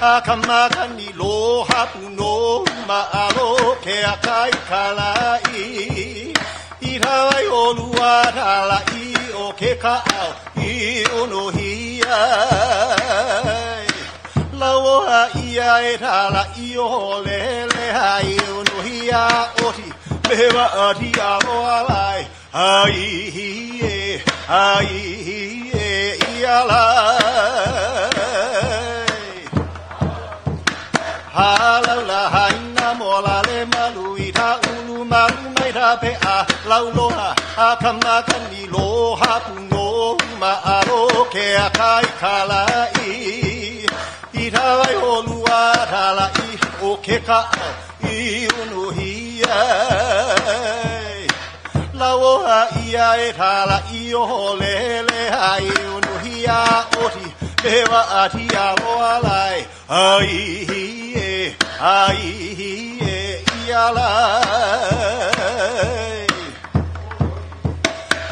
Akamakani loha puno maalo ke akai kalai. Irawai olua talai o ke kaau I onohia. Laoha ia e talai o lele hai onohia oti. Mewa ati aloha lai. Ai ialai. Halau Lahaina molale malui ta ulu malu mai ta pe a lauloha akamakani loha puno maalo ke akai kalai. Itawai olua talai o ke kaau I unuhia. Laoha ia e talai o lele hai unuhia oti mewa ati aloha lai. Ai ialai.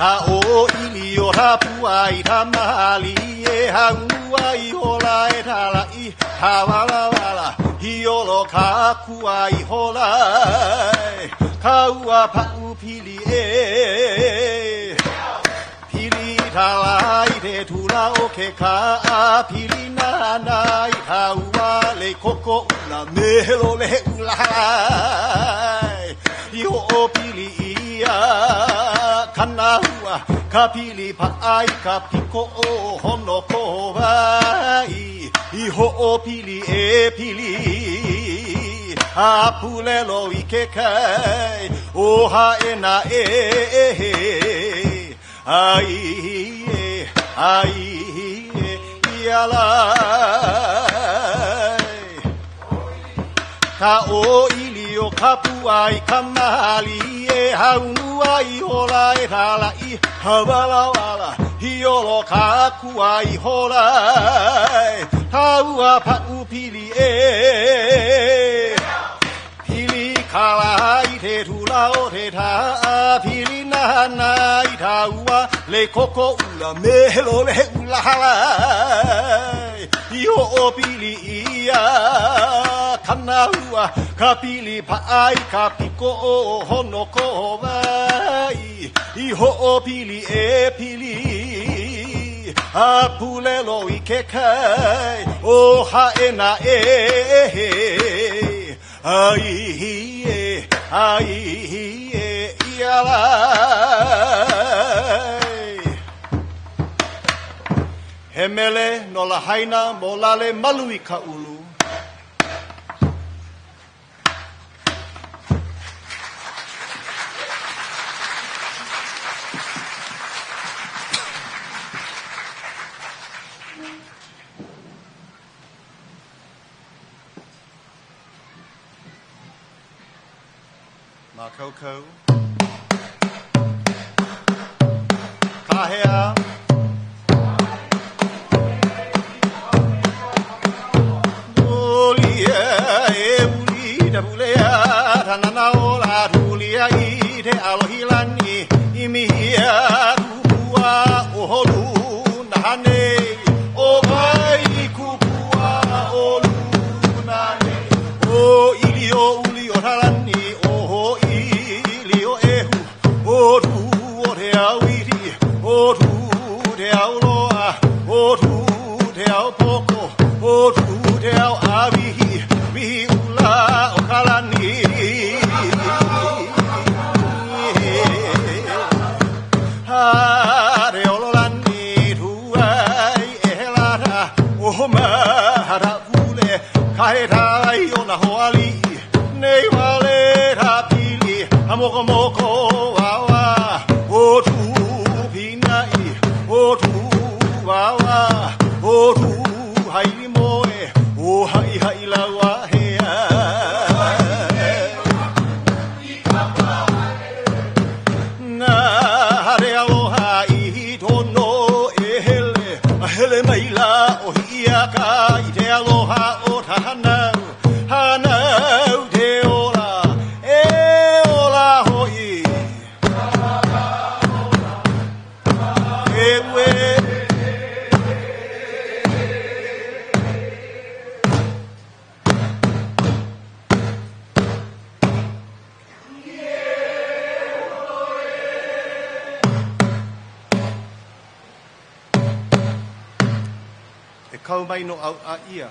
Ha o ili o rapu ai ta mahali e hangua I hola e talai ha wala wala hi olo kaku ai hola kaua pa'u pili e pili talai te tula o ke ka a pili nanai kaua le koko ula mehelo le ula I o pili ia kanahua ka pili pa'ai ka piko o hono ko vai I ho o pili e pili ha pulelo I ke kai o ha ena e ai ialai. Ka o ili o kapu ai ka mahali e haunu ai hola e talai ha wala wala hi olo kaku ai hola taua pa'u pili e pili kalai te tula o te taa pili nahanai taua le koko ula mehelo le ula halai I o pili ia kanahua ka pili pa'ai ka piko o hono ko vai I ho o pili e pili a pulelo I ke kai o haena e ai ialai. He mele no Lahaina mo lale malui ka ulu. Makoko Kahea Ulia e uli da bulea Tanana ola tulia I te alohilani Imihia kupua oholu nahane O vai kupua olu nane O ilio uli o talani Moko wawa o tu pinai o tu wawa o tu hai moe o hai lawa hea na hare aloha I tono e hele mai la o hia ka I te aloha o tahana hana te ola kau mai no au a ia.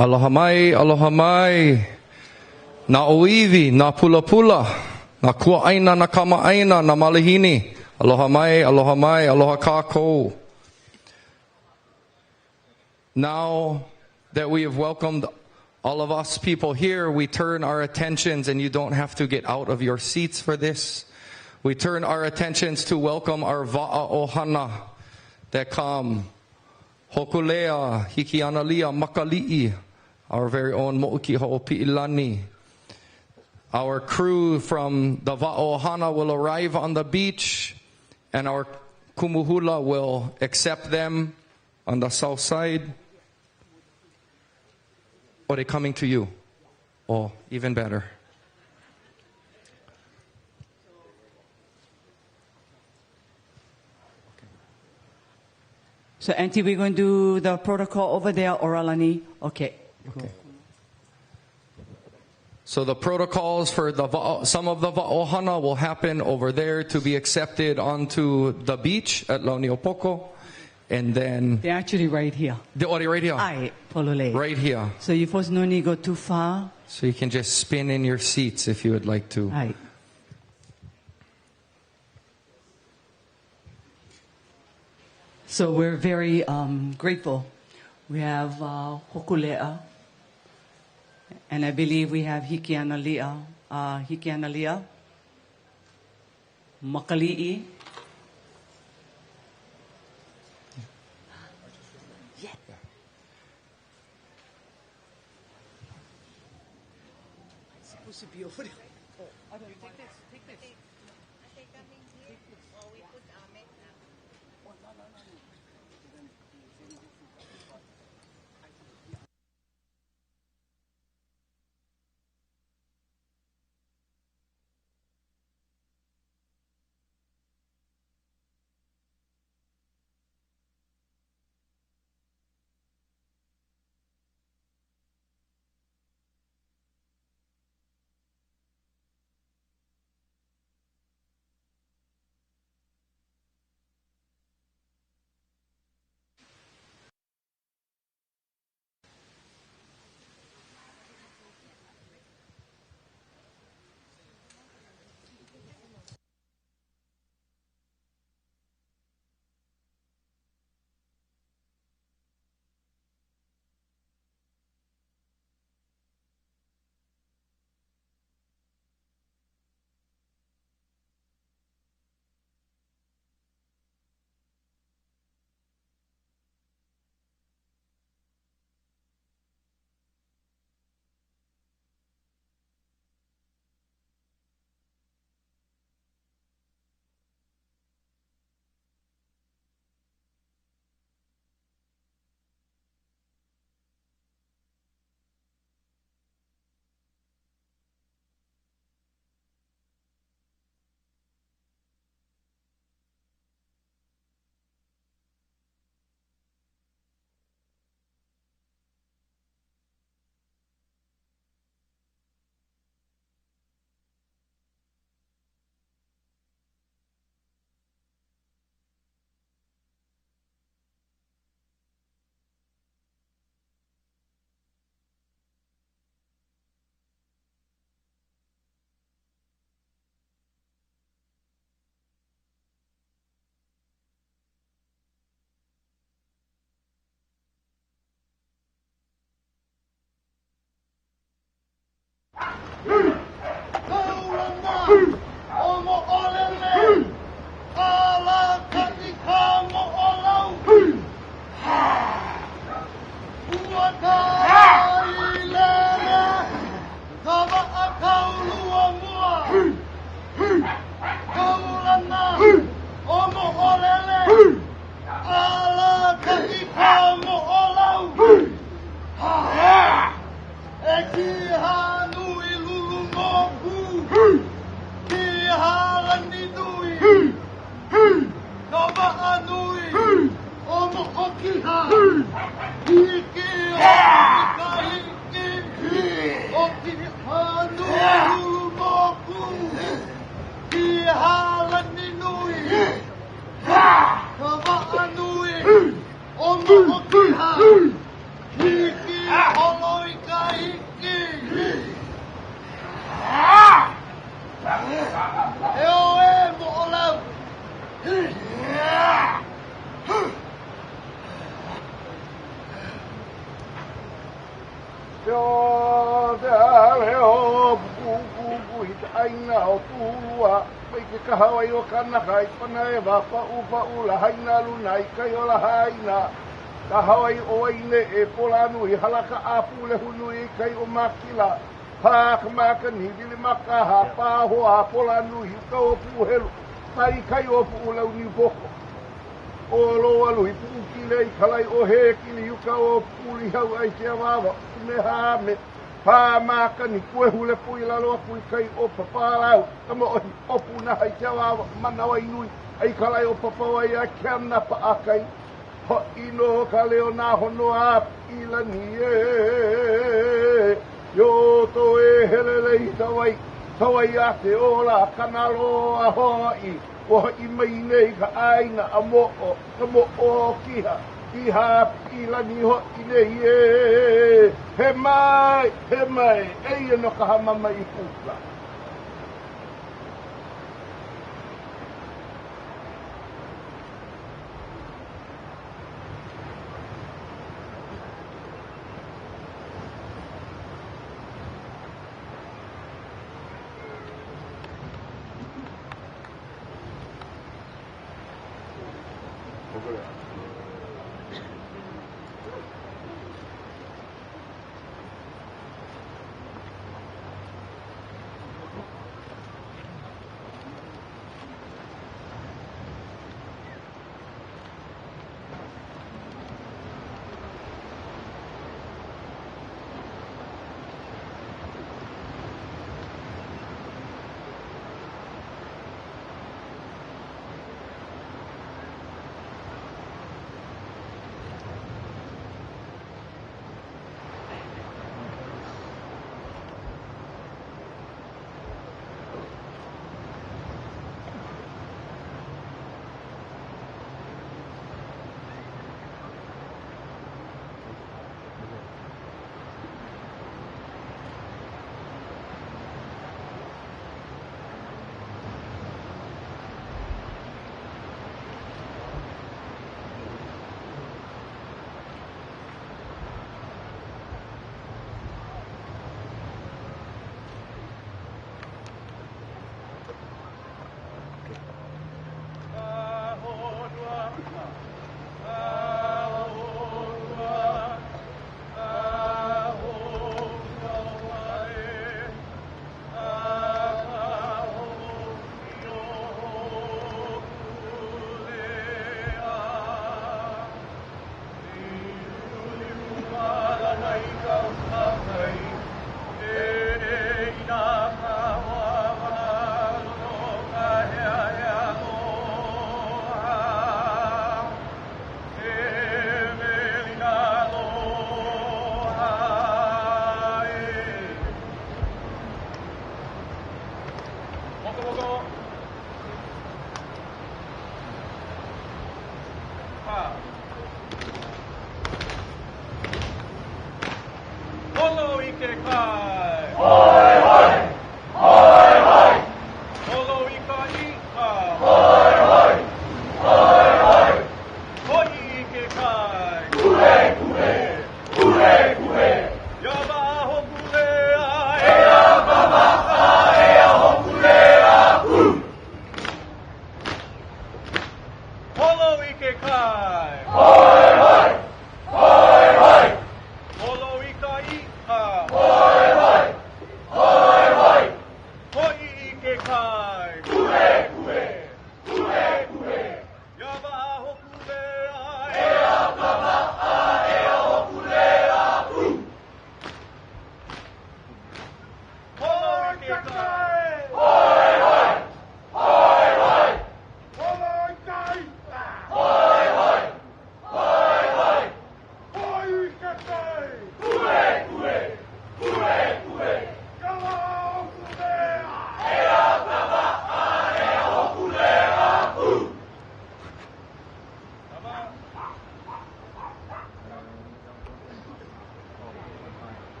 Aloha mai, na oiwi, na pula pula, na kua aina, na kama aina, na malihini. Aloha mai, aloha kākou. Now that we have welcomed all of us people here, we turn our attentions, and you don't have to get out of your seats for this. We turn our attentions to welcome our va'aohana that come. Hokulea, Hikianalia, Makali'i, our very own Mo'uki Ho'opi'ilani. Our crew from the Va'aohana will arrive on the beach, and our kumuhula will accept them on the south side. Or are they coming to you? Oh, even better. So, Auntie, we're going to do the protocol over there, Oralani. Okay. Okay. So the protocols for some of the ohana will happen over there to be accepted onto the beach at Launiopoko. And then... They're actually right here. They're already right here? Aye, Polole. Right here. So you first no need go too far. So you can just spin in your seats if you would like to. Aye. So we're very grateful. We have Hokulea. And I believe we have Hikianalia, Makali'i. Yeah. It's supposed to be over there. Oh, I don't take this. Take this. I take that in here. Oh, we put Ahmed now. Oh, no. Lahaina lunai Kaio Lahaina ka Hawaii oine e polanui halaka apule hunui kai o makila pa kamaka ni dili makaha pa hoa polanui ka o puhelu tai kai o pulau ni boko o loa lui pukile i kalai o he kili yuka o puli hau ai te awawa me hame pa maka ni kue hule pui laloa pui kai o papalau kama ohi opu na hai te awawa manawa inui ai kalai o papawai a kiana pa akai ho ino ka leo na hono a ila ni e Yo to e helelei tawai a te ola kanaloa hoi. O i mai nei ka aina a mo'o, ka mo'o kiha. I hapi lani ho i nei e. He mai, e no ka hamama i kukla.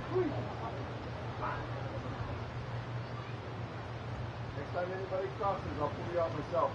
Next time anybody crosses, I'll pull you out myself.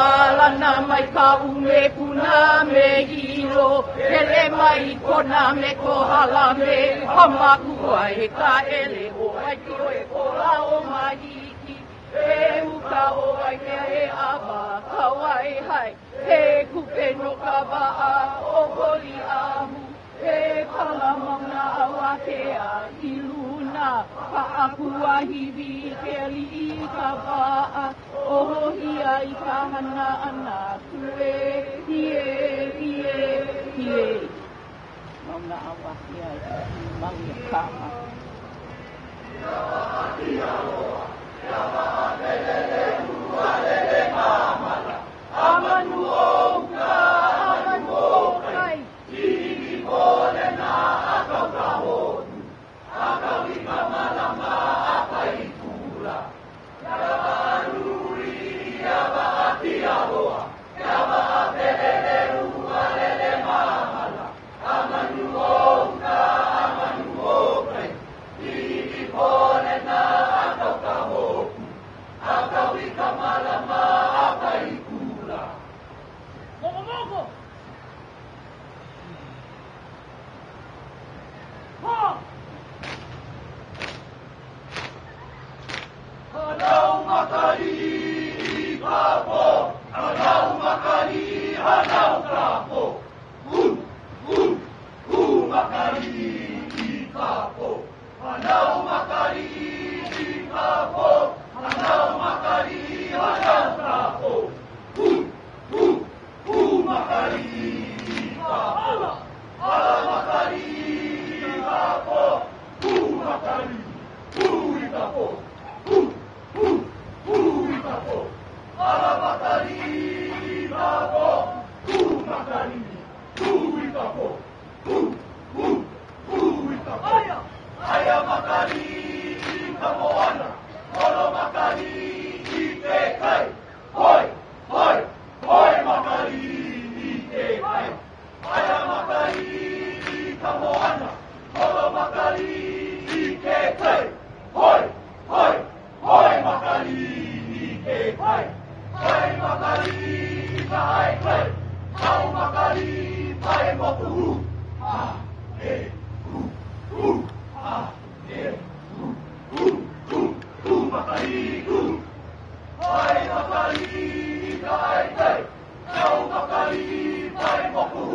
Malana mai ka ume puna me hiro, ele mai kona me kohala me, hamakua e ka ele o ai kiro e kola o mahiki, e uka o ai mea e awa, kawai hai, he kupe no ka waa, o holi ahu, e palamana au ka apua hiwi ke li ka waa o hia I ka hana ana tue hie Mauna awa hia I maui ka ma Amanu o kai Tiki pole na akau ka honu Akau I ka malama apa I kula Yaba aruri, yaba ati aloha Yaba apelele rua lele mamala Amanu o kai Tiki pole na akau ka honu Akau I ka malama apa I kula Mogo Hanau makari kapo, hanau makari hanau kapo, makari kapo, hanau makari kapo, hanau makari hanau kapo, makari kapo, ala makari kapo, makari kapo. Alamakari kapo, makari kapo, kapo. Aya makari kamoana, olo makari ike kai, hoi makari ike kai. Aya makari kamoana, olo makari ike kai, hoi makari ike kai. Hai makari kai kai, kau makari pai moku. Makari hai makari kai kai, kau makari pai moku.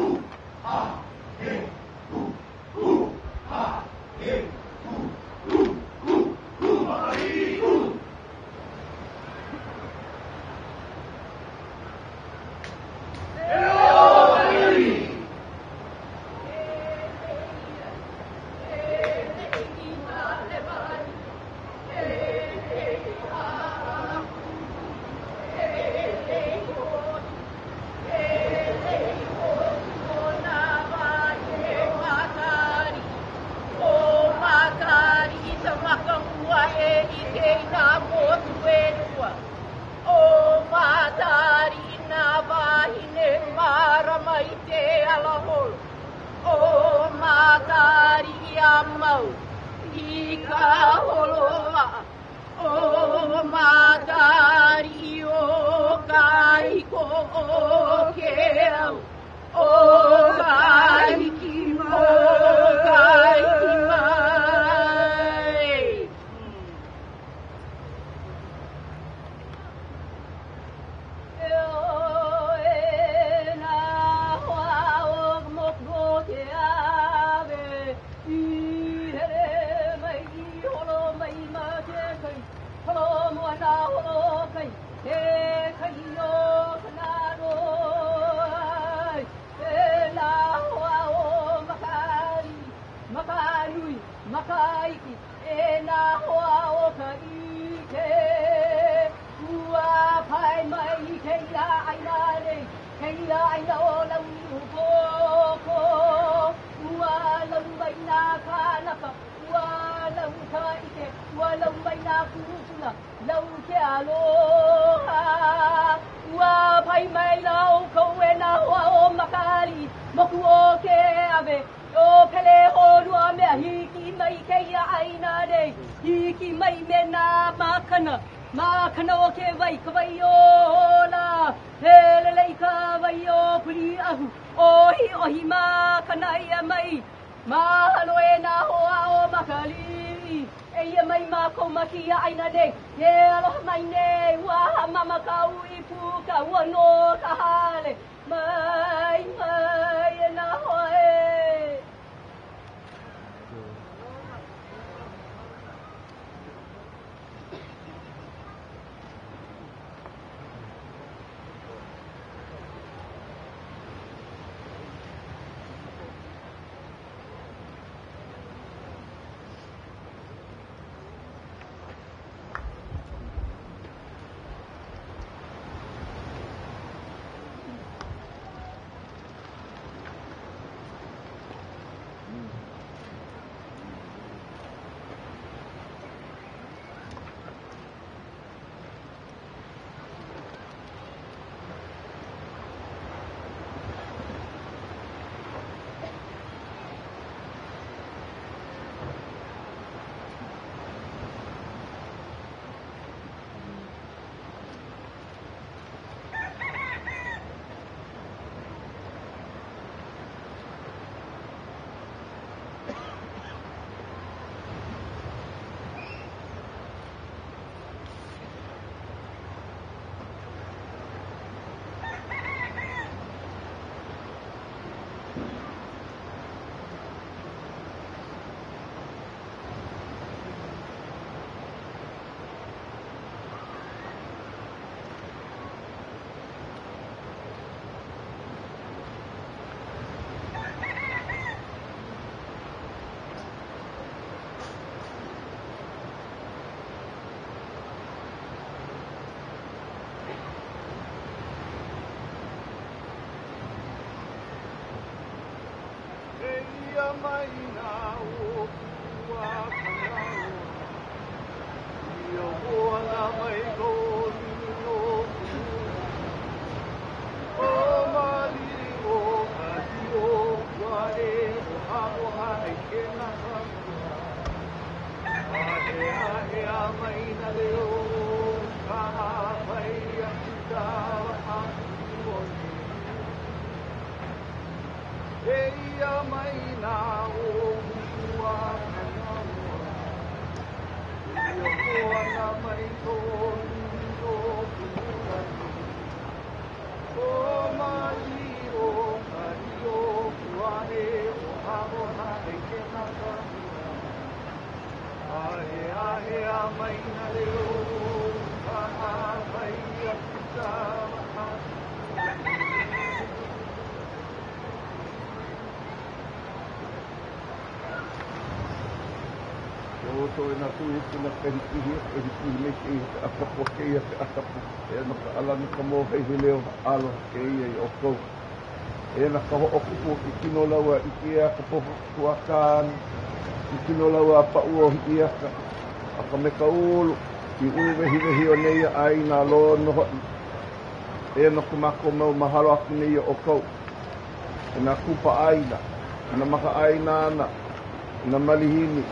na malihini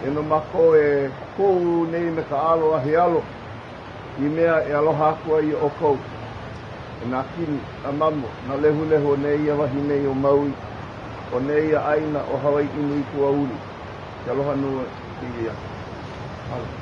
e no mako e kou nei me ka alo ahi alo i mea e aloha aku ai o kou e nā kini a mamu na lehu lehu o nei a wahi nei o Maui o nei a aina o Hawaii inu i kua uli ke aloha nua i ia alo.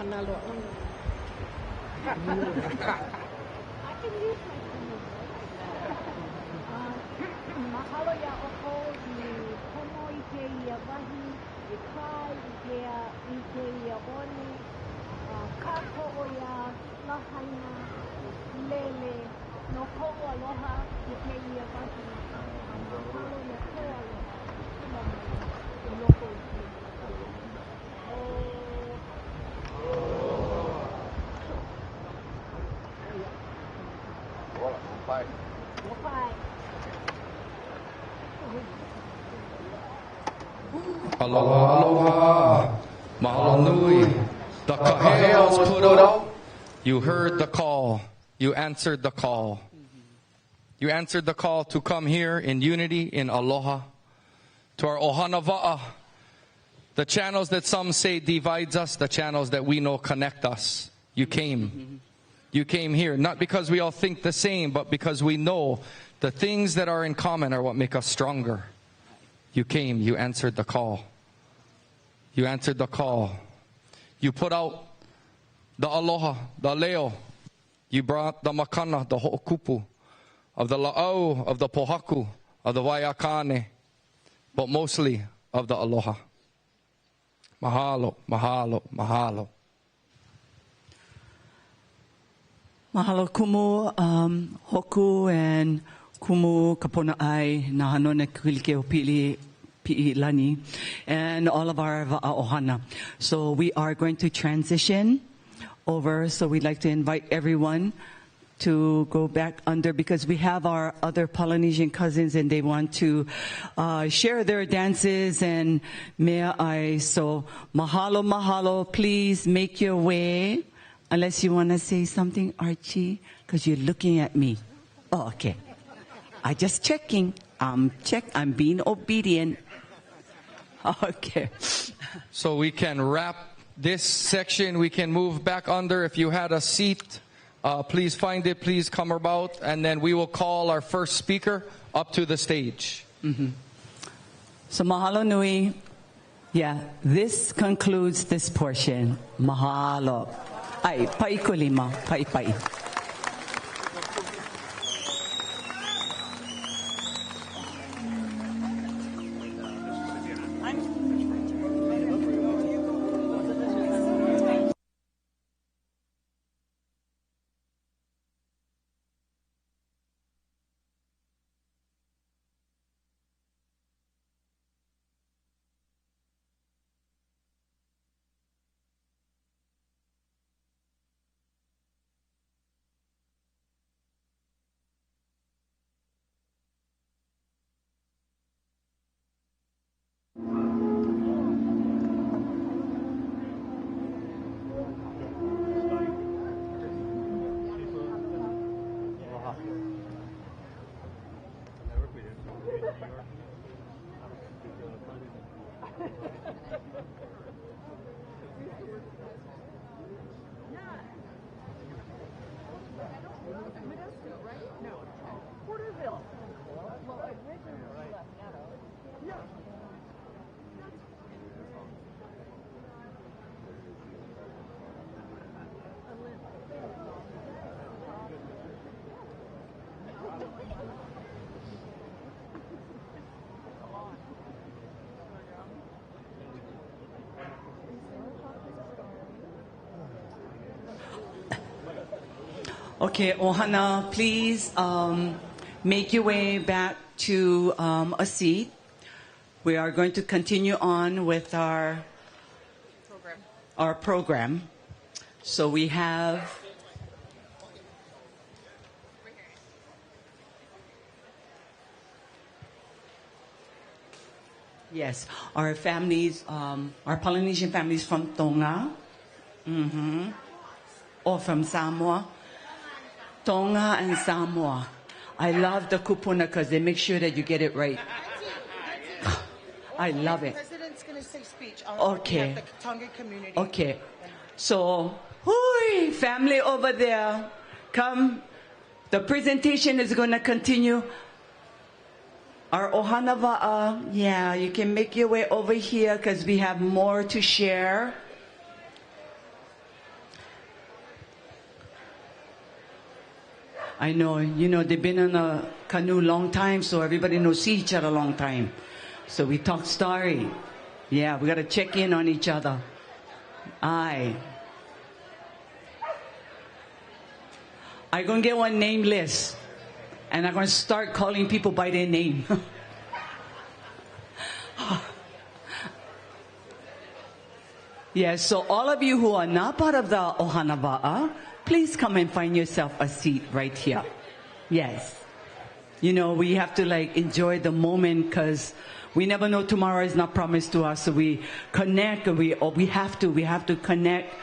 Manalo. Mahalo ya oko ni komo I ke ia wahi, I kai I ke ia oni, kako o ya Lahaina, Lele, no komo aloha I ke ia wahi, mahalo ya ko aloha, I loko I ke. Bye. Bye. Aloha, aloha. Mahalo nui. The kahea's put out. You heard the call. You answered the call. You answered the call to come here in unity, in aloha, to our ohana va'a. The channels that some say divides us, the channels that we know connect us. You came. You came here, not because we all think the same, but because we know the things that are in common are what make us stronger. You came, you answered the call. You answered the call. You put out the aloha, the leo. You brought the makana, the ho'okupu, of the la'au, of the pohaku, of the waiakane, but mostly of the aloha. Mahalo, mahalo, mahalo. Mahalo kumu, hoku and kumu kapona ai na hanona kilike o pi'i lani, and all of our ohana. So we are going to transition over. So we'd like to invite everyone to go back under, because we have our other Polynesian cousins and they want to share their dances and mea ai. So mahalo, mahalo, please make your way. Unless you want to say something, Archie, because you're looking at me. Oh, okay. I just checking. I'm being obedient. Okay. So we can wrap this section. We can move back under. If you had a seat, please find it. Please come about. And then we will call our first speaker up to the stage. Mm-hmm. So mahalo nui. Yeah, this concludes this portion. Mahalo. Ai, pai kulima, pai. Okay, ohana, please make your way back to a seat. We are going to continue on with our program. So we have yes, our families, our Polynesian families from Tonga, or from Samoa. Tonga and Samoa. I love the kupuna because they make sure that you get it right. I love it. The president's going to say speech. Okay. The Tongan community. Okay. So, hooey, family over there, come. The presentation is going to continue. Our ohana va'a, yeah, you can make your way over here because we have more to share. I know, they've been in a canoe long time, so everybody knows see each other a long time. So we talk story. Yeah, we got to check in on each other. I'm going to get one name list, and I'm going to start calling people by their name. Yeah, so all of you who are not part of the Ohana Wa'a, please come and find yourself a seat right here. Yes. We have to enjoy the moment because we never know tomorrow is not promised to us. So we connect, and we have to connect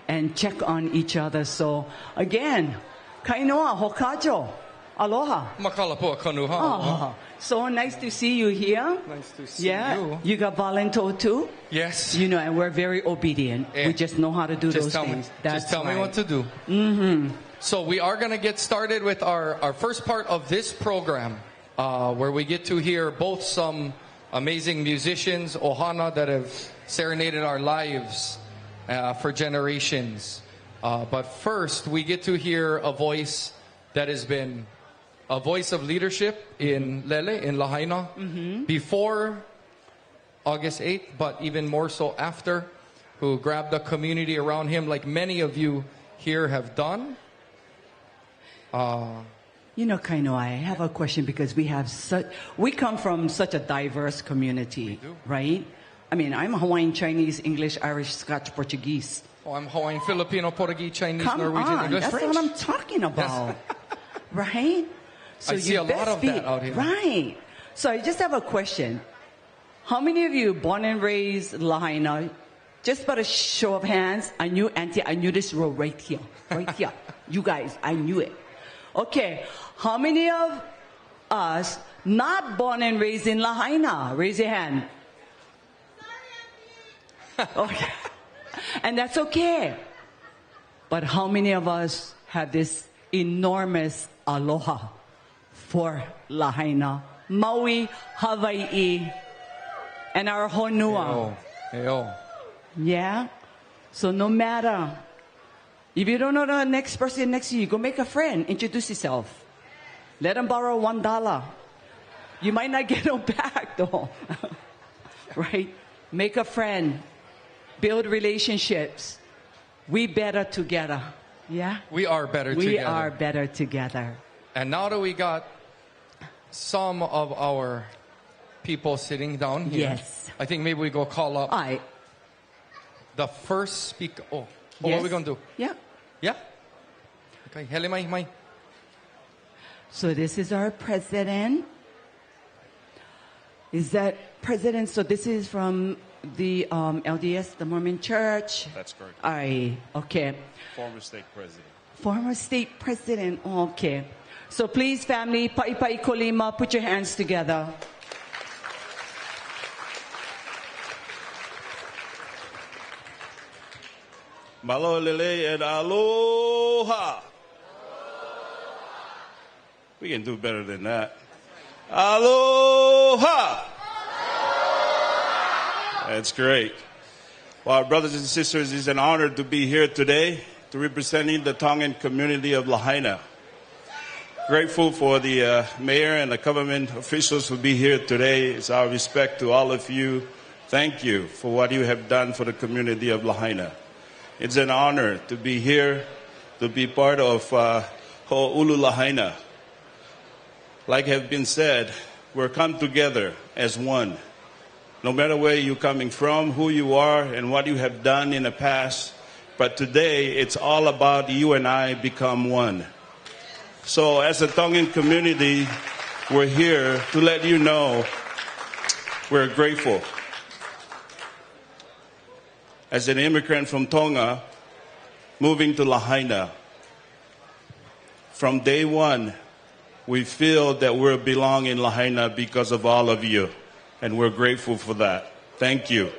and check on each other. So again, kainoa, hokajo, aloha. Makalapua kanuha. Oh, so nice to see you here. Nice to see you. You got volunteer too? Yes. And we're very obedient. We just know how to do those things. Just tell me what to do. Mm-hmm. So we are going to get started with our first part of this program, where we get to hear both some amazing musicians, Ohana, that have serenaded our lives for generations. But first, we get to hear a voice that has been a voice of leadership in Lele, in Lahaina, before August 8th, but even more so after, who grabbed the community around him like many of you here have done. Kaino, I have a question because we come from such a diverse community, right? I mean, I'm Hawaiian, Chinese, English, Irish, Scotch, Portuguese. Oh, I'm Hawaiian, Filipino, Portuguese, Chinese, Come Norwegian, on, English, that's French. what I'm talking about, right? So I see a lot of that out here. Right. So I just have a question. How many of you born and raised Lahaina? Just by a show of hands, I knew this row right here. You guys, I knew it. Okay, how many of us not born and raised in Lahaina? Raise your hand. Okay. And that's okay. But how many of us have this enormous aloha for Lahaina, Maui, Hawaii, and our honua? Heyo. Yeah? So no matter, if you don't know the next person next to you, go make a friend, introduce yourself. Let them borrow $1. You might not get them back though. Right? Make a friend. Build relationships. We better together. Yeah? We are better together. We are better together. And now that we got some of our people sitting down here, yes, I think maybe we go call up the first speaker. Yes. What are we going to do? Yeah? Okay. Hele mai. So this is our president. Is that president? So this is from the LDS, the Mormon Church. That's correct. Okay. Former state president. Former state president. Okay. So please, family, pa'ipa'i kolima, put your hands together. Malo, Lele, and aloha. We can do better than that. Aloha. That's great. Well, brothers and sisters, it's an honor to be here today to representing the Tongan community of Lahaina. Grateful for the mayor and the government officials who be here today. It's our respect to all of you. Thank you for what you have done for the community of Lahaina. It's an honor to be here, to be part of Ho'olu Lahaina. Like have been said, we're come together as one. No matter where you're coming from, who you are, and what you have done in the past, but today it's all about you and I become one. So as a Tongan community, we're here to let you know we're grateful. As an immigrant from Tonga, moving to Lahaina, from day one, we feel that we belong in Lahaina because of all of you, and we're grateful for that. Thank you.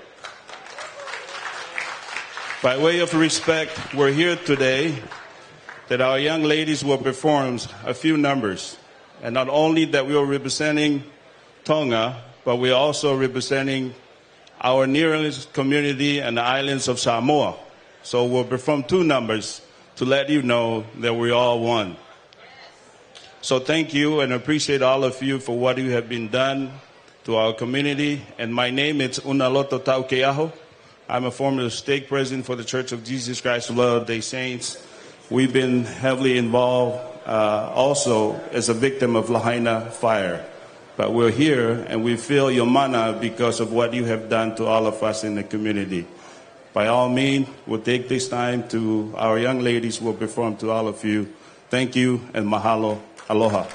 By way of respect, we're here today that our young ladies will perform a few numbers. And not only that we are representing Tonga, but we're also representing our nearest community and the islands of Samoa. So we'll perform two numbers to let you know that we're all one. So thank you and appreciate all of you for what you have been done to our community. And my name is Unaloto Taukeaho. I'm a former stake president for the Church of Jesus Christ of Latter-day Saints. We've been heavily involved also as a victim of Lahaina fire. But we're here and we feel your mana because of what you have done to all of us in the community. By all means, we'll take this time to our young ladies who will perform to all of you. Thank you and mahalo. Aloha.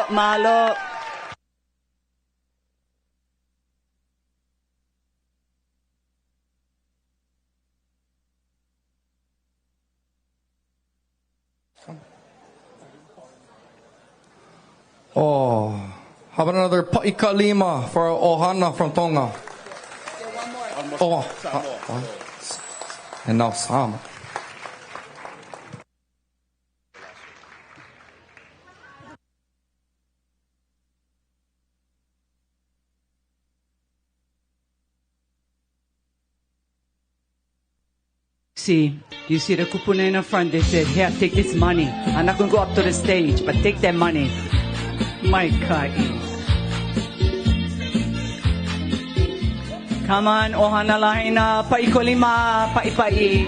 Malo. Oh, how about another Paika Lima for Ohana from Tonga? And now Sama. See, you see the kupuna in the front, they said, here, take this money. I'm not going to go up to the stage, but take that money. My Kai. Come on, Ohana Lahaina, Paikolima, Paipai.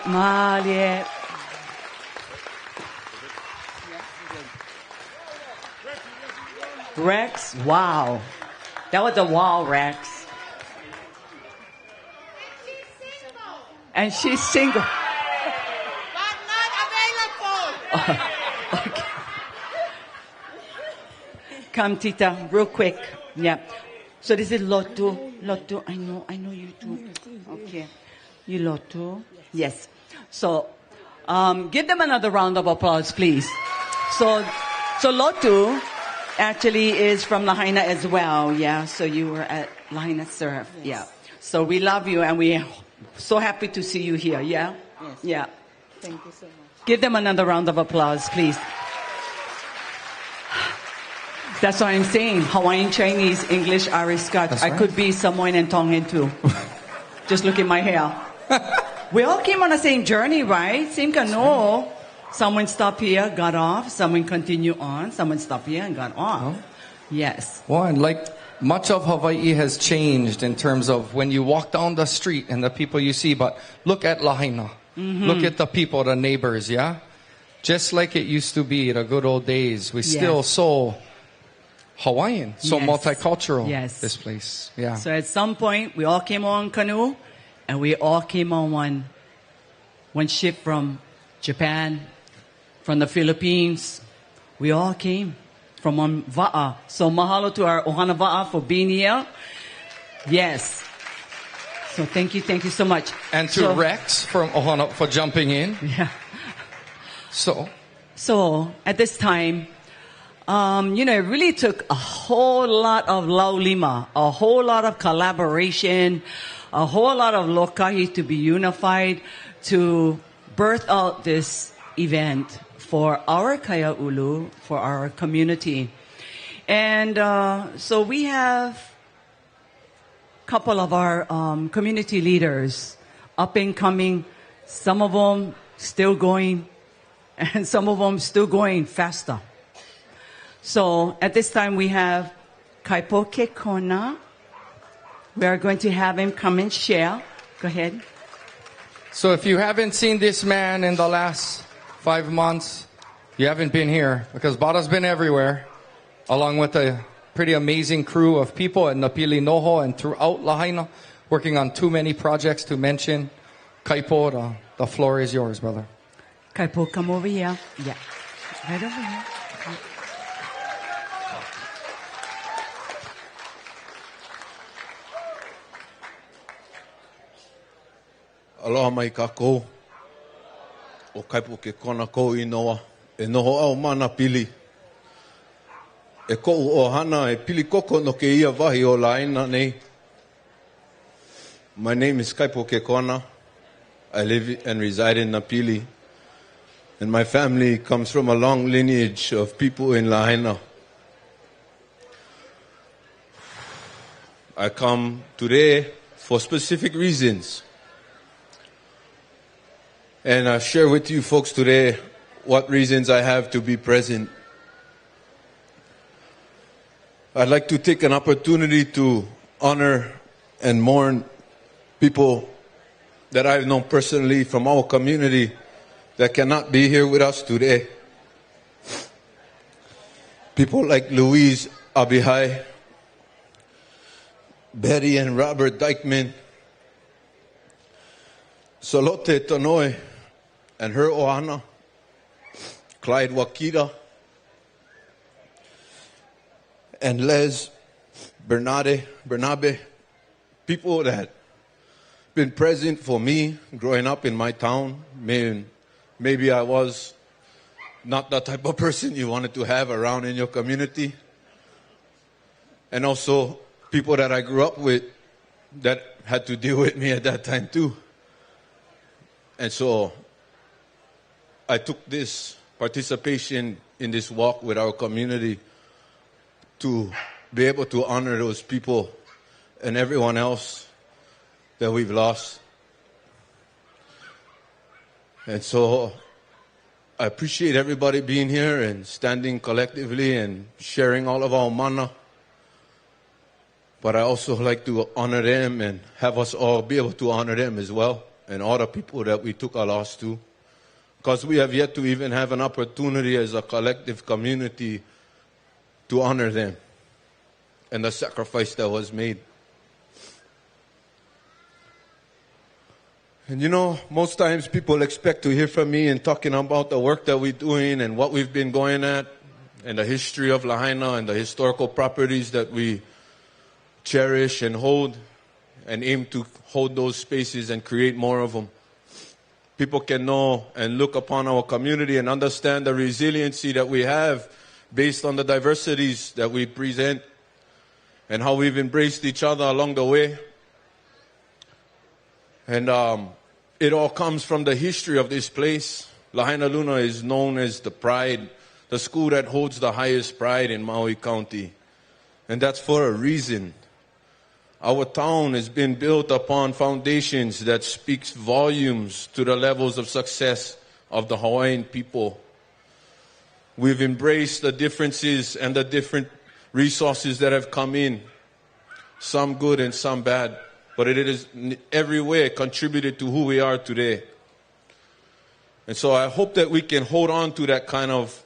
Malie. Rex, wow. That was a wow, Rex. And she's single. But not available. Okay. Come, Tita, real quick. Yeah. So this is Lotu. Lotu, I know you too. Okay. You Lotu? Yes. So, give them another round of applause, please. So Lotu actually is from Lahaina as well. Yeah. So you were at Lahaina Surf. Yes. Yeah. So we love you and we're so happy to see you here. Yeah. Yes. Yeah. Thank you so much. Give them another round of applause, please. That's what I'm saying. Hawaiian, Chinese, English, Irish, Scotch. That's I right. could be Samoan and Tongan too. Just look at my hair. We all came on the same journey, right? Same canoe. Someone stopped here, got off. Someone continue on. Someone stopped here and got off. Oh. Yes. Well, and like much of Hawaii has changed in terms of when you walk down the street and the people you see, but look at Lahaina. Look at the people, the neighbors, yeah? Just like it used to be the good old days. We're still so Hawaiian, so multicultural, this place. Yeah. So at some point, we all came on Canoe, and we all came on one ship from Japan, from the Philippines. We all came from one va'a. So mahalo to our ohana va'a for being here. Yes. So thank you so much. And to Rex from Ohana for jumping in. Yeah. So at this time, it really took a whole lot of laulima, a whole lot of collaboration, a whole lot of lokahi to be unified to birth out this event for our kaya ulu, for our community. And so we have a couple of our community leaders up and coming, some of them still going, and some of them still going faster. So at this time we have Kaipo Kekona. We are going to have him come and share. Go ahead. So if you haven't seen this man in the last 5 months, you haven't been here, because Bada's been everywhere, along with a pretty amazing crew of people at Napili Noho and throughout Lahaina, working on too many projects to mention. Kaipo, the floor is yours, brother. Kaipo, come over here. Yeah. Right over here. Aloha mai kākou. O kaipo ke kona kou I noa. E noho au mana pili. E kou o hana e pili koko no ke ia wahi o Lahaina nei. My name is Kaipo ke kona. I live and reside in Napili. And my family comes from a long lineage of people in Lahaina. I come today for specific reasons. And I share with you folks today what reasons I have to be present. I'd like to take an opportunity to honor and mourn people that I've known personally from our community that cannot be here with us today. People like Louise Abihai, Betty and Robert Dykeman, Solote Tonoi and her ohana, Clyde Wakita, and Les Bernabe, people that been present for me growing up in my town. Maybe I was not the type of person you wanted to have around in your community. And also people that I grew up with that had to deal with me at that time too. And so I took this participation in this walk with our community to be able to honor those people and everyone else that we've lost. And so I appreciate everybody being here and standing collectively and sharing all of our mana. But I also like to honor them and have us all be able to honor them as well, and all the people that we took our loss to. Because we have yet to even have an opportunity as a collective community to honor them and the sacrifice that was made. And you know, most times people expect to hear from me and talking about the work that we're doing and what we've been going at and the history of Lahaina and the historical properties that we cherish and hold and aim to hold those spaces and create more of them. People can know and look upon our community and understand the resiliency that we have based on the diversities that we present and how we've embraced each other along the way. And it all comes from the history of this place. Lahaina Luna is known as the pride, the school that holds the highest pride in Maui County. And that's for a reason. Our town has been built upon foundations that speaks volumes to the levels of success of the Hawaiian people. We've embraced the differences and the different resources that have come in, some good and some bad, but it is in every way contributed to who we are today. And so I hope that we can hold on to that kind of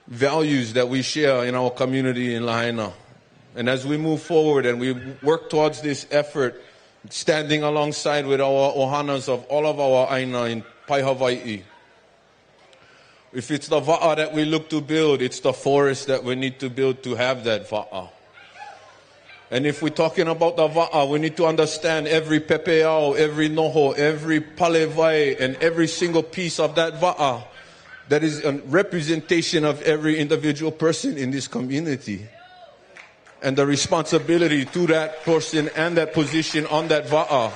values that we share in our community in Lahaina. And as we move forward and we work towards this effort, standing alongside with our ohanas of all of our aina in Pai Hawaii. If it's the va'a that we look to build, it's the forest that we need to build to have that va'a. And if we're talking about the va'a, we need to understand every pepeao, every noho, every palevai, and every single piece of that va'a that is a representation of every individual person in this community. And the responsibility to that person and that position on that va'a.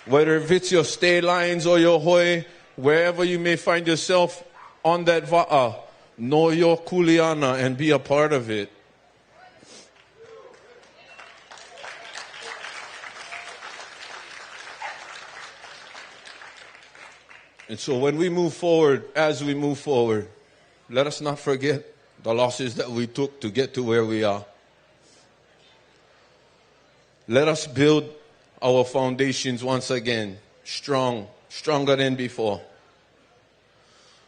Whether if it's your stay lines or your hoi, wherever you may find yourself on that va'a, know your kuleana and be a part of it. And so when we move forward, as we move forward, let us not forget the losses that we took to get to where we are. Let us build our foundations once again, stronger than before.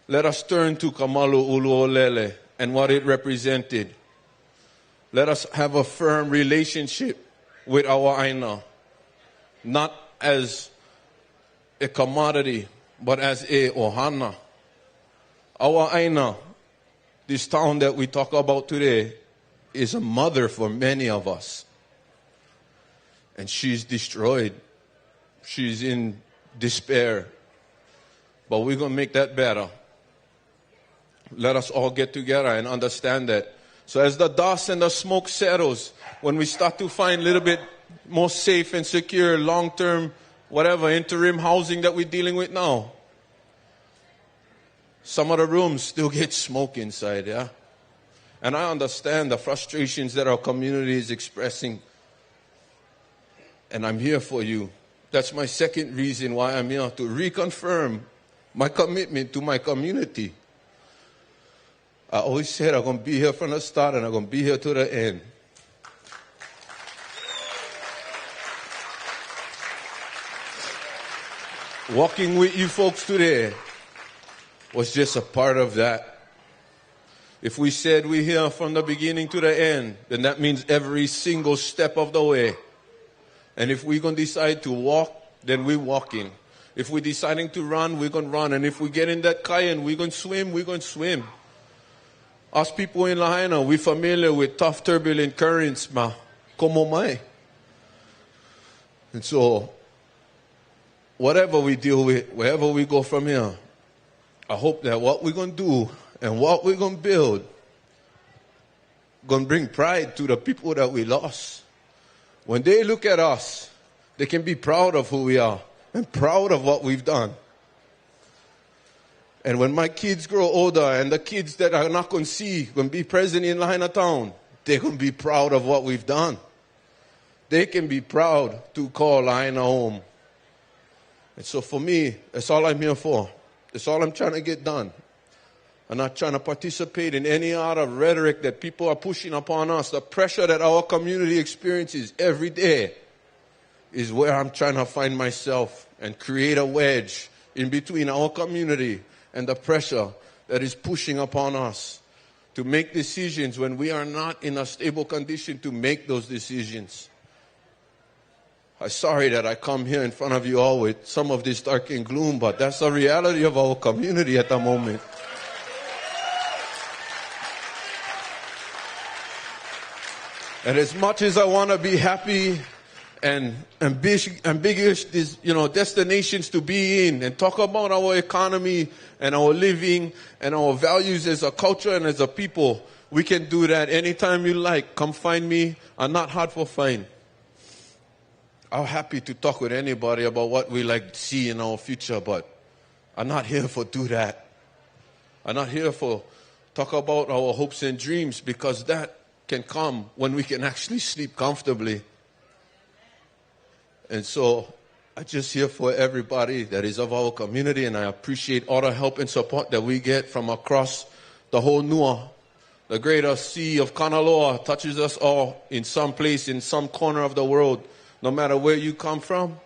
Let us turn to Kamalu Ulu Lele and what it represented. Let us have a firm relationship with our aina, not as a commodity, but as a ohana. Our aina, this town that we talk about today, is a mother for many of us. And she's destroyed. She's in despair. But we're going to make that better. Let us all get together and understand that. So as the dust and the smoke settles, when we start to find a little bit more safe and secure, long-term, whatever, interim housing that we're dealing with now, some of the rooms still get smoke inside, yeah? And I understand the frustrations that our community is expressing. And I'm here for you. That's my second reason why I'm here, to reconfirm my commitment to my community. I always said I'm going to be here from the start and I'm going to be here to the end. Walking with you folks today was just a part of that. If we said we're here from the beginning to the end, then that means every single step of the way. And if we're going to decide to walk, then we're walking. If we're deciding to run, we're going to run. And if we get in that kayak, we're going to swim, we're going to swim. Us people in Lahaina, we're familiar with tough, turbulent currents, ma, como mai. And so, whatever we deal with, wherever we go from here, I hope that what we're going to do and what we're going to build going to bring pride to the people that we lost. When they look at us, they can be proud of who we are and proud of what we've done. And when my kids grow older and the kids that are not going to be present in Lahaina town, they're going to be proud of what we've done. They can be proud to call Lahaina home. And so for me, that's all I'm here for. That's all I'm trying to get done. I'm not trying to participate in any other rhetoric that people are pushing upon us. The pressure that our community experiences every day is where I'm trying to find myself and create a wedge in between our community and the pressure that is pushing upon us to make decisions when we are not in a stable condition to make those decisions. I'm sorry that I come here in front of you all with some of this dark and gloom, but that's the reality of our community at the moment. And as much as I want to be happy and ambiguous, destinations to be in and talk about our economy and our living and our values as a culture and as a people, we can do that anytime you like. Come find me. I'm not hard for find. I'm happy to talk with anybody about what we like to see in our future, but I'm not here for do that. I'm not here for talk about our hopes and dreams, because that can come when we can actually sleep comfortably. And so I'm just here for everybody that is of our community, and I appreciate all the help and support that we get from across the whole Nua. The greater sea of Kanaloa touches us all in some place, in some corner of the world. No matter where you come from,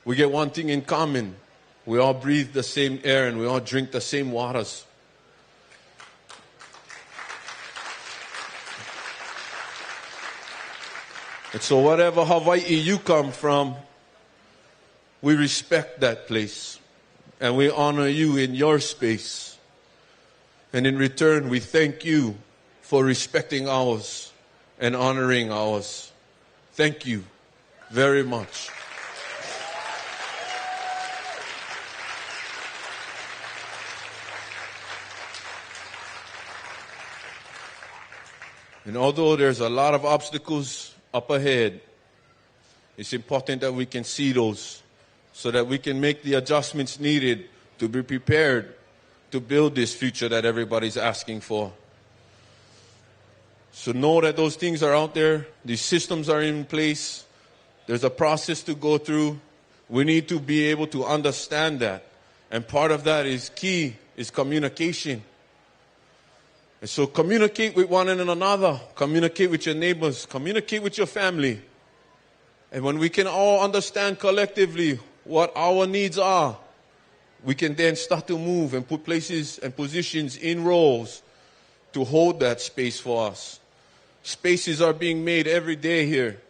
we get one thing in common. We all breathe the same air and we all drink the same waters. And so whatever Hawaii you come from, we respect that place. And we honor you in your space. And in return, we thank you for respecting ours and honoring ours. Thank you very much. And although there's a lot of obstacles up ahead, it's important that we can see those so that we can make the adjustments needed to be prepared to build this future that everybody's asking for. So know that those things are out there. These systems are in place. There's a process to go through. We need to be able to understand that. And part of that is key, is communication. And so communicate with one another. Communicate with your neighbors. Communicate with your family. And when we can all understand collectively what our needs are, we can then start to move and put places and positions in roles to hold that space for us. Spaces are being made every day here.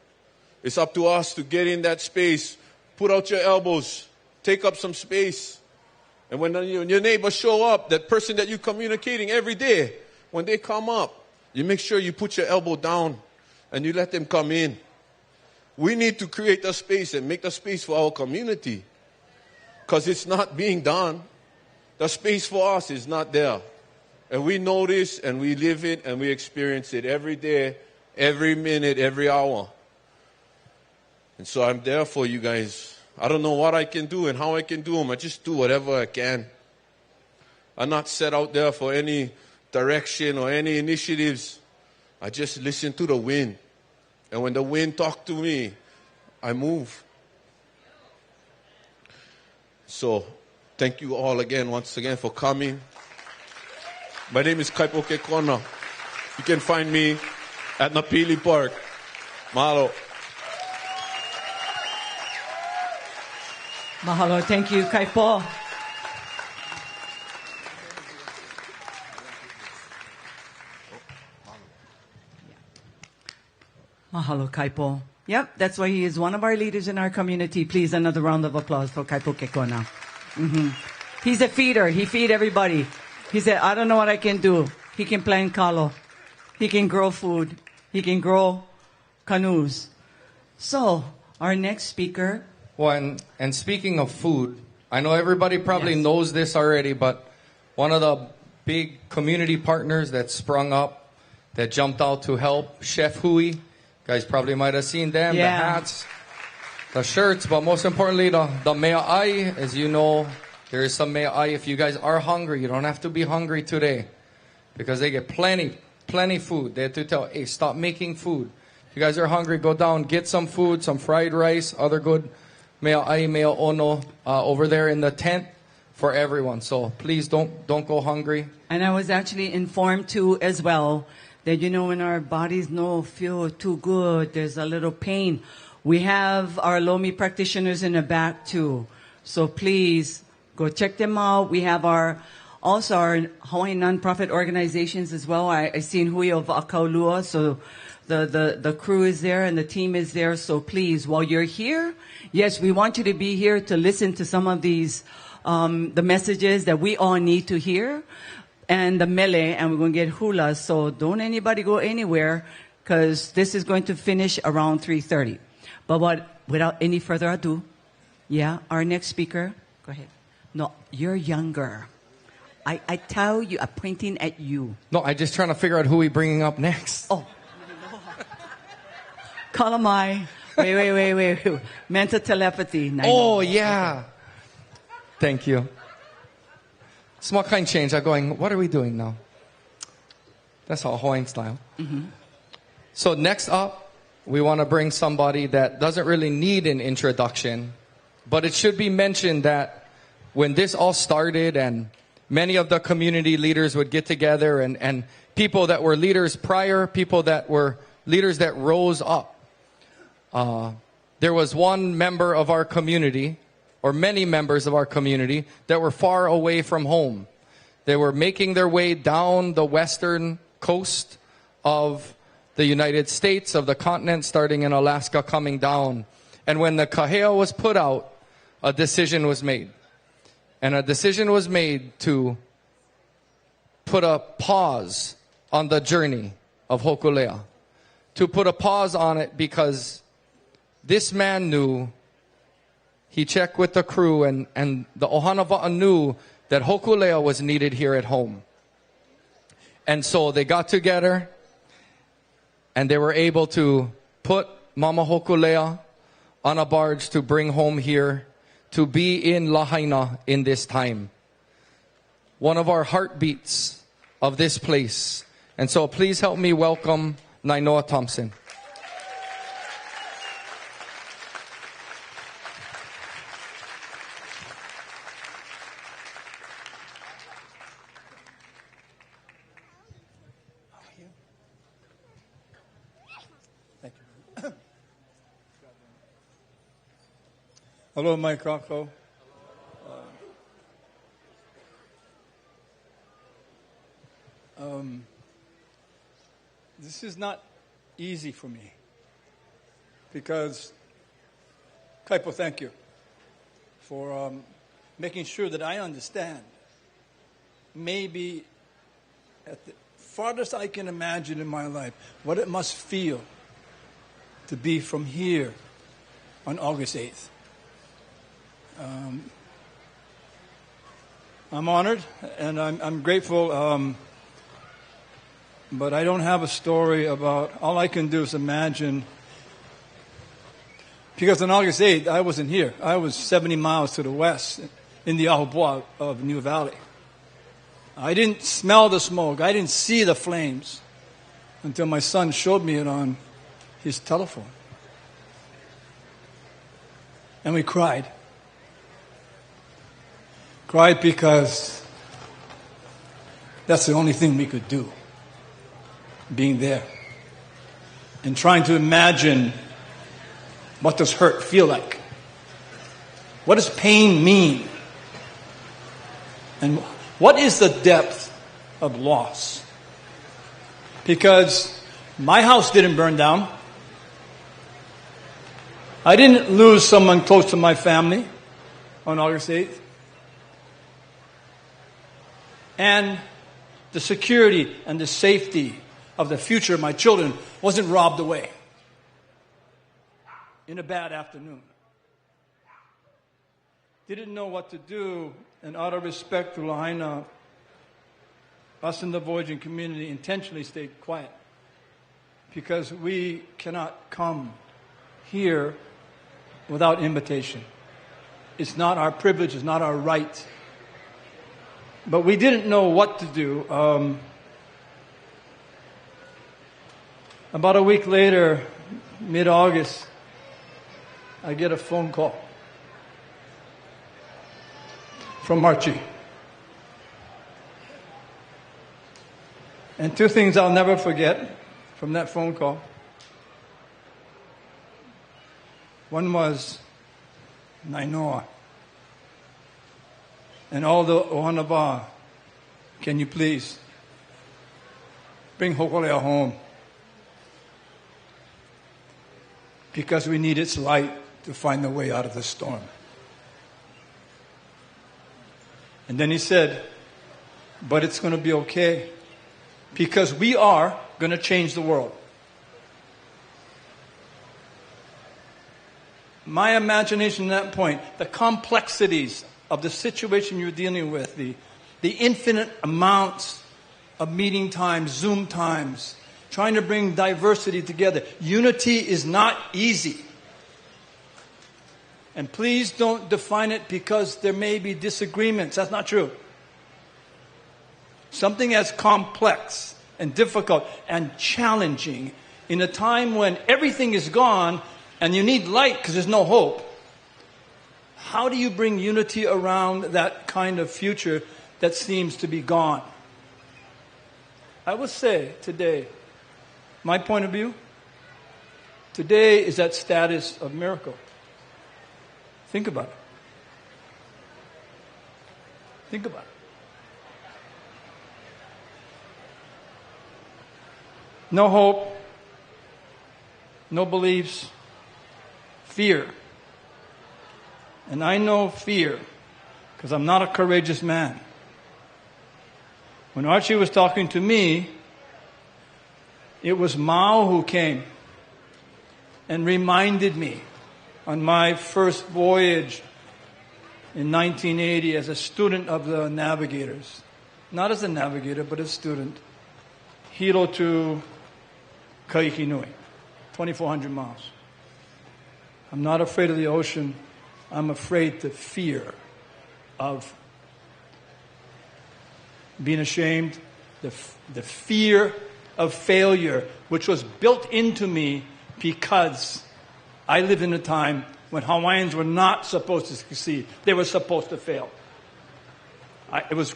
It's up to us to get in that space, put out your elbows, take up some space. And when your neighbors show up, that person that you're communicating every day, when they come up, you make sure you put your elbow down and you let them come in. We need to create a space and make the space for our community, because it's not being done. The space for us is not there. And we know this and we live it and we experience it every day, every minute, every hour. And so I'm there for you guys. I don't know what I can do and how I can do them. I just do whatever I can. I'm not set out there for any direction or any initiatives. I just listen to the wind. And when the wind talks to me, I move. So, thank you all again, once again, for coming. My name is Kaipo Kekona. You can find me at Napili Park. Mahalo. Mahalo. Thank you, Kaipo. Mahalo, Kaipo. Yep, that's why he is one of our leaders in our community. Please, another round of applause for Kaipo Kekona. He's a feeder. He feed everybody. He said, I don't know what I can do. He can plant kalo. He can grow food. He can grow canoes. So, our next speaker. Well, and speaking of food, I know everybody probably knows this already, but one of the big community partners that sprung up, that jumped out to help, Chef Hui. Guys probably might have seen them, the hats, the shirts, but most importantly, the mea ai. As you know, there is some mea ai. If you guys are hungry, you don't have to be hungry today, because they get plenty food. They have to tell, hey, stop making food. If you guys are hungry, go down, get some food, some fried rice, other good mea ai, mea ono over there in the tent for everyone. So please don't go hungry. And I was actually informed too as well that, you know, when our bodies don't feel too good, there's a little pain. We have our Lomi practitioners in the back too. So please go check them out. We have also our Hawaiian nonprofit organizations as well. I seen Hui of Akaulua, so the crew is there and the team is there. So please, while you're here, yes, we want you to be here to listen to some of these, the messages that we all need to hear. And the mele, and we're going to get hula. So don't anybody go anywhere, because this is going to finish around 3:30. But without any further ado, our next speaker. Go ahead. No, you're younger. I tell you, I'm pointing at you. No, I'm just trying to figure out who we're bringing up next. Oh. Kalamai. Wait. Mental telepathy. Nainoa. Oh, yeah. Thank you. Small kind change. I'm going, what are we doing now? That's all Hawaiian style. So next up, we want to bring somebody that doesn't really need an introduction, but it should be mentioned that when this all started and many of the community leaders would get together and people that were leaders prior, people that were leaders that rose up, there was one member of our community or many members of our community, that were far away from home. They were making their way down the western coast of the United States, of the continent, starting in Alaska, coming down. And when the Kaio was put out, a decision was made. And a decision was made to put a pause on the journey of Hokulea. To put a pause on it because this man knew, he checked with the crew, and the Ohana Va'a knew that Hokulea was needed here at home. And so they got together and they were able to put Mama Hokulea on a barge to bring home here, to be in Lahaina in this time. One of our heartbeats of this place. And so please help me welcome Nainoa Thomson. Hello, Mike Rocco. This is not easy for me because, Kaipo, thank you for making sure that I understand, maybe at the farthest I can imagine in my life, what it must feel to be from here on August 8th. I'm honored and I'm grateful, but I don't have a story about, all I can do is imagine, because on August 8th, I wasn't here. I was 70 miles to the west in the Ahupua'a of New Valley. I didn't smell the smoke. I didn't see the flames until my son showed me it on his telephone. And we cried. Cried because that's the only thing we could do, being there and trying to imagine, what does hurt feel like? What does pain mean? And what is the depth of loss? Because my house didn't burn down. I didn't lose someone close to my family on August 8th. And the security and the safety of the future of my children wasn't robbed away in a bad afternoon. Didn't know what to do, and out of respect to Lahaina, us in the Voyaging community intentionally stayed quiet because we cannot come here without invitation. It's not our privilege, it's not our right. But we didn't know what to do. About a week later, mid-August, I get a phone call from Archie. And two things I'll never forget from that phone call. One was Nainoa. And all the Ohana Va'a, can you please bring Hokulea home? Because we need its light to find the way out of the storm. And then he said, but it's going to be okay because we are going to change the world. My imagination at that point, the complexities of the situation you're dealing with, the infinite amounts of meeting times, Zoom times, trying to bring diversity together. Unity is not easy. And please don't define it because there may be disagreements. That's not true. Something as complex and difficult and challenging in a time when everything is gone and you need light because there's no hope. How do you bring unity around that kind of future that seems to be gone? I will say today, my point of view, today is that status of miracle. Think about it. Think about it. No hope, no beliefs, fear. And I know fear because I'm not a courageous man. When Archie was talking to me, it was Mao who came and reminded me on my first voyage in 1980 as a student of the navigators. Not as a navigator, but as a student. Hilo to Kaio, 2,400 miles. I'm not afraid of the ocean. I'm afraid the fear of being ashamed, the fear of failure, which was built into me because I lived in a time when Hawaiians were not supposed to succeed. They were supposed to fail. It was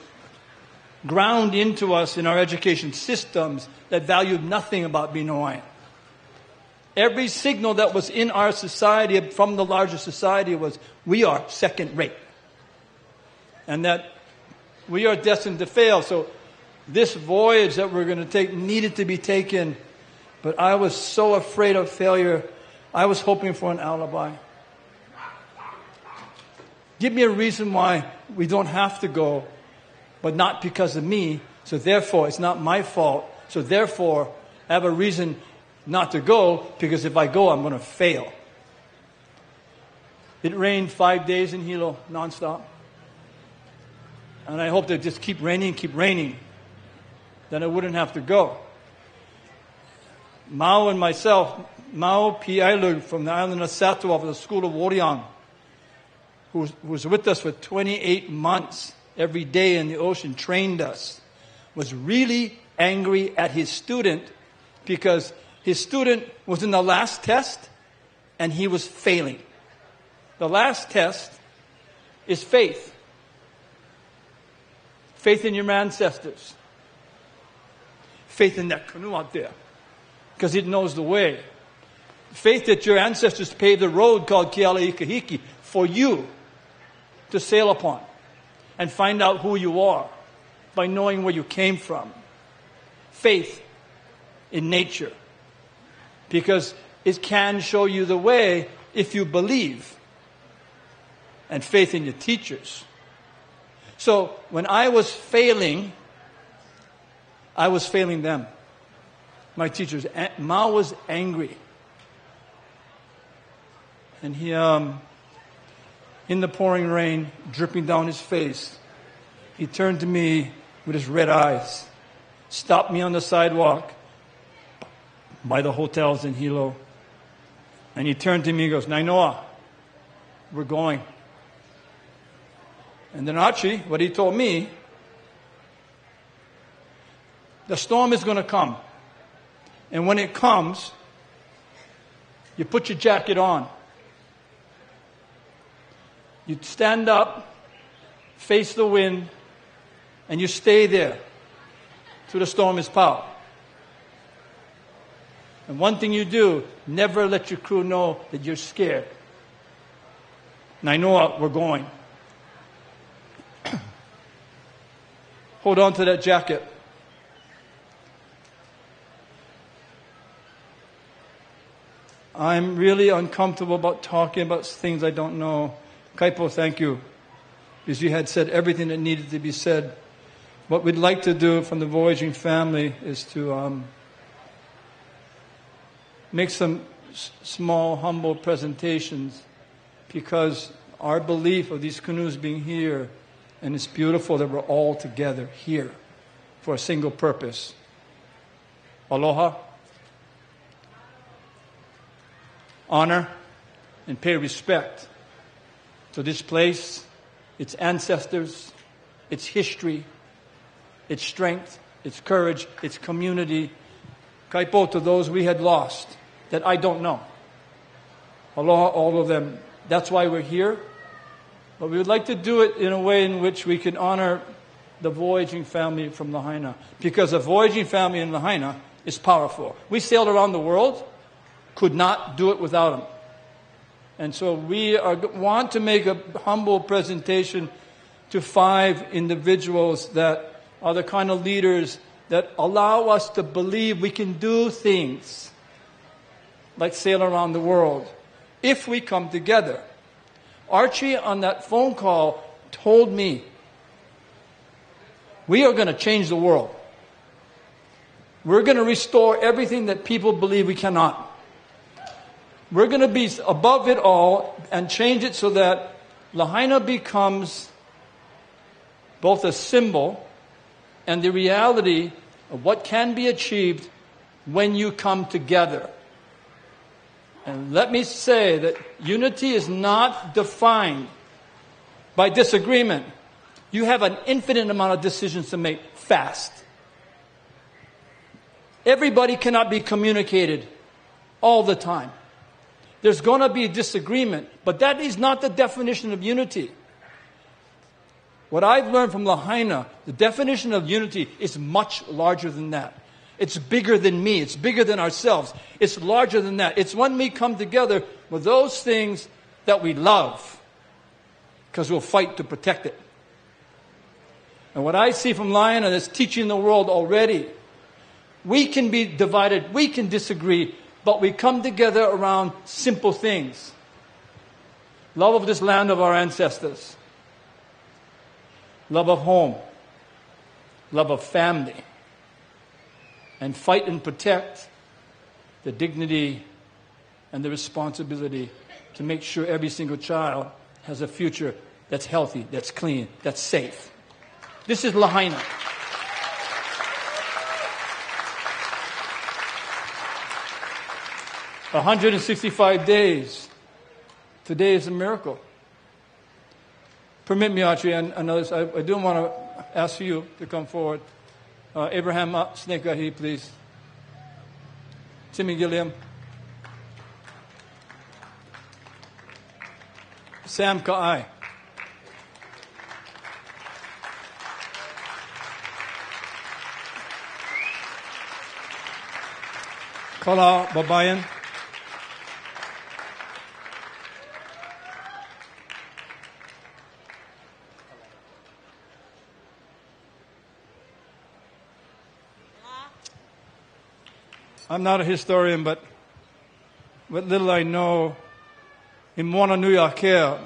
ground into us in our education systems that valued nothing about being Hawaiian. Every signal that was in our society from the larger society was, we are second rate. And that we are destined to fail. So this voyage that we're going to take needed to be taken. But I was so afraid of failure. I was hoping for an alibi. Give me a reason why we don't have to go, but not because of me. So therefore, it's not my fault. So therefore, I have a reason not to go, because if I go, I'm going to fail. It rained 5 days in Hilo, nonstop. And I hope to just keep raining. Then I wouldn't have to go. Mao and myself, Mao Piailu from the island of Satua of the school of Voyaging, who was with us for 28 months every day in the ocean, trained us, was really angry at his student because his student was in the last test and he was failing. The last test is faith. Faith in your ancestors. Faith in that canoe out there, because it knows the way. Faith that your ancestors paved the road called Keala Ikahiki for you to sail upon and find out who you are by knowing where you came from. Faith in nature, because it can show you the way if you believe. And faith in your teachers. So when I was failing them. My teachers. Mao was angry. And he, in the pouring rain, dripping down his face, he turned to me with his red eyes, stopped me on the sidewalk by the hotels in Hilo. And he turned to me and goes, Nainoa, we're going. And then Archie, what he told me, the storm is going to come. And when it comes, you put your jacket on. You stand up, face the wind, and you stay there till the storm is powered. And one thing you do, never let your crew know that you're scared. Nainoa, we're going. Hold on to that jacket. I'm really uncomfortable about talking about things I don't know. Kaipo, thank you, because you had said everything that needed to be said. What we'd like to do from the Voyaging family is to make some small, humble presentations, because our belief of these canoes being here, and it's beautiful that we're all together here for a single purpose. Aloha, honor, and pay respect to this place, its ancestors, its history, its strength, its courage, its community. Kaipo, to those we had lost that I don't know. Aloha, all of them. That's why we're here. But we would like to do it in a way in which we can honor the Voyaging family from Lahaina. Because the Voyaging family in Lahaina is powerful. We sailed around the world, could not do it without them. And so we want to make a humble presentation to 5 individuals that are the kind of leaders that allow us to believe we can do things like sail around the world if we come together. Archie on that phone call told me, we are going to change the world. We're going to restore everything that people believe we cannot. We're going to be above it all and change it so that Lahaina becomes both a symbol and the reality of what can be achieved when you come together. And let me say that unity is not defined by disagreement. You have an infinite amount of decisions to make fast. Everybody cannot be communicated all the time. There's going to be disagreement, but that is not the definition of unity. What I've learned from Lahaina, the definition of unity is much larger than that. It's bigger than me. It's bigger than ourselves. It's larger than that. It's when we come together with those things that we love, because we'll fight to protect it. And what I see from Lahaina that's teaching the world already, we can be divided, we can disagree, but we come together around simple things. Love of this land of our ancestors. Love of home. Love of family. And fight and protect the dignity and the responsibility to make sure every single child has a future that's healthy, that's clean, that's safe. This is Lahaina. For 165 days. Today is a miracle. Permit me, Archie, and others, I do want to ask you to come forward. Abraham Snekahi, please. Timmy Gilliam. Sam Ka'ai. Kala Babayan. I'm not a historian, but what little I know, in Moana Nui Akea,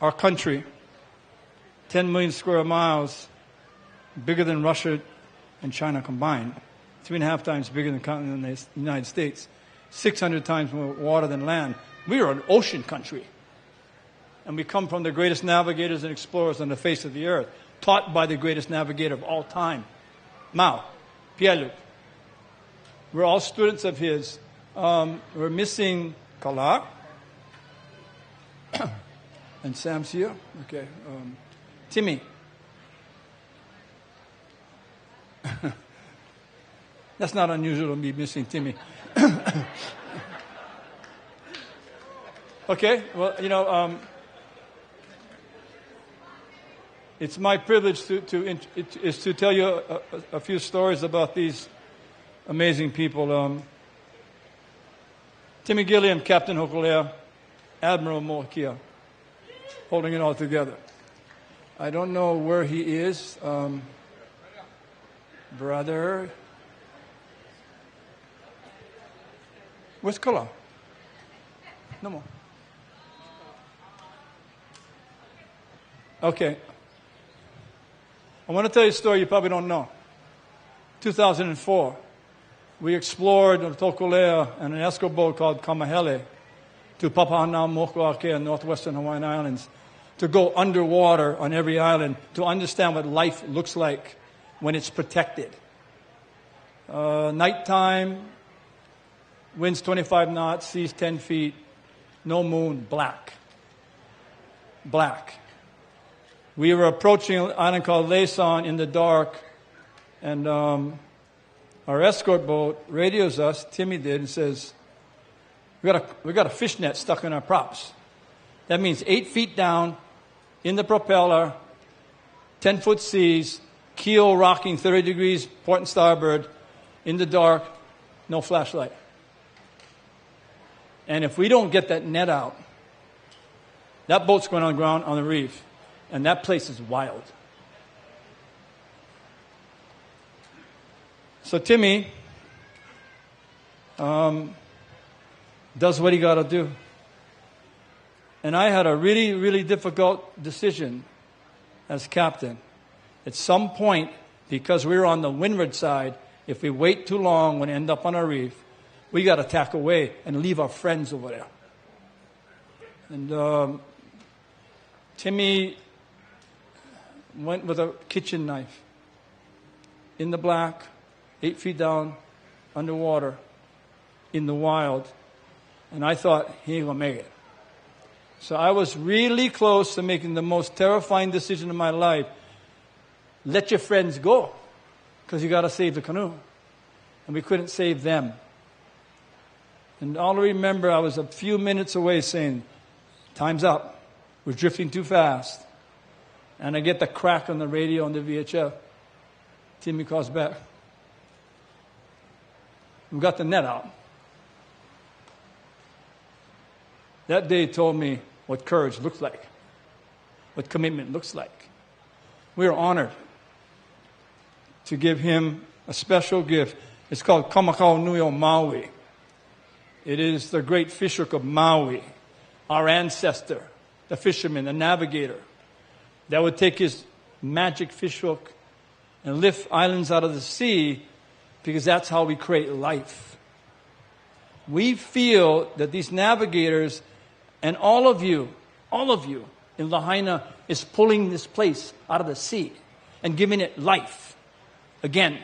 our country, 10 million square miles, bigger than Russia and China combined, 3.5 times bigger than the continent of the United States, 600 times more water than land. We are an ocean country. And we come from the greatest navigators and explorers on the face of the earth, taught by the greatest navigator of all time, Mao, Pielu. We're all students of his. We're missing Kala. And Sam's here. Okay. Timmy. That's not unusual to be missing Timmy. Okay. Well, it's my privilege to tell you a few stories about these amazing people. Timmy Gilliam, Captain Hokulea, Admiral Moakia, holding it all together. I don't know where he is. Brother. Where's Kala? No more. Okay. I want to tell you a story you probably don't know. 2004. We explored the Tokolea and an escort boat called Kamahele to Papahanaumokuakea, northwestern Hawaiian Islands, to go underwater on every island to understand what life looks like when it's protected. Nighttime, winds 25 knots, seas 10 feet, no moon, black. Black. We were approaching an island called Laysan in the dark, and our escort boat radios us, Timmy did, and says, we got a fishnet stuck in our props. That means 8 feet down, in the propeller, 10-foot seas, keel rocking 30 degrees, port and starboard, in the dark, no flashlight. And if we don't get that net out, that boat's going on the ground on the reef. And that place is wild. So Timmy does what he got to do. And I had a really, really difficult decision as captain. At some point, because we were on the windward side, if we wait too long, when we end up on a reef, we got to tack away and leave our friends over there. And Timmy went with a kitchen knife in the black, 8 feet down, underwater, in the wild. And I thought, he ain't going to make it. So I was really close to making the most terrifying decision of my life. Let your friends go, because you got to save the canoe. And we couldn't save them. And all I remember, I was a few minutes away saying, time's up. We're drifting too fast. And I get the crack on the radio on the VHF. Timmy calls back. We got the net out. That day told me what courage looks like, what commitment looks like. We are honored to give him a special gift. It's called Kamakau Nui o Maui. It is the great fishhook of Maui, our ancestor, the fisherman, the navigator, that would take his magic fishhook and lift islands out of the sea, because that's how we create life. We feel that these navigators and all of you in Lahaina is pulling this place out of the sea and giving it life. Again,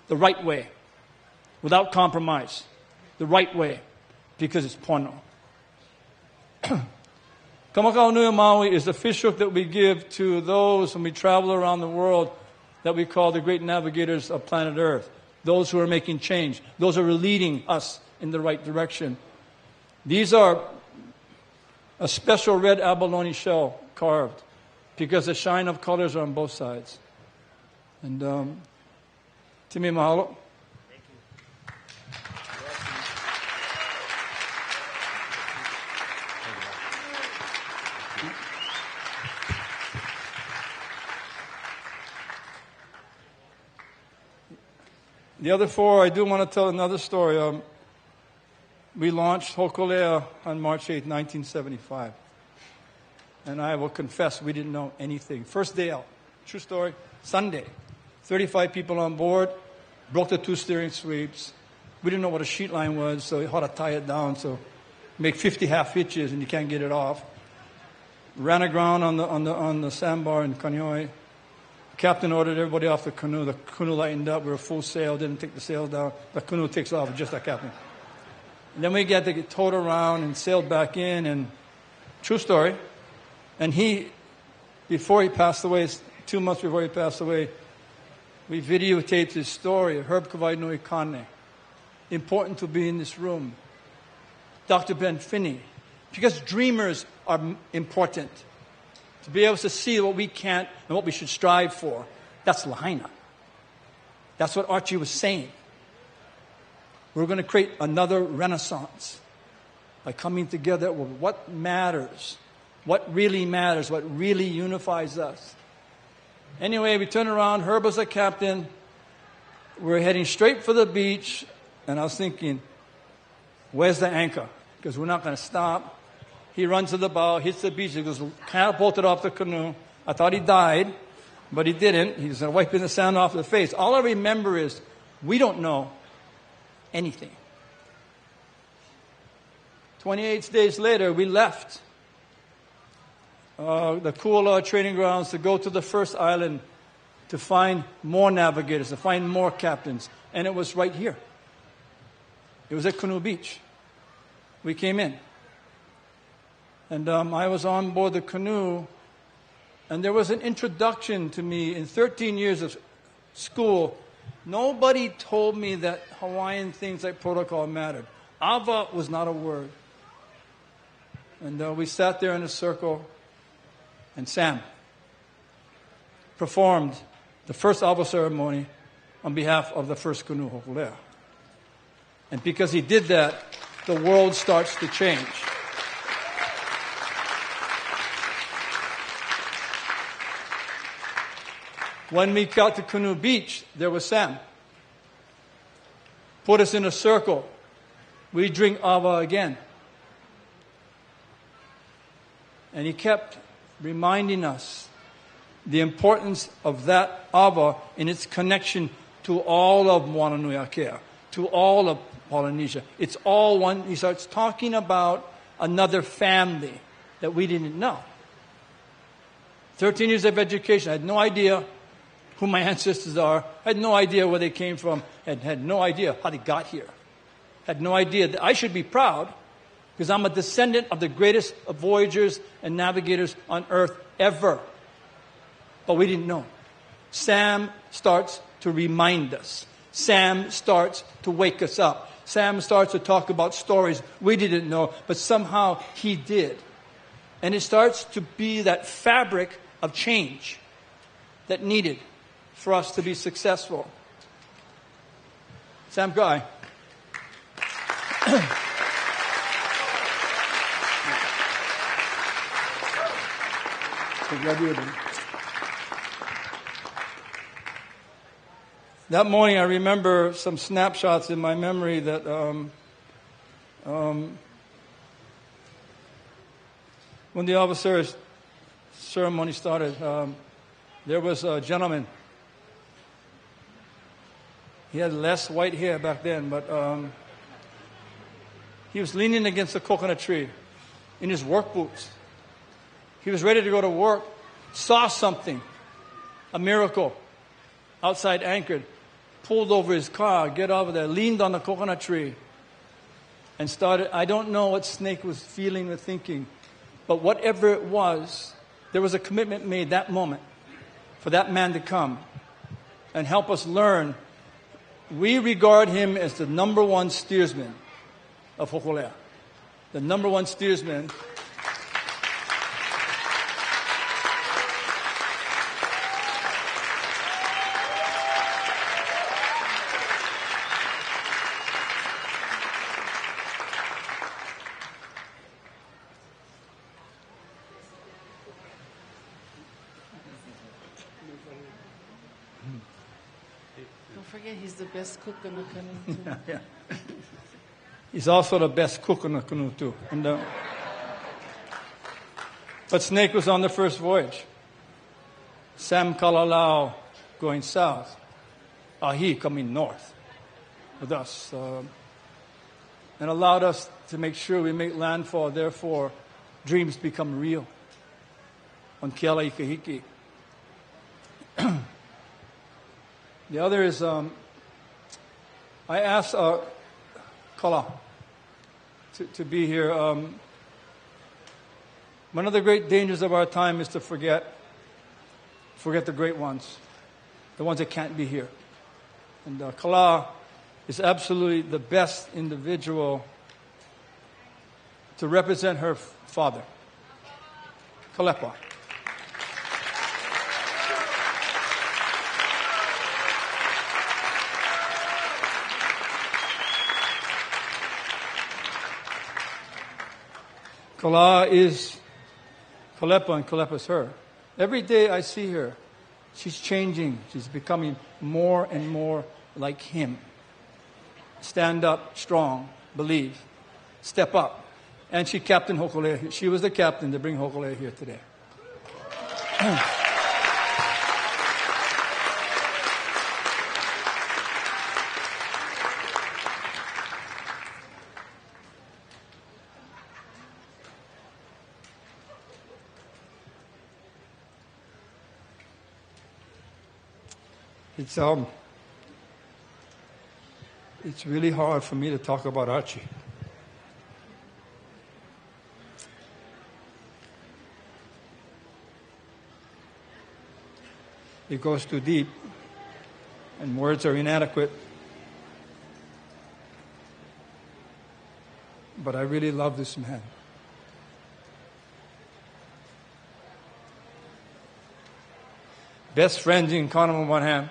the right way, without compromise, the right way, because it's pono. Kamakau Nui o Maui is the fishhook that we give to those when we travel around the world that we call the great navigators of planet Earth. Those who are making change. Those who are leading us in the right direction. These are a special red abalone shell carved, because the shine of colors are on both sides. And Timi mahalo. The other four, I do want to tell another story. We launched Hokulea on March 8, 1975. And I will confess, we didn't know anything. First day out, true story, Sunday. 35 people on board, broke the 2 steering sweeps. We didn't know what a sheet line was, so we had to tie it down. So make 50 half hitches and you can't get it off. Ran aground on the sandbar in Canoe. Captain ordered everybody off the canoe. The canoe lightened up. We were full sail. Didn't take the sails down. The canoe takes off, just like captain. And then we got to get towed around and sailed back in. And true story. And before he passed away, 2 months before he passed away, we videotaped his story. Herb Kawai Nui Kane. Important to be in this room. Dr. Ben Finney. Because dreamers are important. To be able to see what we can't and what we should strive for. That's Lahaina. That's what Archie was saying. We're going to create another renaissance by coming together with what matters, what really matters, what really unifies us. Anyway, we turned around. Herb was the captain. We're heading straight for the beach. And I was thinking, where's the anchor? Because we're not going to stop. He runs to the bow, hits the beach, he goes catapulted off the canoe. I thought he died, but he didn't. He's wiping the sand off the face. All I remember is, we don't know anything. 28 days later, we left the Hula training grounds to go to the first island to find more navigators, to find more captains. And it was right here. It was at Canoe Beach. We came in. And I was on board the canoe, and there was an introduction to me. In 13 years of school, nobody told me that Hawaiian things like protocol mattered. Ava was not a word. And we sat there in a circle, and Sam performed the first Ava ceremony on behalf of the first canoe, Hokulea. And because he did that, the world starts to change. When we got to Canoe Beach, there was Sam. Put us in a circle. We drink ava again. And he kept reminding us the importance of that ava in its connection to all of Moana Nui Akea, to all of Polynesia. It's all one. He starts talking about another family that we didn't know. 13 years of education. I had no idea who my ancestors are. I had no idea where they came from. I had no idea how they got here. I had no idea that I should be proud because I'm a descendant of the greatest of voyagers and navigators on earth ever. But we didn't know. Sam starts to remind us. Sam starts to wake us up. Sam starts to talk about stories we didn't know, but somehow he did. And it starts to be that fabric of change that needed for us to be successful. Sam Guy. That morning, I remember some snapshots in my memory that when the officer's ceremony started, there was a gentleman. He had less white hair back then, but he was leaning against a coconut tree in his work boots. He was ready to go to work, saw something, a miracle, outside anchored, pulled over his car, get over there, leaned on the coconut tree, and started. I don't know what Snake was feeling or thinking, but whatever it was, there was a commitment made that moment for that man to come and help us learn. We regard him as the number one steersman of Hokulea. The number one steersman. Don't forget, he's the best cook in the canoe, too. Yeah. He's also the best cook in the canoe, too. And, but Snake was on the first voyage. Sam Kalalau going south. Ahi coming north with us. And allowed us to make sure we make landfall. Therefore, dreams become real. On Keala Ikahiki. The other is, I asked Kala to be here. One of the great dangers of our time is to forget the great ones, the ones that can't be here. And Kala is absolutely the best individual to represent her father, Kalepa. Kala is Kalepa and Kalepa is her. Every day I see her, she's changing. She's becoming more and more like him. Stand up, strong, believe, step up. And she captained Hokulea. She was the captain to bring Hokulea here today. It's really hard for me to talk about Archie. It goes too deep, and words are inadequate. But I really love this man. Best friends in Canoe on one hand.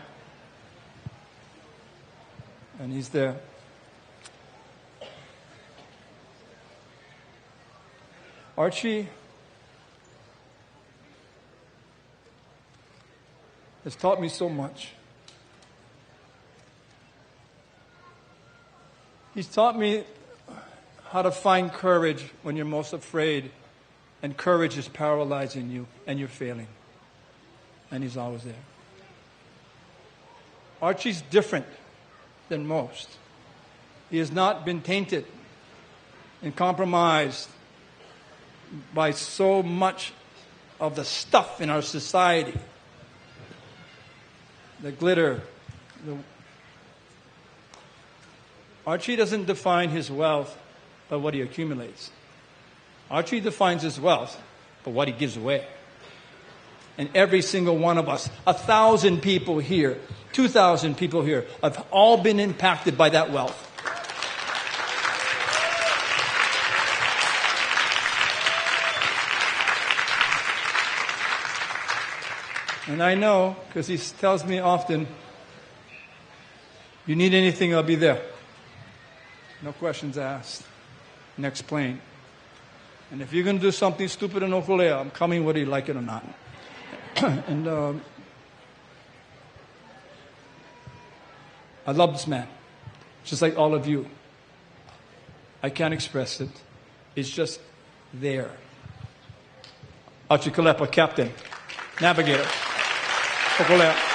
And he's there. Archie has taught me so much. He's taught me how to find courage when you're most afraid, and courage is paralyzing you and you're failing. And he's always there. Archie's different than most. He has not been tainted and compromised by so much of the stuff in our society. The glitter. Archie doesn't define his wealth by what he accumulates. Archie defines his wealth by what he gives away. And every single one of us, 1,000 people here, 2,000 people here, have all been impacted by that wealth. And I know, because he tells me often, you need anything, I'll be there. No questions asked. Next plane. And if you're going to do something stupid in Okolea, I'm coming whether you like it or not. And I love this man, just like all of you. I can't express it. It's just there. Archie Kalepa, Captain, Navigator, Okolea.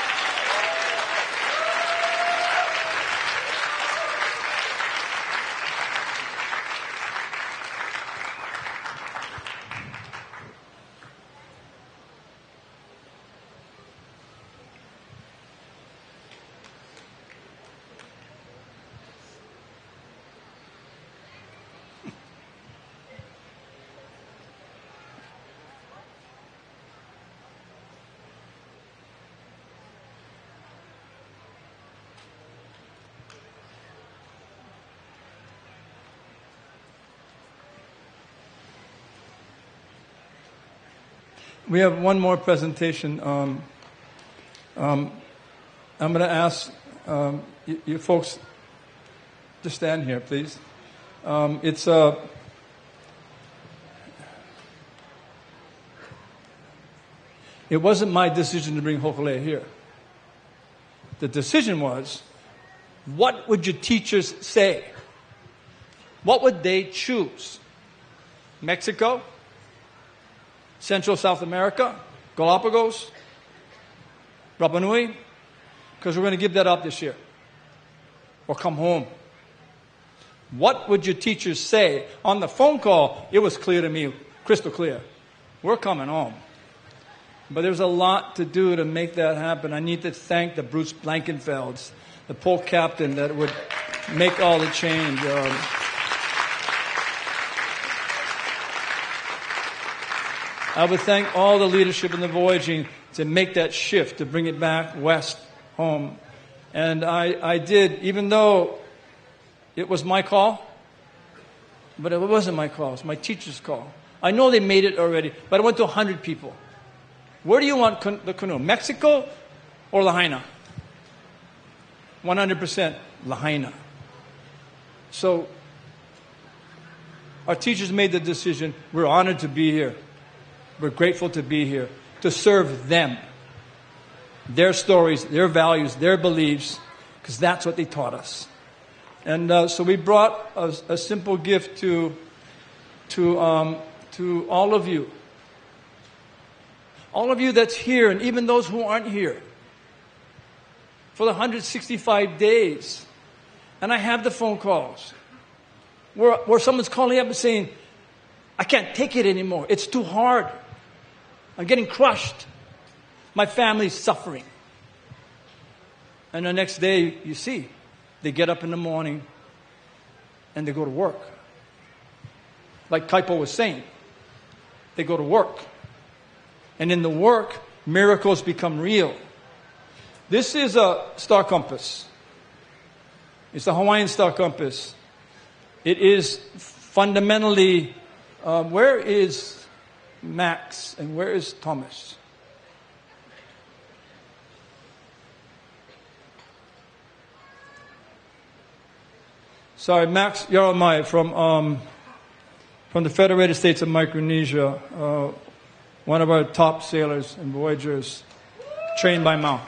We have one more presentation. I'm going to ask you folks to stand here, please. It wasn't my decision to bring Hokulea here. The decision was, what would your teachers say? What would they choose? Mexico? Central South America, Galapagos, Rapa Nui, because we're going to give that up this year. Or come home. What would your teachers say? On the phone call, it was clear to me, crystal clear. We're coming home. But there's a lot to do to make that happen. I need to thank the Bruce Blankenfelds, the pole captain that would make all the change. I would thank all the leadership in the Voyaging to make that shift, to bring it back west, home. And I did, even though it was my call, but it wasn't my call, it was my teacher's call. I know they made it already, but I went to 100 people. Where do you want the canoe, Mexico or Lahaina? 100% Lahaina. So our teachers made the decision. We're honored to be here. We're grateful to be here, to serve them, their stories, their values, their beliefs, because that's what they taught us. And so we brought a simple gift to all of you. All of you that's here, and even those who aren't here, for the 165 days. And I have the phone calls where someone's calling up and saying, I can't take it anymore. It's too hard. I'm getting crushed. My family's suffering. And the next day, you see, they get up in the morning and they go to work. Like Kaio was saying, they go to work. And in the work, miracles become real. This is a star compass. It's a Hawaiian star compass. It is fundamentally, where is Max and where is Thomas? Sorry, Max Yaramai from the Federated States of Micronesia, one of our top sailors and voyagers. trained by Mao.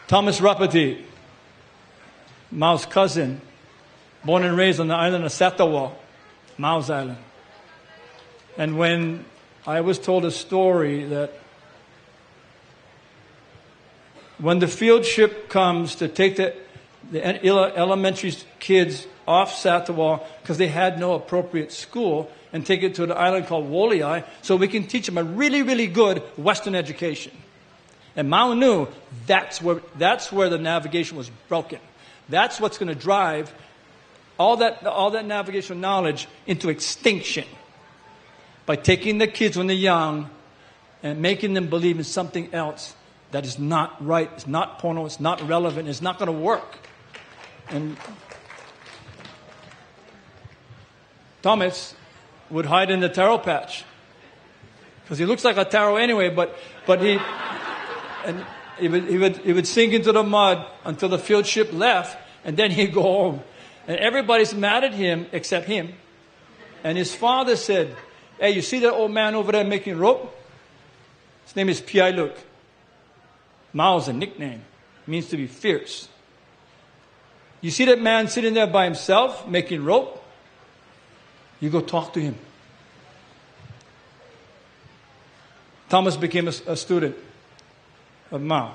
Thomas Rapati, Mao's cousin, born and raised on the island of Satawa, Mao's island. And when I was told a story that when the field trip comes to take the elementary kids off Satawa because they had no appropriate school and take it to an island called Woliai so we can teach them a really, really good Western education. And Mao knew that's where the navigation was broken. That's what's going to drive all that navigational knowledge into extinction. By taking the kids when they're young and making them believe in something else that is not right, it's not porno, it's not relevant, it's not going to work. And Thomas would hide in the taro patch because he looks like a taro anyway, but he would sink into the mud until the field trip left, and then he'd go home. And everybody's mad at him except him. And his father said, "Hey, you see that old man over there making rope? His name is Piai Luk. Mao's a nickname. It means to be fierce. You see that man sitting there by himself making rope? You go talk to him." Thomas became a student of Mao.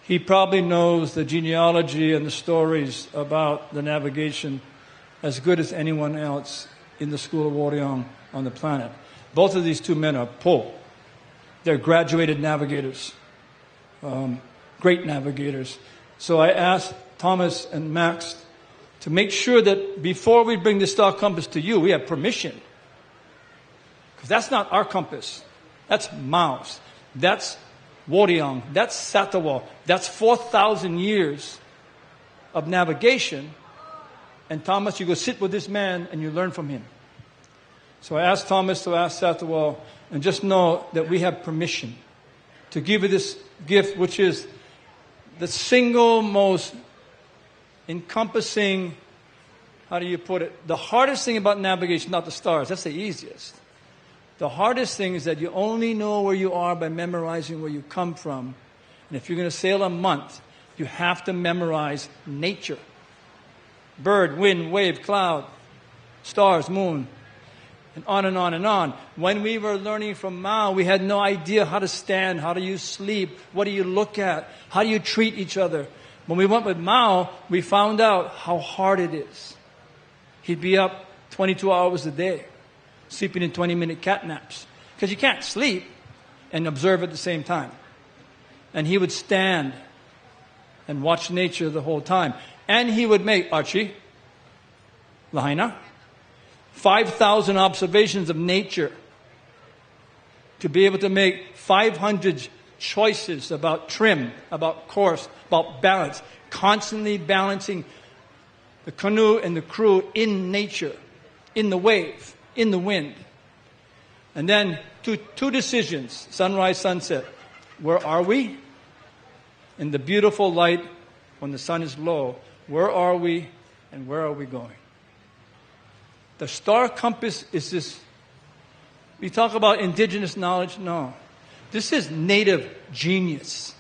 He probably knows the genealogy and the stories about the navigation as good as anyone else in the School of Voyaging on the planet. Both of these two men are Po. They're graduated navigators, great navigators. So I asked Thomas and Max to make sure that before we bring the star compass to you, we have permission. Because that's not our compass. That's Mao's. That's Voyaging. That's Satawa. That's 4,000 years of navigation. And Thomas, you go sit with this man and you learn from him. So I asked Thomas to ask Satawa, and just know that we have permission to give you this gift, which is the single most encompassing, how do you put it? The hardest thing about navigation, not the stars, that's the easiest. The hardest thing is that you only know where you are by memorizing where you come from. And if you're going to sail a month, you have to memorize nature. Bird, wind, wave, cloud, stars, moon, and on and on and on. When we were learning from Mao, we had no idea how to stand, how do you sleep, what do you look at, how do you treat each other. When we went with Mao, we found out how hard it is. He'd be up 22 hours a day, sleeping in 20-minute cat naps. Because you can't sleep and observe at the same time. And he would stand and watch nature the whole time. And he would make, Archie, Lahaina, 5,000 observations of nature to be able to make 500 choices about trim, about course, about balance, constantly balancing the canoe and the crew in nature, in the wave, in the wind. And then two decisions, sunrise, sunset. Where are we? In the beautiful light when the sun is low, where are we and where are we going? The star compass is this. We talk about indigenous knowledge. No. This is native genius.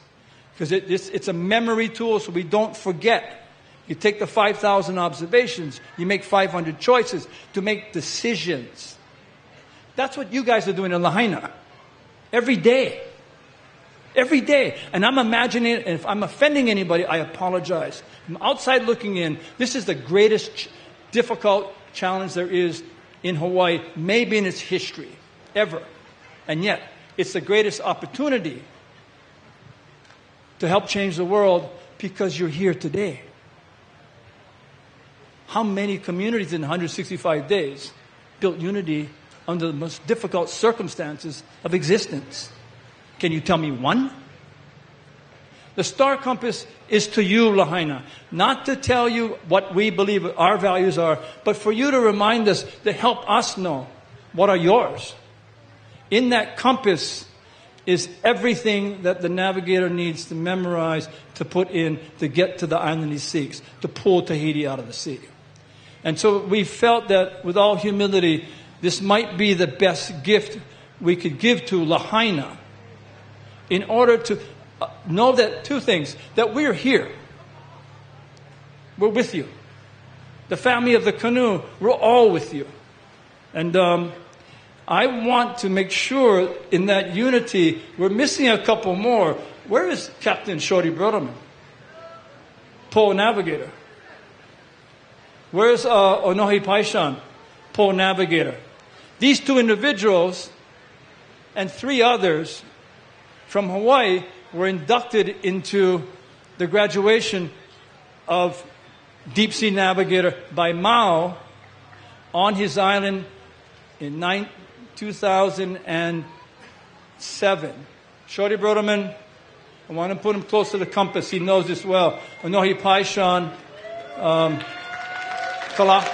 Because it's a memory tool so we don't forget. You take the 5,000 observations, you make 500 choices to make decisions. That's what you guys are doing in Lahaina. Every day. Every day. And I'm imagining it, and if I'm offending anybody, I apologize. From outside looking in, this is the greatest difficult challenge there is in Hawaii, maybe in its history, ever. And yet, it's the greatest opportunity to help change the world because you're here today. How many communities in 165 days built unity under the most difficult circumstances of existence? Can you tell me one? The star compass is to you, Lahaina, not to tell you what we believe our values are, but for you to remind us, to help us know what are yours. In that compass is everything that the navigator needs to memorize, to put in, to get to the island he seeks, to pull Tahiti out of the sea. And so we felt that with all humility, this might be the best gift we could give to Lahaina in order to know that two things, that we're here. We're with you. The family of the Canoe, we're all with you. And I want to make sure in that unity, we're missing a couple more. Where is Captain Shorty Broderman? Pole Navigator. Where's Onohi Paishan? Pole Navigator. These two individuals and 3 others from Hawaii were inducted into the graduation of Deep Sea Navigator by Mao on his island in 2007. Shorty Broderman, I want to put him close to the compass. He knows this well. Onohi Paishan, Kalepa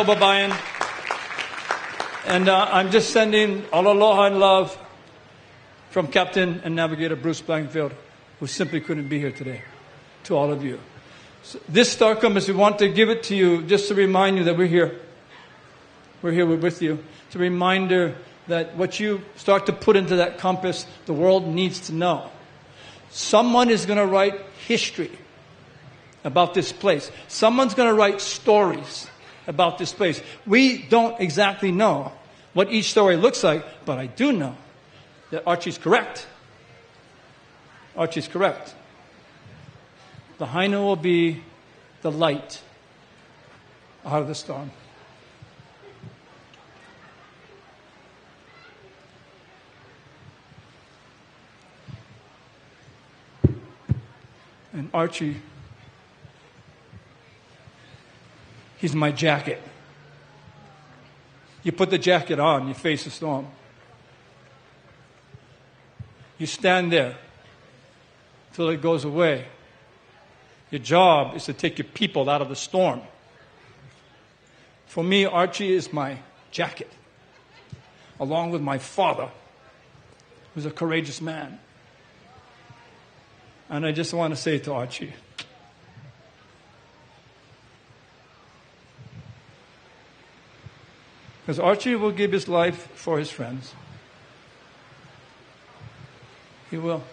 Babayan. And I'm just sending all aloha and love from Captain and Navigator Bruce Blankfield, who simply couldn't be here today, to all of you. So this star compass, we want to give it to you just to remind you that we're here. We're here, we're with you. It's a reminder that what you start to put into that compass, the world needs to know. Someone is going to write history about this place. Someone's going to write stories about this place. We don't exactly know what each story looks like, but I do know that Archie's correct. Archie's correct. Lahaina will be the light out of the storm. And Archie, he's my jacket. You put the jacket on, you face the storm. You stand there till it goes away. Your job is to take your people out of the storm. For me, Archie is my jacket, along with my father, who's a courageous man. And I just want to say to Archie, because Archie will give his life for his friends. He will.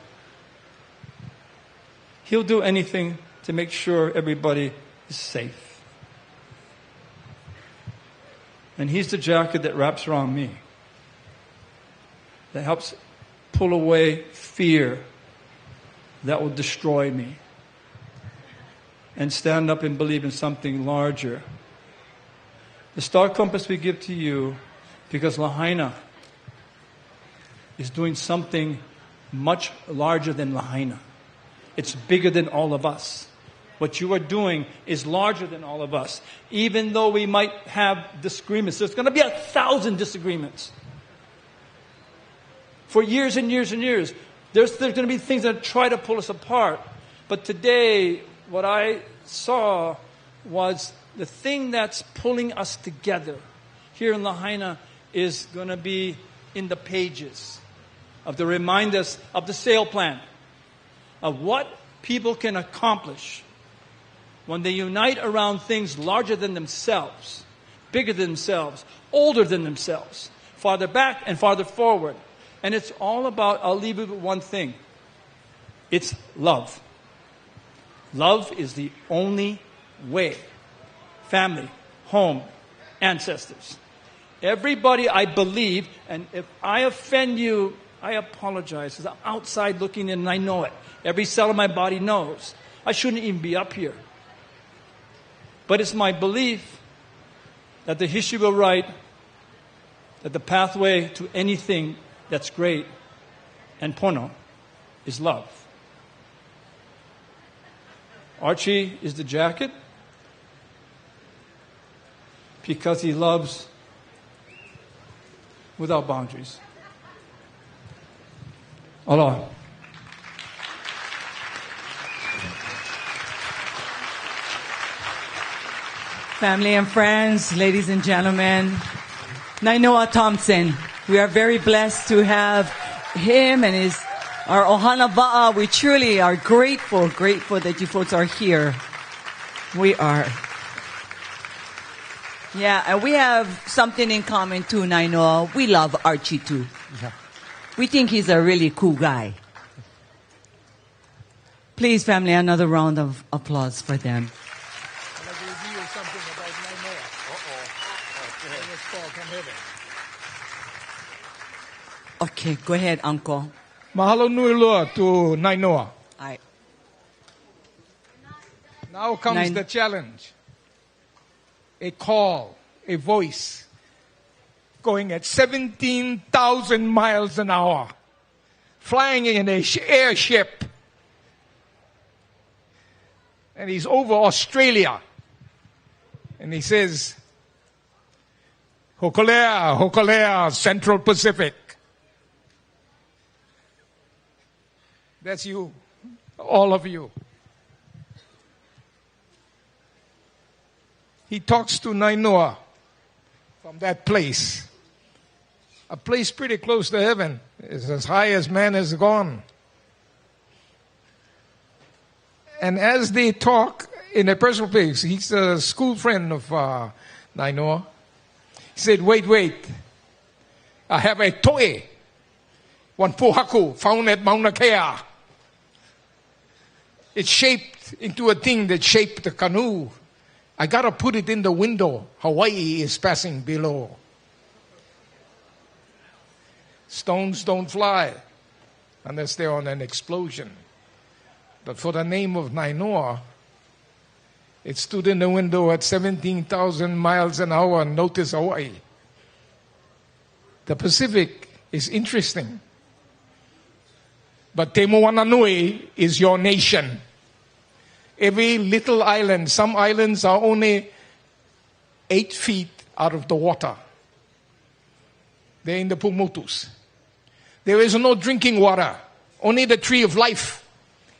He'll do anything to make sure everybody is safe. And he's the jacket that wraps around me, that helps pull away fear that will destroy me, and stand up and believe in something larger. The star compass we give to you because Lahaina is doing something much larger than Lahaina. It's bigger than all of us. What you are doing is larger than all of us. Even though we might have disagreements, there's going to be 1,000 disagreements. For years and years and years, there's going to be things that try to pull us apart. But today, what I saw was the thing that's pulling us together here in Lahaina is going to be in the pages of to remind us of the sail plan, of what people can accomplish when they unite around things larger than themselves, bigger than themselves, older than themselves, farther back and farther forward. And it's all about, I'll leave you with one thing. It's love. Love is the only way. Family, home, ancestors. Everybody, I believe, and if I offend you, I apologize, because I'm outside looking in and I know it. Every cell of my body knows. I shouldn't even be up here. But it's my belief that the history will write that the pathway to anything that's great and pono is love. Archie is the jacket because he loves without boundaries. Aloha. Family and friends, ladies and gentlemen, Nainoa Thomson. We are very blessed to have him and our Ohana Va'a. We truly are grateful that you folks are here. We are. Yeah, and we have something in common too, Nainoa. We love Archie too. Yeah. We think he's a really cool guy. Please, family, another round of applause for them. I'd like to reveal something about Nainoa. Let's call from heaven. Okay, go ahead, Uncle. Mahalo nui loa to Nainoa. Aye. Now comes the challenge. A call, a voice, going at 17,000 miles an hour, flying in an airship. And he's over Australia. And he says, Hokolea, Hokolea, Central Pacific. That's you, all of you. He talks to Nainoa from that place. A place pretty close to heaven. It's as high as man has gone. And as they talk in a personal place, he's a school friend of Nainoa. He said, wait. I have a toe. One pohaku found at Mauna Kea. It's shaped into a thing that shaped the canoe. I gotta put it in the window. Hawaii is passing below. Stones don't fly unless they're on an explosion. But for the name of Nainoa, it stood in the window at 17,000 miles an hour and notice Hawaii. The Pacific is interesting. But Te Moananui is your nation. Every little island, some islands are only 8 feet out of the water. They're in the Pumutus. There is no drinking water, only the tree of life.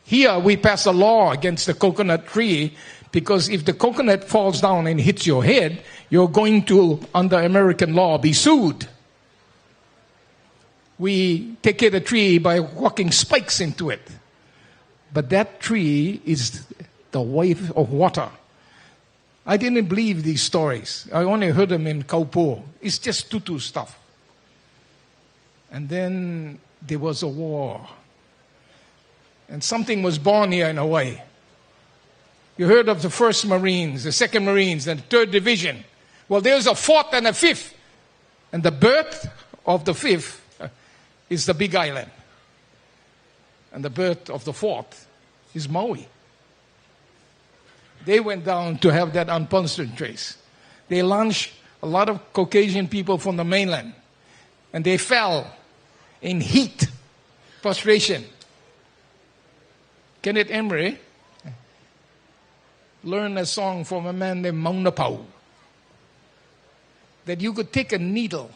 Here we pass a law against the coconut tree because if the coconut falls down and hits your head, you're going to, under American law, be sued. We take care of the tree by walking spikes into it. But that tree is the wave of water. I didn't believe these stories. I only heard them in Kaupo. It's just tutu stuff. And then there was a war. And something was born here in Hawaii. You heard of the 1st Marines, the 2nd Marines, and the 3rd Division. Well, there's a 4th and a 5th. And the birth of the 5th is the Big Island. And the birth of the 4th is Maui. They went down to have that unpunctured trace. They launched a lot of Caucasian people from the mainland. And they fell in heat, frustration. Kenneth Emery learned a song from a man named Maunapau. That you could take a needle.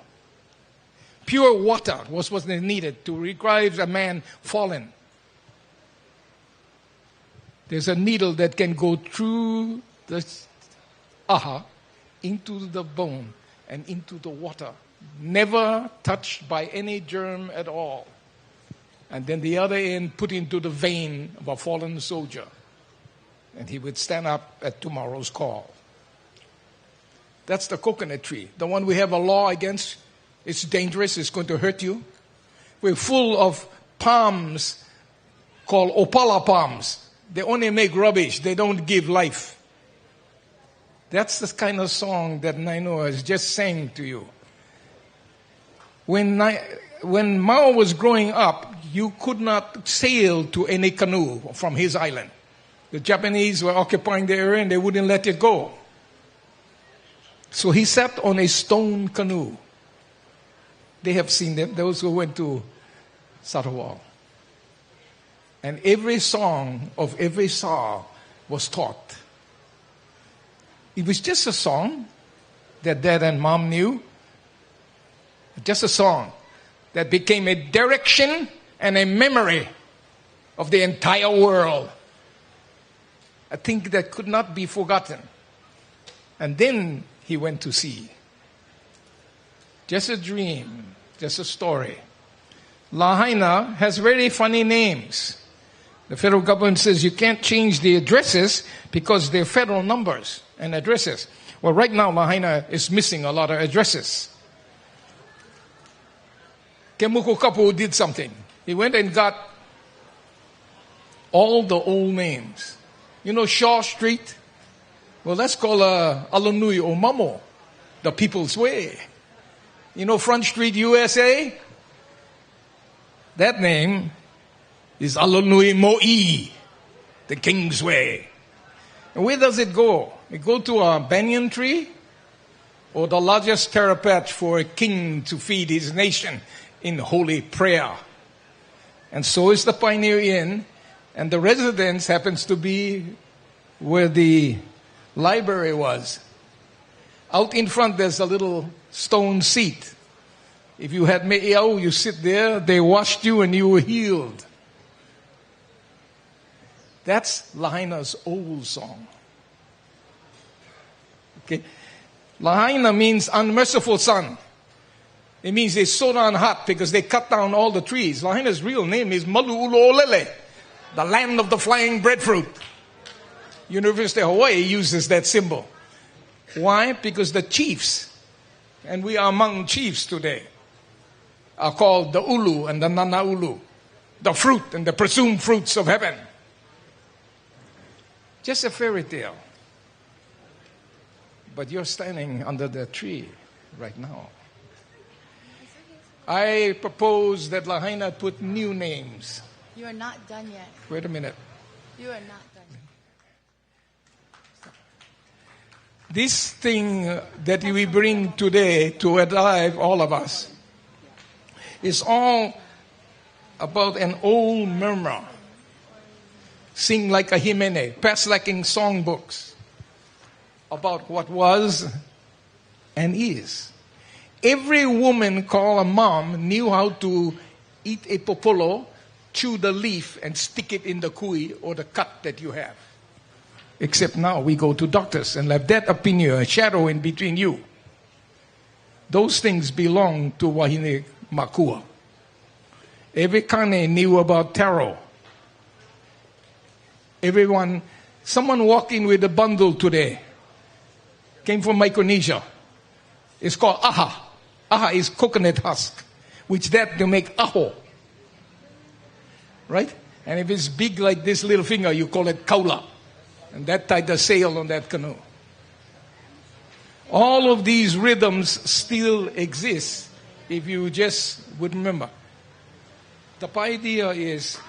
Pure water was what they needed to revive a man fallen. There's a needle that can go through the aha into the bone and into the water. Never touched by any germ at all. And then the other end put into the vein of a fallen soldier. And he would stand up at tomorrow's call. That's the coconut tree. The one we have a law against. It's dangerous. It's going to hurt you. We're full of palms called opala palms. They only make rubbish. They don't give life. That's the kind of song that Nainoa is just saying to you. When Mao was growing up, you could not sail to any canoe from his island. The Japanese were occupying the area and they wouldn't let it go. So he sat on a stone canoe. They have seen them, those who went to Sarawak. And every song of every Sa was taught. It was just a song that Dad and Mom knew. Just a song that became a direction and a memory of the entire world. A thing that could not be forgotten. And then he went to sea. Just a dream, just a story. Lahaina has very funny names. The federal government says you can't change the addresses because they're federal numbers and addresses. Well, right now, Lahaina is missing a lot of addresses. Kemuku Kapu did something. He went and got all the old names. You know Shaw Street? Well, let's call Alonui Omamo, the People's Way. You know Front Street, USA? That name is Alonui Mo'i, the King's Way. And where does it go? It go to a banyan tree or the largest terra patch for a king to feed his nation in holy prayer. And so is the Pioneer Inn, and the residence happens to be where the library was. Out in front there's a little stone seat. If you had me'iau, you sit there, they washed you and you were healed. That's Lahaina's old song. Okay? Lahaina means unmerciful sun. It means they so darn hot because they cut down all the trees. Lahaina's real name is Malu'ulo Lele, the land of the flying breadfruit. University of Hawaii uses that symbol. Why? Because the chiefs, and we are among chiefs today, are called the Ulu and the Nanaulu, the fruit and the presumed fruits of heaven. Just a fairy tale. But you're standing under the tree right now. I propose that Lahaina put new names. You are not done yet. Wait a minute. You are not done. This thing that we bring today to alive, all of us, is all about an old murmur. Sing like a himene, past lacking songbooks about what was and is. Every woman called a mom knew how to eat a popolo, chew the leaf, and stick it in the kui or the cut that you have. Except now we go to doctors and have that opinion, a shadow in between you. Those things belong to Wahine Makua. Every kane knew about tarot. Someone walked in with a bundle today. Came from Micronesia. It's called aha. Aha is coconut husk, which that you make aho. Right? And if it's big like this little finger, you call it kaula. And that tied the sail on that canoe. All of these rhythms still exist if you just would remember. The idea is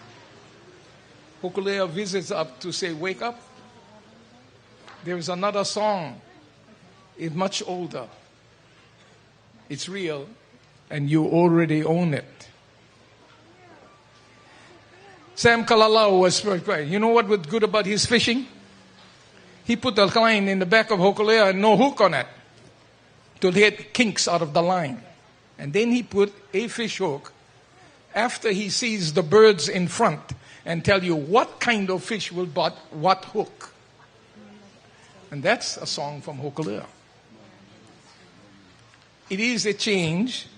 Hokulea visits up to say, wake up. There is another song. It's much older. It's real. And you already own it. Sam Kalalau was, you know what was good about his fishing? He put the line in the back of Hokulea and no hook on it to get kinks out of the line. And then he put a fish hook after he sees the birds in front and tell you what kind of fish will butt what hook. And that's a song from Hokulea. It is a change.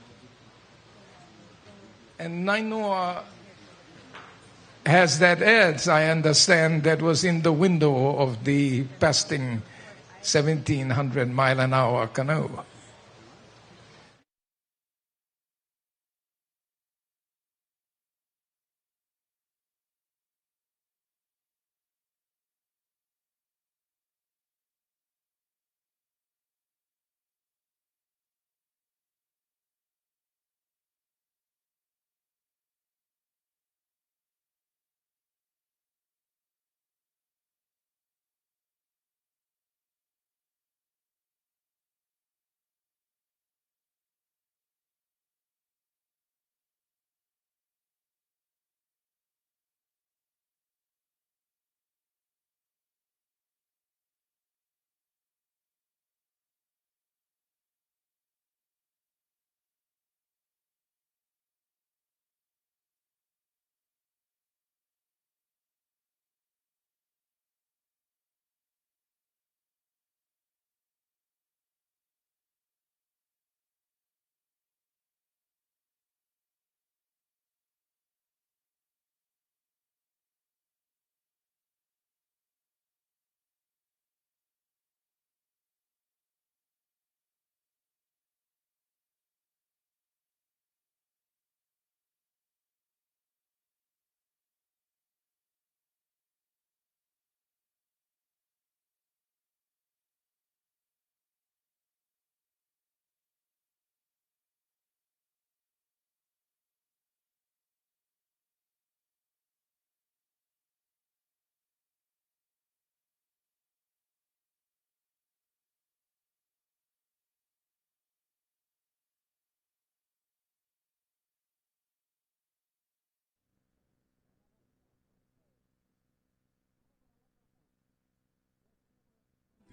And Nainoa has that edge, I understand, that was in the window of the passing 1,700-mile-an-hour canoe.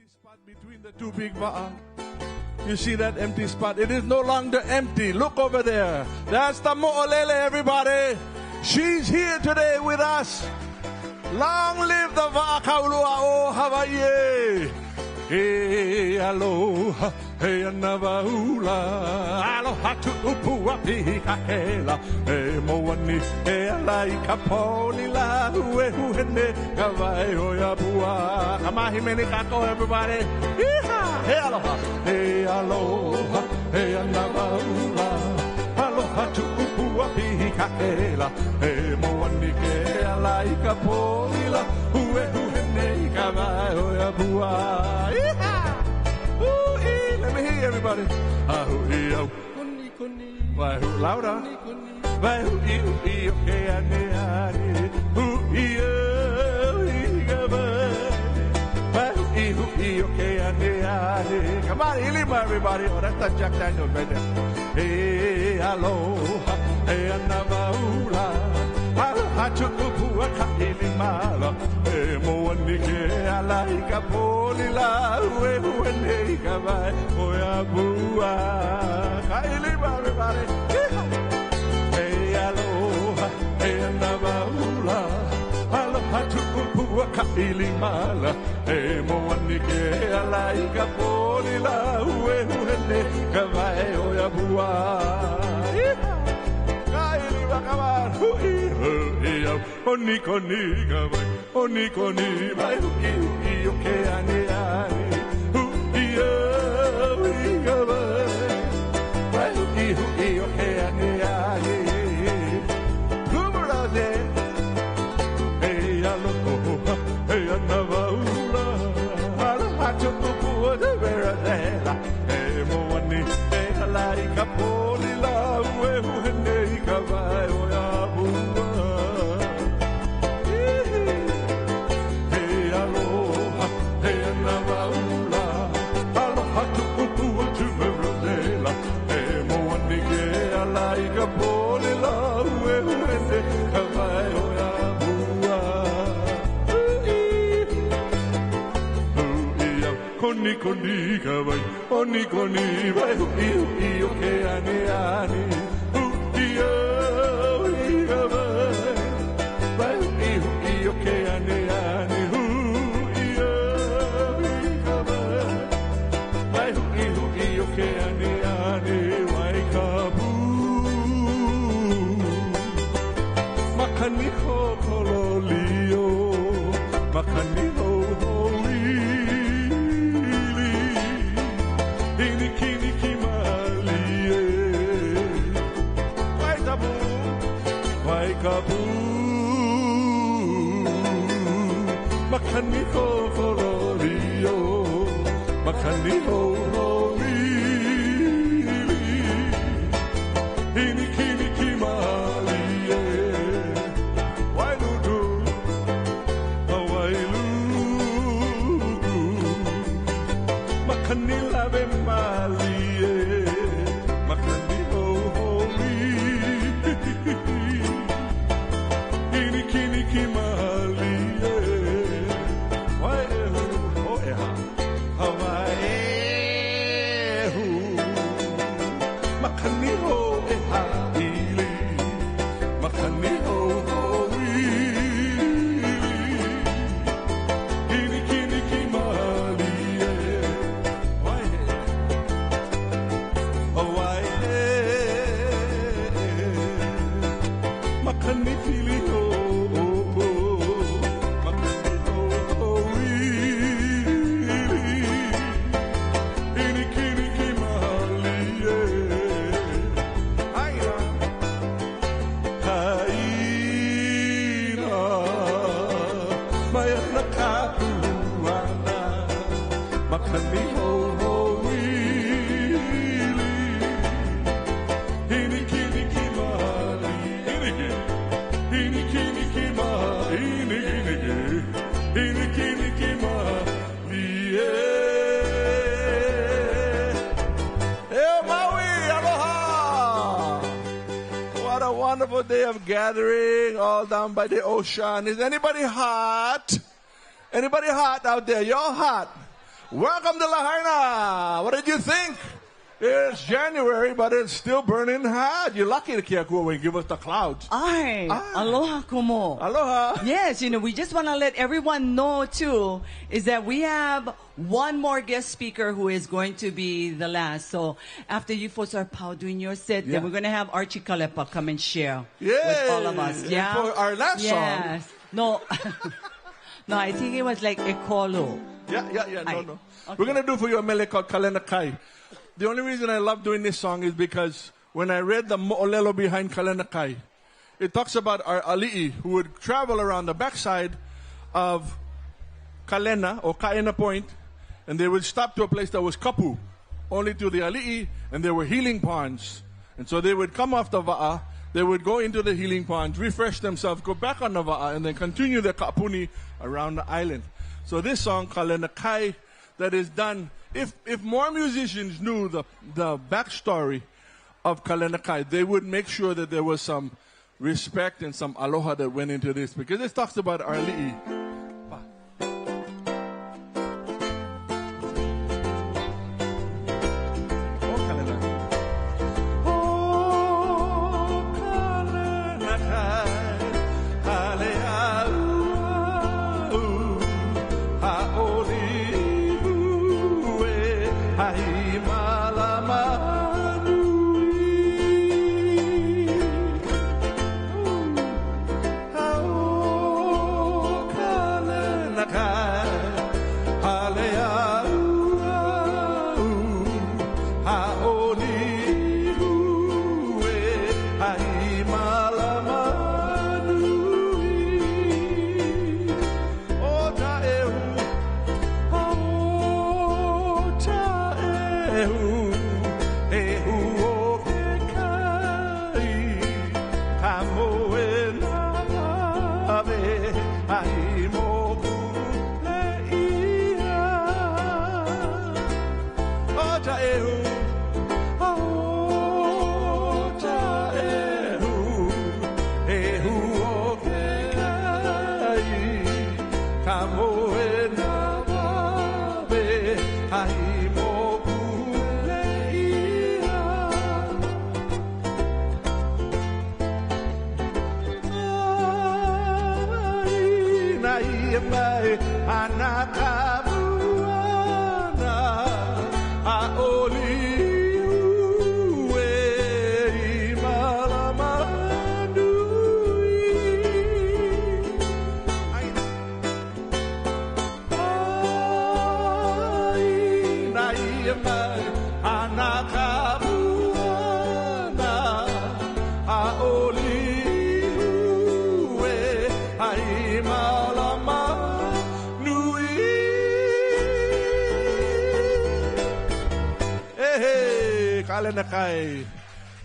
spot between the two big va'a. You see that empty spot? It is no longer empty. Look over there. That's the Lele, everybody. She's here today with us. Long live the Va'akaulua o Hawaii. Hey, aloha, hey, anavaula. Aloha tu upua pihakela. Hey, moani, hey, alai kaponi la hue huhene. Kawai hoya bua. Kamahi mene kako, everybody. Yeehaw! Hey, aloha, hey, aloha, hey, anavaula. Aloha tu upua pihakela. Hey, moani, hey, alai kaponi la hue huhene. Kawai hoya bua. Let me hear you, everybody. Louder. Come on, Ilima, everybody. Oh, that's the Jack Daniels right there. Hey, aloha, hey, anavaula. Aloha chukupua ka ilimala. Hey, moanike alaika polila. Ue huene ikawai oya bua. Ka ilima, everybody. Hey, aloha, hey, anavaula. Aloha chukupua ka ilimala. Hey, moanike alaika polila. Ue huene ikawai oya bua. Oni koni gabai, oni koni bai hui hui oke ane ane hui hui gabai, bai hui hui oke ane ane. Kumuraze, hey aloha, hey anavaula, aloha chukupua de verazela, hey moani, hey halari kapoli la ue huhene gabai oya bua. Koni koni kawai, oni koni vai hui hui oke ane ane hui hui kawai, vai hui hui oke ane ane hui hui kawai, vai hui hui oke ane ane wai kabu. Makani ho kololio, makani ho hoi. Kabu makani ho hororio makani ho hori ini kini kimali wailudu wailudu makani lave mali makani ho hori Wonderful day of gathering all down by the ocean. Is anybody hot? Anybody hot out there? You're hot. Welcome to Lahaina. What did you think? It's January, but it's still burning hot. You're lucky the Kiakua will give us the clouds. Aloha kumo. Aloha. Yes, we just want to let everyone know too, is that we have one more guest speaker who is going to be the last. So after you folks are doing your set, then we're going to have Archie Kalepa come and share with all of us. Yeah. For our last song. No. No, I think it was like Ekolo. Yeah. No. Okay. We're going to do for you a mele called Kalena Kai. The only reason I love doing this song is because when I read the mo'olelo behind Kalena Kai, it talks about our ali'i who would travel around the backside of Kalena or Kaena Point, and they would stop to a place that was kapu, only to the ali'i, and there were healing ponds. And so they would come off the va'a, they would go into the healing ponds, refresh themselves, go back on the va'a, and then continue their kapuni around the island. So this song, Kalena Kai, that is done, if more musicians knew the backstory of Kalena Kai, they would make sure that there was some respect and some aloha that went into this, because this talks about our li'i.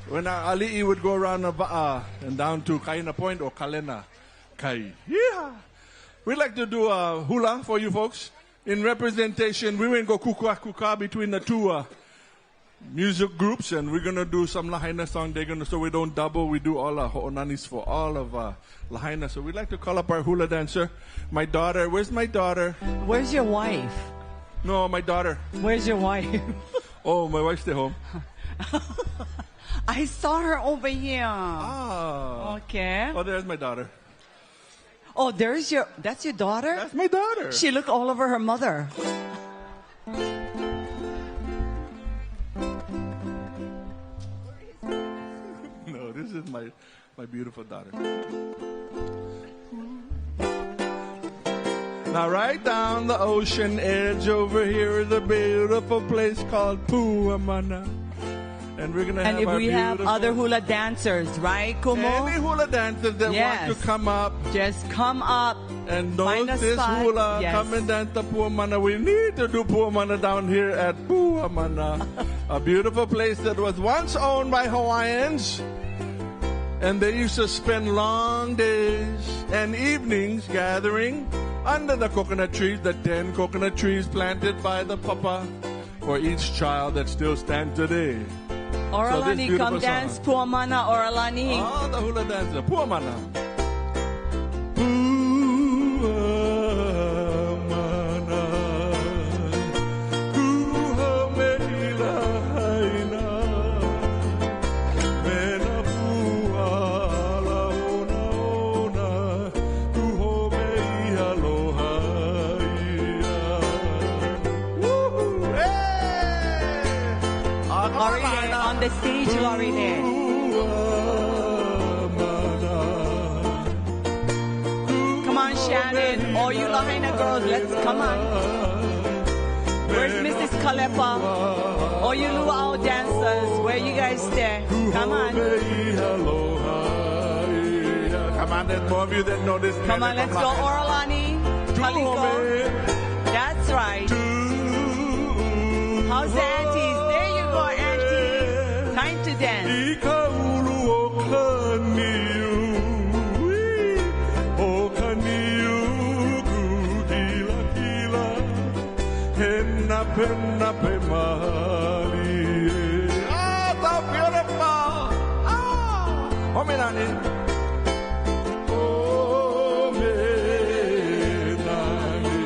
When our ali'i would go around the va'a and down to Kaina Point or Kalena Kai. Yeah. We'd like to do a hula for you folks. In representation, we went go kuka between the two music groups, and we're going to do some Lahaina song. They're going to, so we don't double. We do all our ho'onanis for all of Lahaina. So we'd like to call up our hula dancer. My daughter. Where's my daughter? Where's your wife? No, my daughter. Where's your wife? Oh, my wife stay home. I saw her over here. Ah. Okay. Oh, there's my daughter. Oh, that's your daughter? That's my daughter. She looked all over her mother. No, this is my beautiful daughter. Now right down the ocean edge over here is a beautiful place called Puamana. And we're going to have we have other hula dancers, right, Kumo? Any hula dancers that want to come up. Just come up. And knows this hula, come and dance the Puamana. We need to do Puamana down here at Puamana. A beautiful place that was once owned by Hawaiians. And they used to spend long days and evenings gathering under the coconut trees, the 10 coconut trees planted by the papa for each child that still stands today. Oralani, so come dance Puamana, Oralani. Oh, the hula dancer, Puamana. Puamana, the stage, Lele. Come on, Shannon. All you Lahaina girls, let's come on. Where's Mrs. Kalepa? All you luau dancers, where you guys stay? Come on. Come on, there's more of you that know this. Come on, let's go, Orlani. Kaliko. That's right. How's the aunties? There you go, auntie. Time to dance. Penna pe mali. Ah, so beautiful. Ah, homenani. Homenani.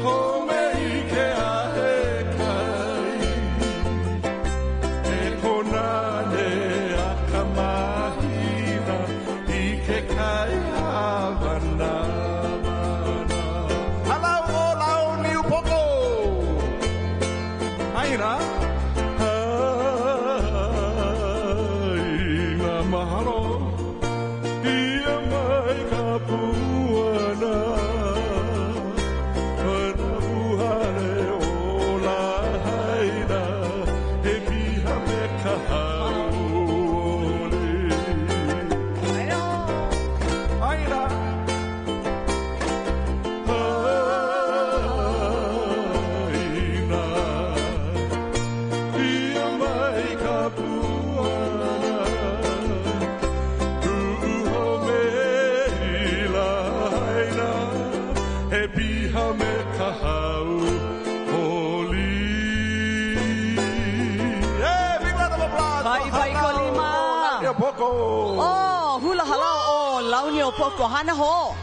Homeike ahekai. E konane akamahina. Ike kai havana. Aina mahalo ia mai kapuana ana buhale o Lahaina e piha me kahaole Aina Oh, hula halau. Oh, launio poko hana ho.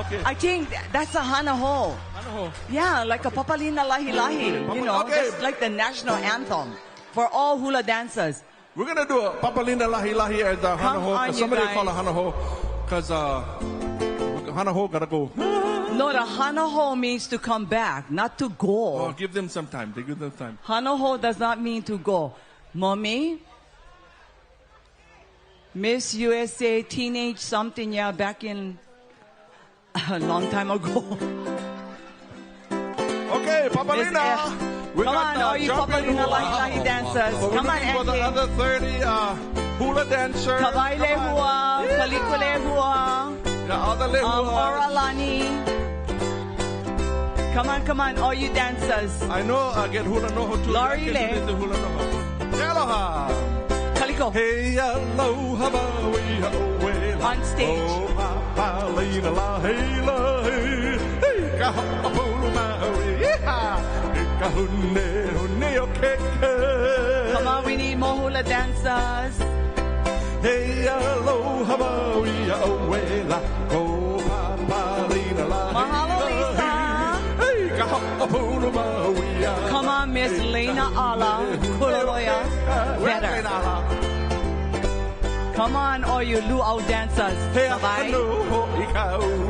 Okay. I think that's a hana ho. Hana ho. Yeah, like a papalina lahi lahi. You know, Okay. just like the national anthem for all hula dancers. We're gonna do a Papalina Lahi Lahi as the Hana Ho. on, 'Cause you somebody guys. call it Hana Ho. Because Hana Ho gotta go. No, the hana ho means to come back, not to go. Oh, give them some time. They give them time. Hana ho does not mean to go. Mommy, Miss USA teenage something, yeah, back in a long time ago. Okay, Papalina. We Come got on, all you jumping Papalina hula. lahi dancers. Well, Come on, we're looking for the Auntie. other 30 hula dancers. Kabaile hua, kalikule hua, The other little oralani. Come on, all you dancers. I know I get hula noho too. Lori I Le. can do the hula noho. Aloha. Kaliko. Hey, aloha, bawi, awela. On stage. Oh, papa, lina, la, hey, la, hey. Hey, kahapulu, maui, yeehaw. Hey, kahune, hune, o keke. Come on, we need more hula dancers. Hey, aloha, bawi, awela. Oh, papa, lina, la, Mahalo, Lisa. hey, kahapulu, maui, Come on, Miss Lena Ala, Kulaloya. Better. Come on, all you luau dancers. Bye.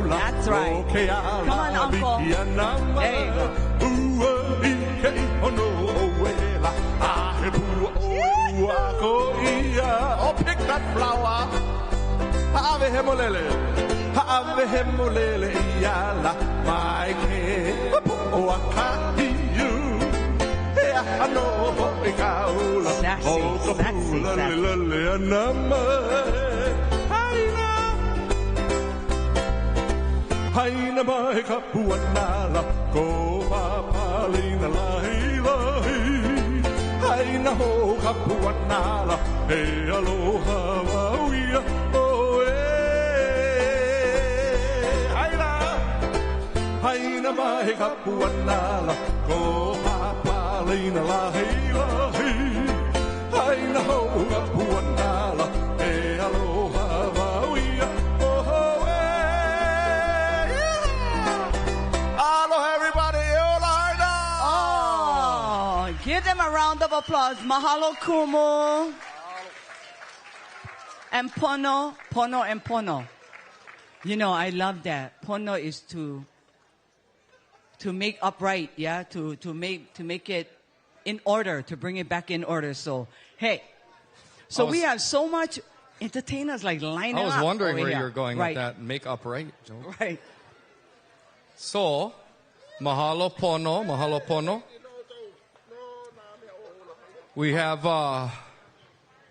That's right. Come on, Uncle. There you go. Oh, pick that flower. Have hemolele. Have hemolele. Yala. My king. Oh, I can't you. Sassy. Haina mai kapuanala ko papalina lahi lahi Haina ho kapuanala hey aloha wauia oh Haina Haina mai kapuanala ko papalina lahi lahi Haina ho kapuanala hey aloha wauia Give them a round of applause. Mahalo kumu. And pono, pono and pono. You know, I love that. Pono is to make upright, yeah, to make it in order, to bring it back in order. So, hey. So we have so much entertainers like lining up. I was wondering where here. you're going right. with that. Make up, right, Joe? Right. So, mahalo pono, mahalo pono. We have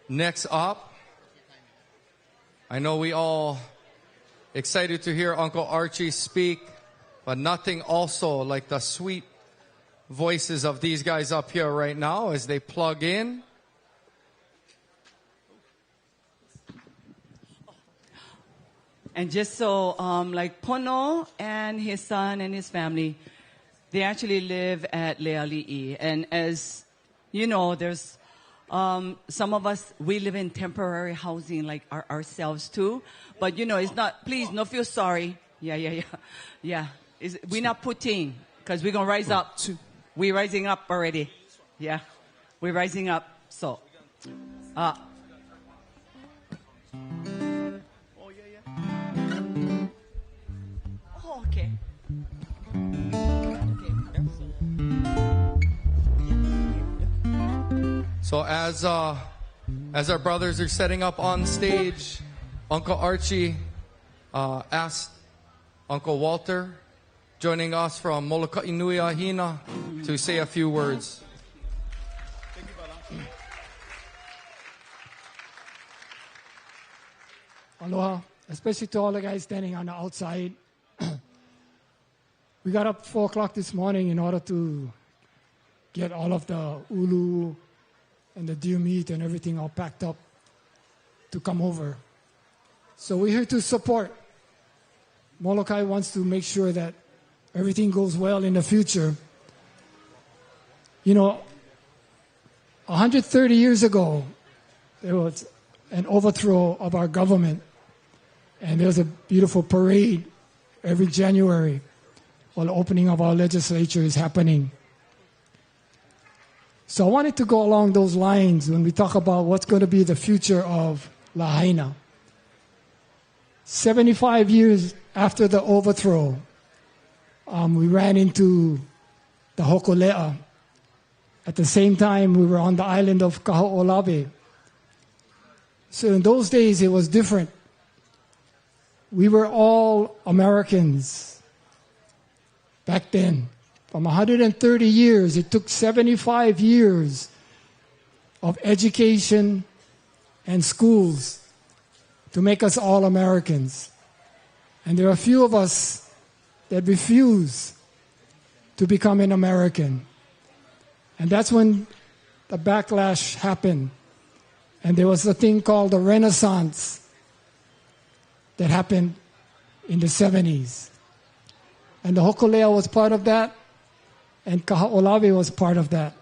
next up. I know we all excited to hear Uncle Archie speak, but nothing also like the sweet voices of these guys up here right now as they plug in. And just so, like Pono and his son and his family, they actually live at Leali'i. And as you know, there's some of us, we live in temporary housing like ourselves too. But you know, it's not, please, no feel sorry. Yeah. We're not putting, because we're going to rise up. We're rising up already. Yeah, we're rising up. So, oh, okay. So as our brothers are setting up on stage, Uncle Archie asked Uncle Walter, joining us from Molokai Nui Ahina, to say a few words. Aloha, especially to all the guys standing on the outside. We got up 4 o'clock this morning in order to get all of the ulu and the deer meat and everything all packed up to come over. So we're here to support. Molokai wants to make sure that everything goes well in the future. You know, 130 years ago, there was an overthrow of our government. And there's a beautiful parade every January while the opening of our legislature is happening. So I wanted to go along those lines when we talk about what's going to be the future of Lahaina. 75 years after the overthrow, we ran into the Hokolea. At the same time, we were on the island of Kaho'olawe. So in those days, it was different. We were all Americans back then. From 130 years, it took 75 years of education and schools to make us all Americans. And there are a few of us that refuse to become an American. And that's when the backlash happened. And there was a thing called the Renaissance that happened in the 70s. And the Hokolea was part of that, and Kaho'olawe was part of that.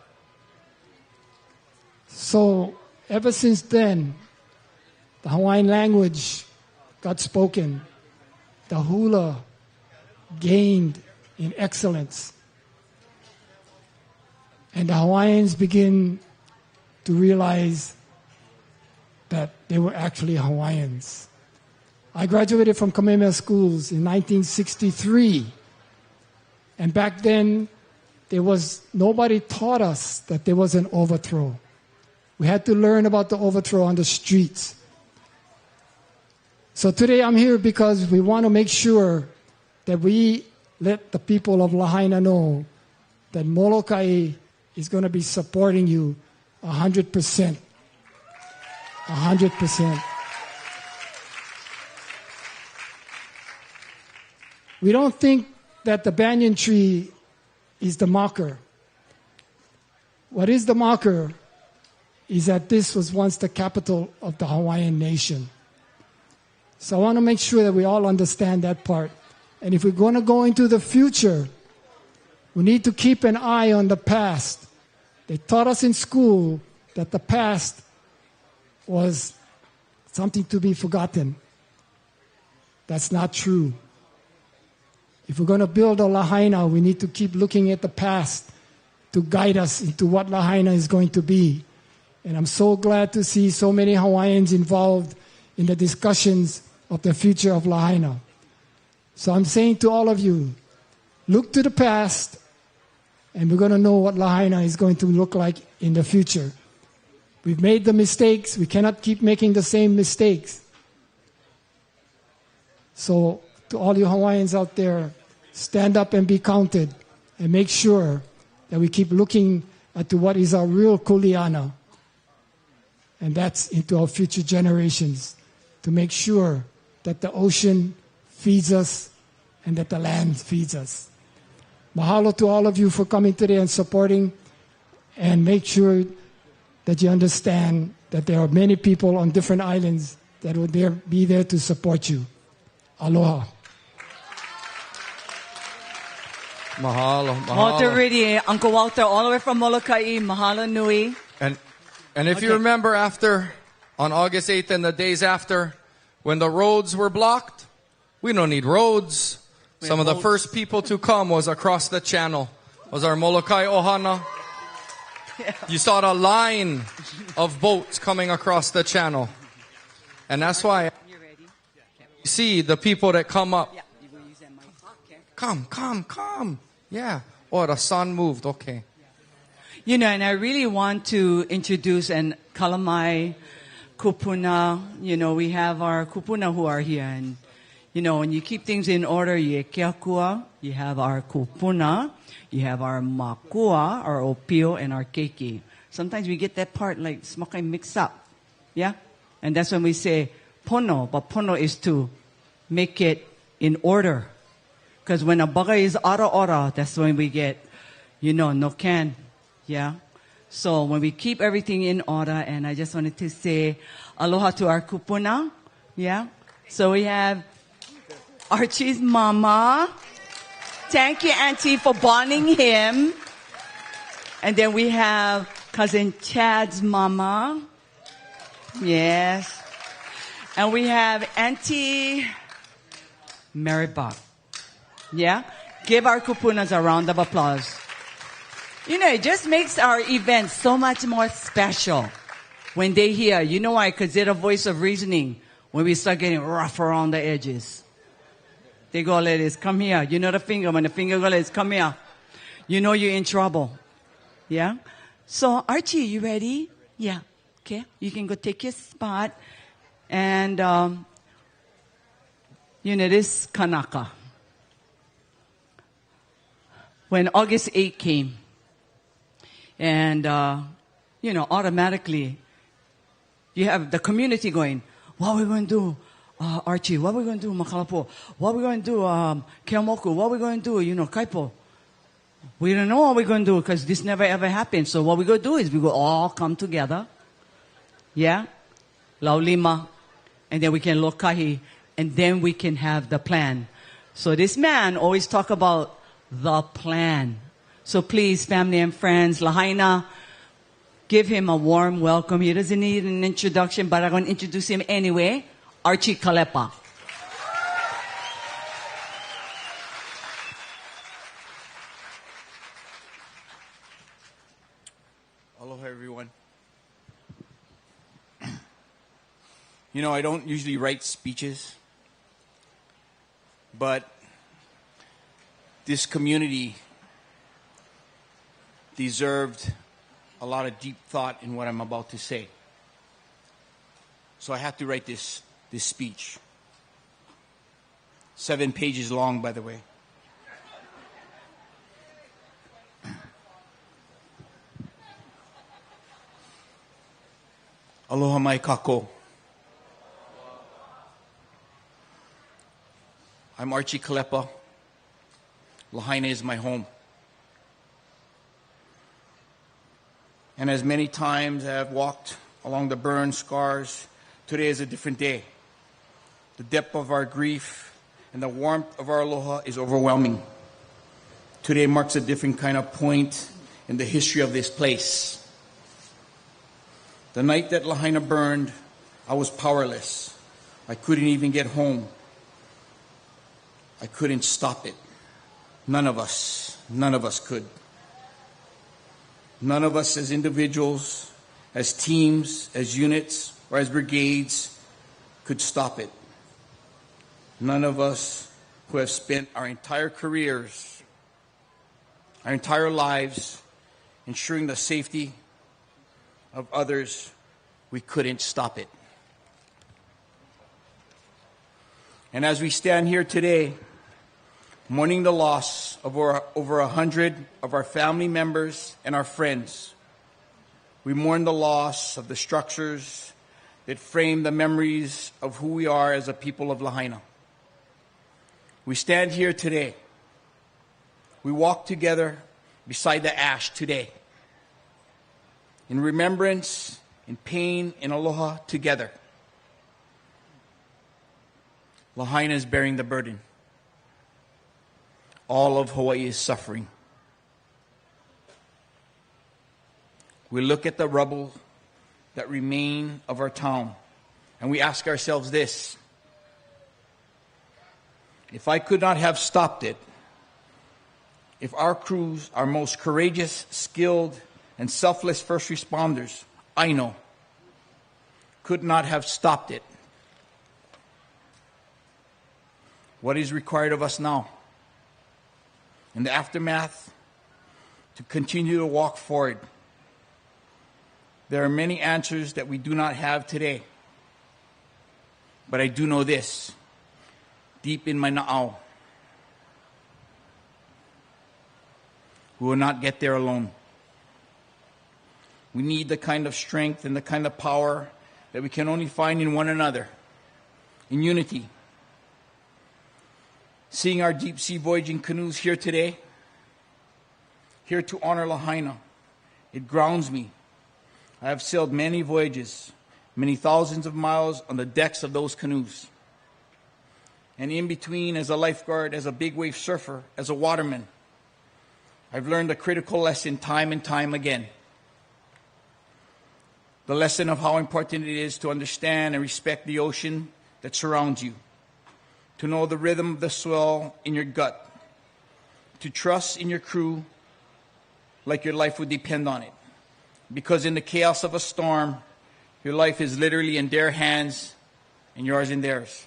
So ever since then, the Hawaiian language got spoken. The Hula gained in excellence. And the Hawaiians begin to realize that they were actually Hawaiians. I graduated from Kamehameha schools in 1963. And back then, nobody taught us that there was an overthrow. We had to learn about the overthrow on the streets. So today I'm here because we want to make sure that we let the people of Lahaina know that Molokai is going to be supporting you 100%. 100%. We don't think that the banyan tree is the marker. What is the marker is that this was once the capital of the Hawaiian nation. So I want to make sure that we all understand that part. And if we're going to go into the future, we need to keep an eye on the past. They taught us in school that the past was something to be forgotten. That's not true. If we're going to build a Lahaina, we need to keep looking at the past to guide us into what Lahaina is going to be. And I'm so glad to see so many Hawaiians involved in the discussions of the future of Lahaina. So I'm saying to all of you, look to the past and we're going to know what Lahaina is going to look like in the future. We've made the mistakes. We cannot keep making the same mistakes. So to all you Hawaiians out there, stand up and be counted, and make sure that we keep looking at what is our real kuleana, and that's into our future generations, to make sure that the ocean feeds us and that the land feeds us. Mahalo to all of you for coming today and supporting, and make sure that you understand that there are many people on different islands that will be there to support you. Aloha. Mahalo, mahalo. Walter Riddy, Uncle Walter, all the way from Molokai, mahalo nui. And if you remember on August 8th and the days after, when the roads were blocked, we don't need roads. Some of the first people to come was across the channel, was our Molokai Ohana. Yeah. You saw the line of boats coming across the channel. And that's why you see the people that come up. Come. Yeah. Oh, the sun moved. Okay. You know, and I really want to introduce and kalamai kupuna. You know, we have our kupuna who are here. And, you know, when you keep things in order, you have our kupuna, you have our makua, our opio, and our keiki. Sometimes we get that part like smakai mixed up. Yeah? And that's when we say pono. But pono is to make it in order. Because when a bagay is ora, that's when we get, you know, no can. Yeah? So when we keep everything in order, and I just wanted to say aloha to our kupuna. Yeah? So we have Archie's mama. Thank you, Auntie, for bonding him. And then we have cousin Chad's mama. Yes. And we have Auntie Maribach. Yeah? Give our kupunas a round of applause. You know, it just makes our event so much more special when they hear. You know why? Because they're the voice of reasoning when we start getting rough around the edges. They go like this, come here. You know the finger, when the finger goes like this, come here. You know you're in trouble. Yeah? So, Archie, you ready? Yeah. Okay. You can go take your spot. And, you know, this kanaka. When August 8 came, and, you know, automatically, you have the community going, what are we going to do, Archie? What are we going to do, Makalapo? What are we going to do, Keamoku? What are we going to do, you know, Kaipo? We don't know what we're going to do because this never ever happened. So what we're going to do is we will all come together. Yeah? Laulima. And then we can lokahi. And then we can have the plan. So this man always talk about the plan. So please, family and friends, Lahaina, give him a warm welcome. He doesn't need an introduction, but I'm going to introduce him anyway. Archie Kalepa. Aloha, everyone. You know, I don't usually write speeches, but this community deserved a lot of deep thought in what I'm about to say. So I had to write this speech. 7 pages long, by the way. Aloha mai kako. I'm Archie Kalepa. Lahaina is my home. And as many times I have walked along the burn scars, today is a different day. The depth of our grief and the warmth of our aloha is overwhelming. Today marks a different kind of point in the history of this place. The night that Lahaina burned, I was powerless. I couldn't even get home. I couldn't stop it. None of us could. None of us as individuals, as teams, as units, or as brigades could stop it. None of us who have spent our entire careers our entire lives, ensuring the safety of others, we couldn't stop it. And as we stand here today, mourning the loss of over 100 of our family members and our friends, we mourn the loss of the structures that frame the memories of who we are as a people of Lahaina. We stand here today. We walk together beside the ash today, in remembrance, in pain, in aloha together. Lahaina is bearing the burden. All of Hawaii is suffering. We look at the rubble that remain of our town, and we ask ourselves this: if I could not have stopped it, if our crews, our most courageous, skilled, and selfless first responders, I know, could not have stopped it, what is required of us now? In the aftermath, to continue to walk forward. There are many answers that we do not have today. But I do know this, deep in my na'au, we will not get there alone. We need the kind of strength and the kind of power that we can only find in one another, in unity. Seeing our deep sea voyaging canoes here today, here to honor Lahaina, it grounds me. I have sailed many voyages, many thousands of miles on the decks of those canoes. And in between, as a lifeguard, as a big wave surfer, as a waterman, I've learned a critical lesson time and time again. The lesson of how important it is to understand and respect the ocean that surrounds you, to know the rhythm of the swell in your gut, to trust in your crew like your life would depend on it. Because in the chaos of a storm, your life is literally in their hands and yours in theirs.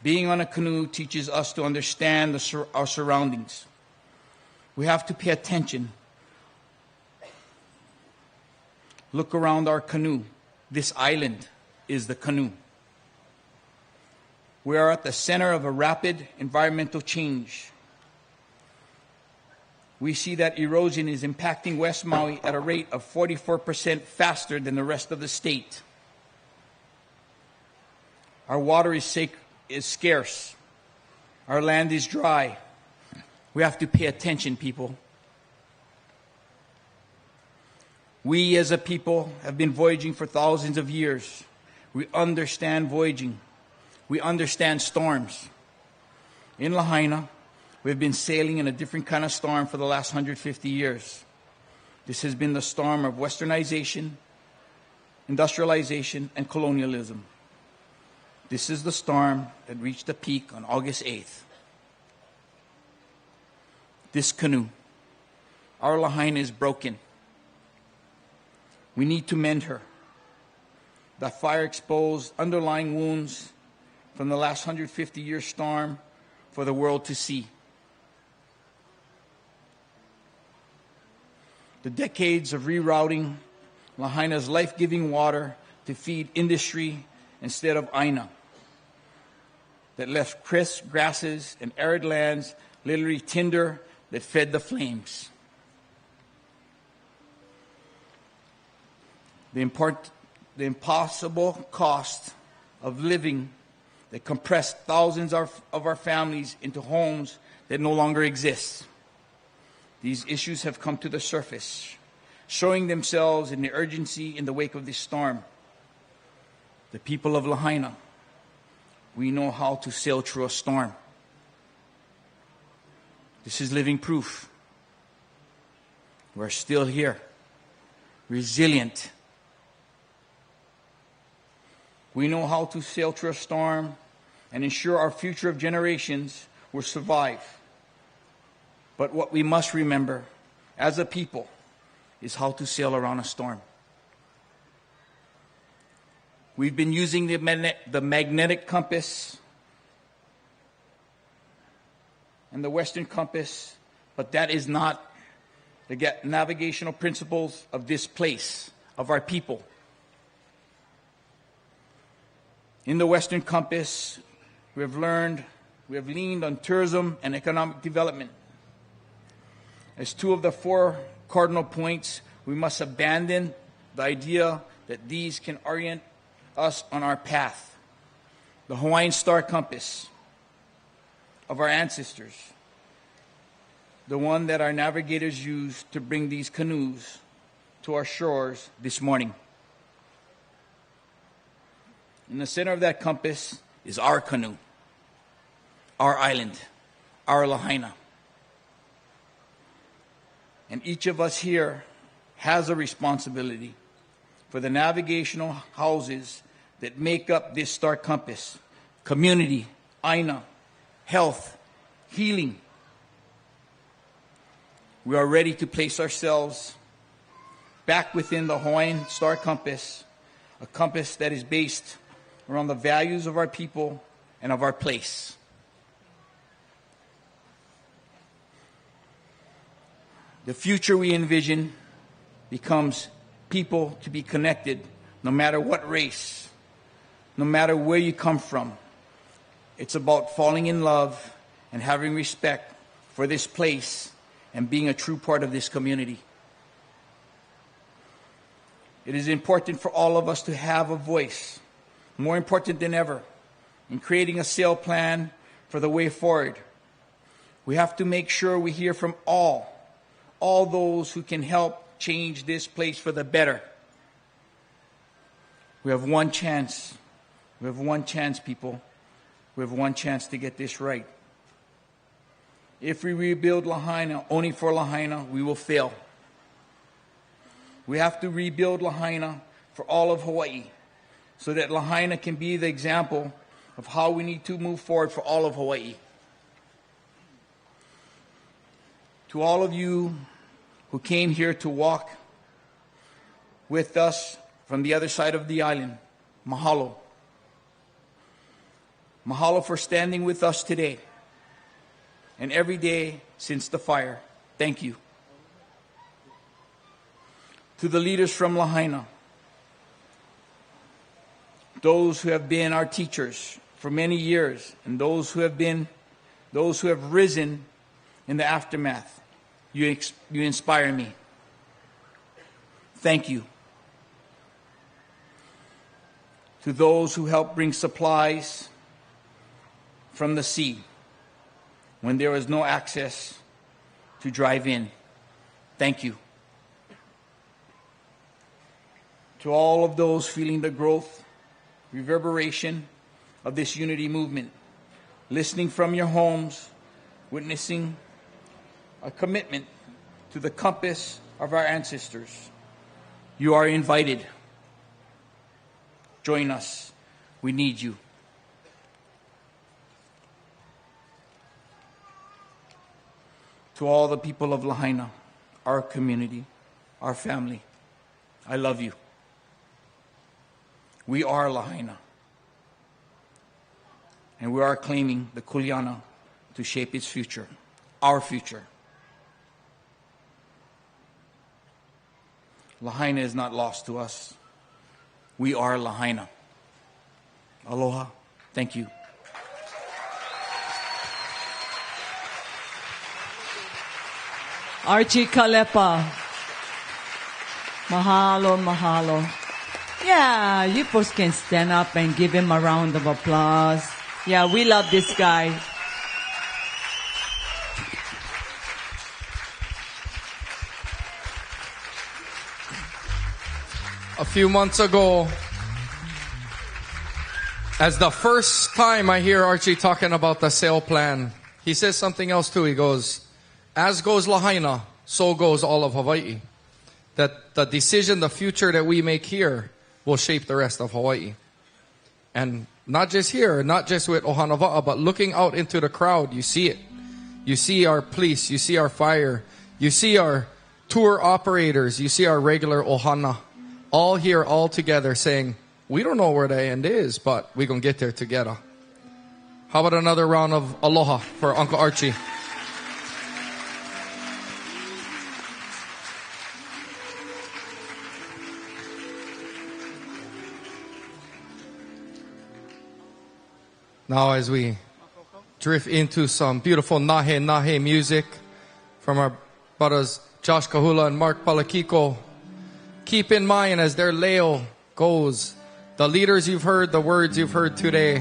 Being on a canoe teaches us to understand our surroundings. We have to pay attention. Look around our canoe. This island is the canoe. We are at the center of a rapid environmental change. We see that erosion is impacting West Maui at a rate of 44% faster than the rest of the state. Our water is scarce. Our land is dry. We have to pay attention, people. We as a people have been voyaging for thousands of years. We understand voyaging. We understand storms. In Lahaina, we've been sailing in a different kind of storm for the last 150 years. This has been the storm of westernization, industrialization, and colonialism. This is the storm that reached a peak on August 8th. This canoe, our Lahaina, is broken. We need to mend her. The fire exposed underlying wounds from the last 150-year storm for the world to see. The decades of rerouting Lahaina's life-giving water to feed industry instead of Aina, that left crisp grasses and arid lands literally tinder that fed the flames. The impossible cost of living that compressed thousands of our families into homes that no longer exist. These issues have come to the surface, showing themselves in the urgency in the wake of this storm. The people of Lahaina, we know how to sail through a storm. This is living proof. We're still here, resilient. We know how to sail through a storm and ensure our future of generations will survive. But what we must remember as a people is how to sail around a storm. We've been using the magnetic compass and the Western compass, but that is not the navigational principles of this place, of our people. In the Western compass, we have leaned on tourism and economic development. As two of the four cardinal points, we must abandon the idea that these can orient us on our path. The Hawaiian star compass of our ancestors, the one that our navigators used to bring these canoes to our shores this morning. In the center of that compass is our canoe, our island, our Lahaina. And each of us here has a responsibility for the navigational houses that make up this star compass: community, aina, health, healing. We are ready to place ourselves back within the Hawaiian star compass, a compass that is based around the values of our people and of our place. The future we envision becomes people to be connected no matter what race, no matter where you come from. It's about falling in love and having respect for this place and being a true part of this community. It is important for all of us to have a voice, more important than ever, in creating a sail plan for the way forward. We have to make sure we hear from all those who can help change this place for the better. We have one chance. We have one chance, people. We have one chance to get this right. If we rebuild Lahaina only for Lahaina, we will fail. We have to rebuild Lahaina for all of Hawaii, so that Lahaina can be the example of how we need to move forward for all of Hawaii. To all of you who came here to walk with us from the other side of the island, mahalo. Mahalo for standing with us today and every day since the fire. Thank you. To the leaders from Lahaina, those who have been our teachers for many years, and those who have risen in the aftermath, you inspire me. Thank you. To those who help bring supplies from the sea when there is no access to drive in, thank you. To all of those feeling the growth, reverberation of this unity movement, listening from your homes, witnessing a commitment to the compass of our ancestors, you are invited. Join us. We need you. To all the people of Lahaina, our community, our family, I love you. We are Lahaina. And we are claiming the kuleana to shape its future, our future. Lahaina is not lost to us. We are Lahaina. Aloha. Thank you. Archie Kalepa. Mahalo, mahalo. Yeah, you folks can stand up and give him a round of applause. Yeah, we love this guy. A few months ago, as the first time I hear Archie talking about the sail plan, he says something else too. He goes, as goes Lahaina, so goes all of Hawaii. That the decision, the future that we make here will shape the rest of Hawaii. And not just here, not just with Ohana Wa'a, but looking out into the crowd, you see it. You see our police, you see our fire, you see our tour operators, you see our regular Ohana, all here, all together saying, we don't know where the end is, but we're going to get there together. How about another round of aloha for Uncle Archie? Now as we drift into some beautiful nahe nahe music from our brothers Josh Kahula and Mark Palakiko, keep in mind as their leo goes, the leaders you've heard, the words you've heard today,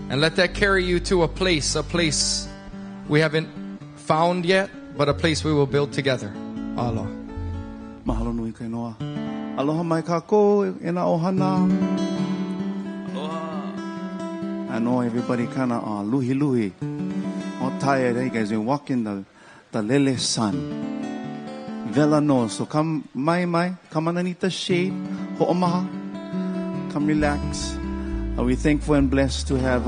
and let that carry you to a place we haven't found yet, but a place we will build together. Aloha. Mahalo nui kai noa. Aloha mai kako ina ohana. I know everybody kind of luhi. All tired, eh, guys? We're walking the Lele sun. Vela no. So come, come underneath the shade. Ho'omaha. Come relax. We're thankful and blessed to have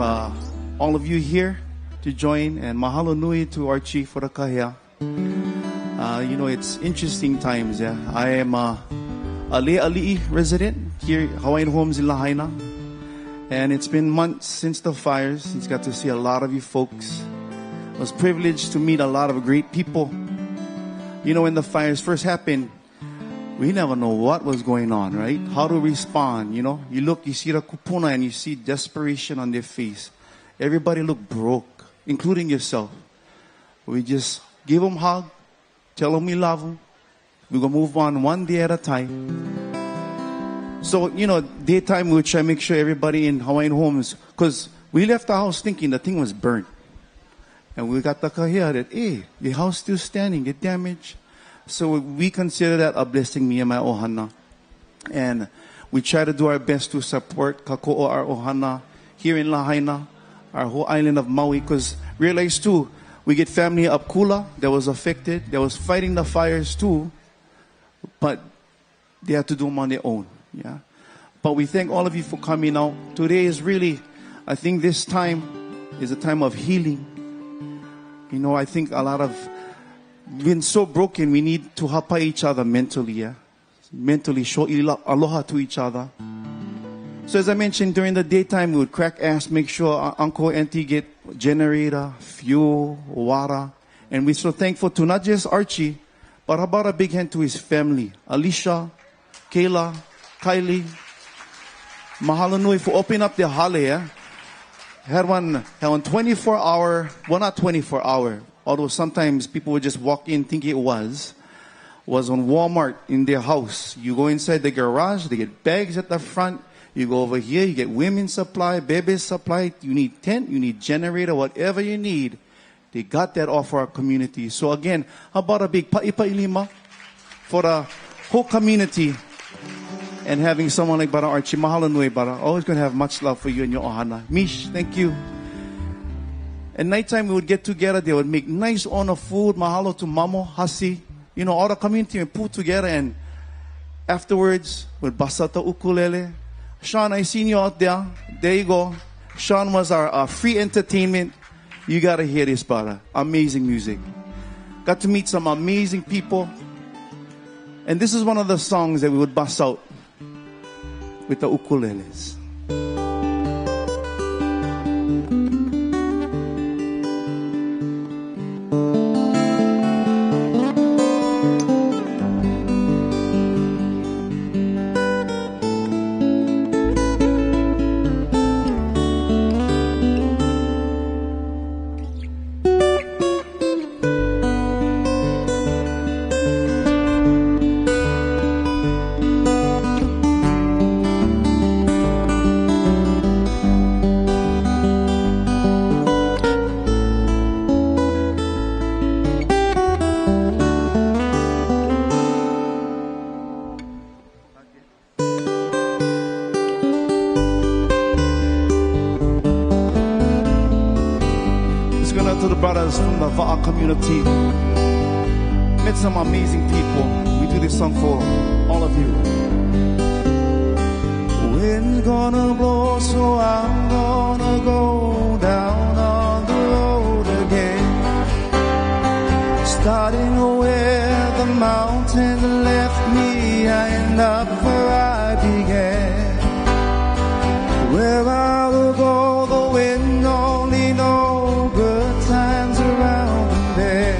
all of you here to join. And mahalo nui to Archie for the kahea. You know, it's interesting times, yeah. I am a Ali'i resident here, Hawaiian Homes in Lahaina. And it's been months since the fires. It's got to see a lot of you folks. I was privileged to meet a lot of great people. You know, when the fires first happened, we never know what was going on, right? How to respond, you know? You look, you see the kupuna and you see desperation on their face. Everybody looked broke, including yourself. We just give them a hug, tell them we love them. We're going to move on one day at a time. So, you know, daytime we would try to make sure everybody in Hawaiian Homes, because we left the house thinking the thing was burnt. And we got the kahea that, hey, the house still standing, get damaged. So we consider that a blessing, me and my ohana. And we try to do our best to support kako'o, our ohana, here in Lahaina, our whole island of Maui, because realize too, we get family up Hula that was affected, that was fighting the fires too, but they had to do them on their own. Yeah, but we thank all of you for coming out. Today is really, I think this time is a time of healing. You know, I think a lot of, been so broken, we need to help each other mentally, yeah? Mentally show aloha to each other. So as I mentioned, during the daytime, we would crack ass, make sure Uncle and Auntie get generator, fuel, water. And we're so thankful to not just Archie, but how about a big hand to his family, Alicia, Kayla, Kylie, mahalo nui for opening up their hale, yeah? Had one 24-hour, well not 24-hour, although sometimes people would just walk in thinking it was on Walmart in their house. You go inside the garage, they get bags at the front. You go over here, you get women's supply, baby supply. You need tent, you need generator, whatever you need. They got that all for our community. So again, how about a big pa'ipailima for the whole community? And having someone like Bara Archie, mahalo nui Bara. Always going to have much love for you and your ohana. Mish, thank you. At nighttime, we would get together. They would make nice honor food. Mahalo to Mamo, Hasi. You know, all the community would put together. And afterwards, with basata ukulele. Sean, I seen you out there. There you go. Sean was our free entertainment. You got to hear this, Bara. Amazing music. Got to meet some amazing people. And this is one of the songs that we would bust out with the ukuleles. From the Va'a community. Met some amazing people. We do this song for all of you. Wind's gonna blow, so I'm gonna go down on the road again. Starting where the mountains left me, I end up where I began. Where I will go, the wind only knows good times around there.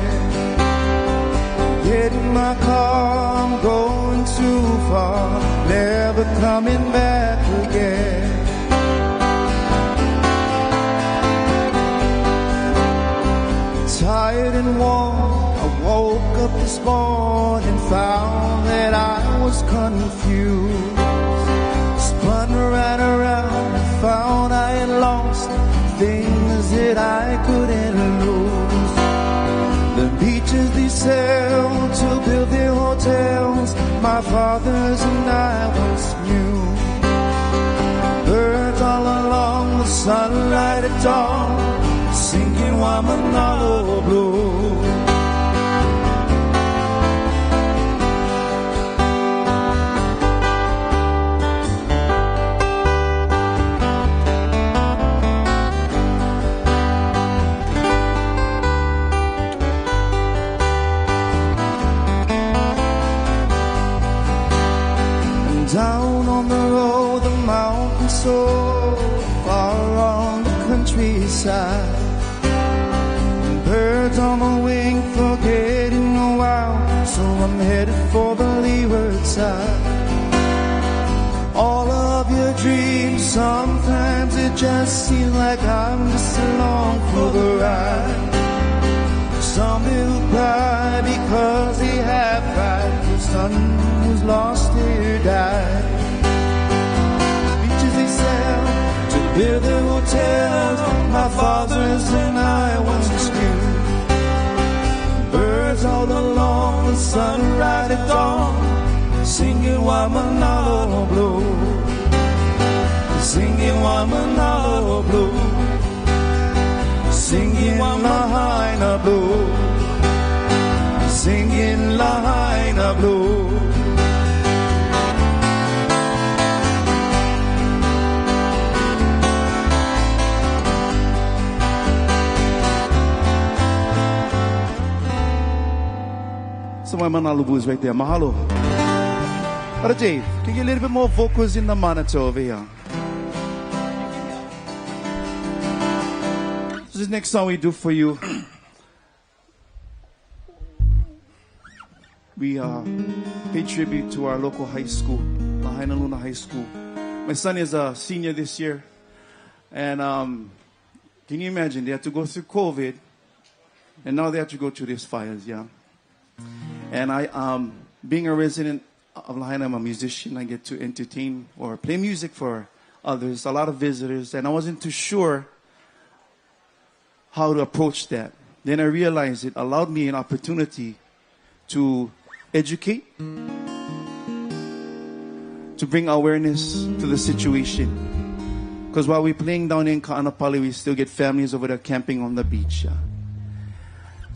Get in my car, I'm going too far, never coming back again. and warm. I woke up this morning, found that I was confused. Spun right around, found I had lost things that I couldn't lose. The beaches they sail to build their hotels, my fathers and I once knew. Birds all along the sunlight at dawn, singing Wamanalo Blue. Down on the road, the mountain so far on the countryside. Birds on the wing, forgetting a while, so I'm headed for the leeward side. All of your dreams, sometimes it just seems like I'm just along for the ride. Some will cry because they have pride, the son who's lost here died. Beaches they sail to build their hotels, my fathers and I once knew. Birds all along the sunrise at dawn, singing Wamanalo Blue, singing Wamanalo Blue, singing Lahaina Blue, singing Lahaina Blue. So my Manalubu is right there. Mahalo. Brother Dave, can you get a little bit more vocals in the monitor over here? So this next song we do for you, we pay tribute to our local high school, Lahaina Luna High School. My son is a senior this year, and can you imagine, they had to go through COVID, and now they have to go through these fires, yeah? And I, being a resident of Lahaina, I'm a musician. I get to entertain or play music for others, a lot of visitors, and I wasn't too sure how to approach that. Then I realized it allowed me an opportunity to educate, to bring awareness to the situation. Because while we're playing down in Ka'anapali, we still get families over there camping on the beach. Yeah?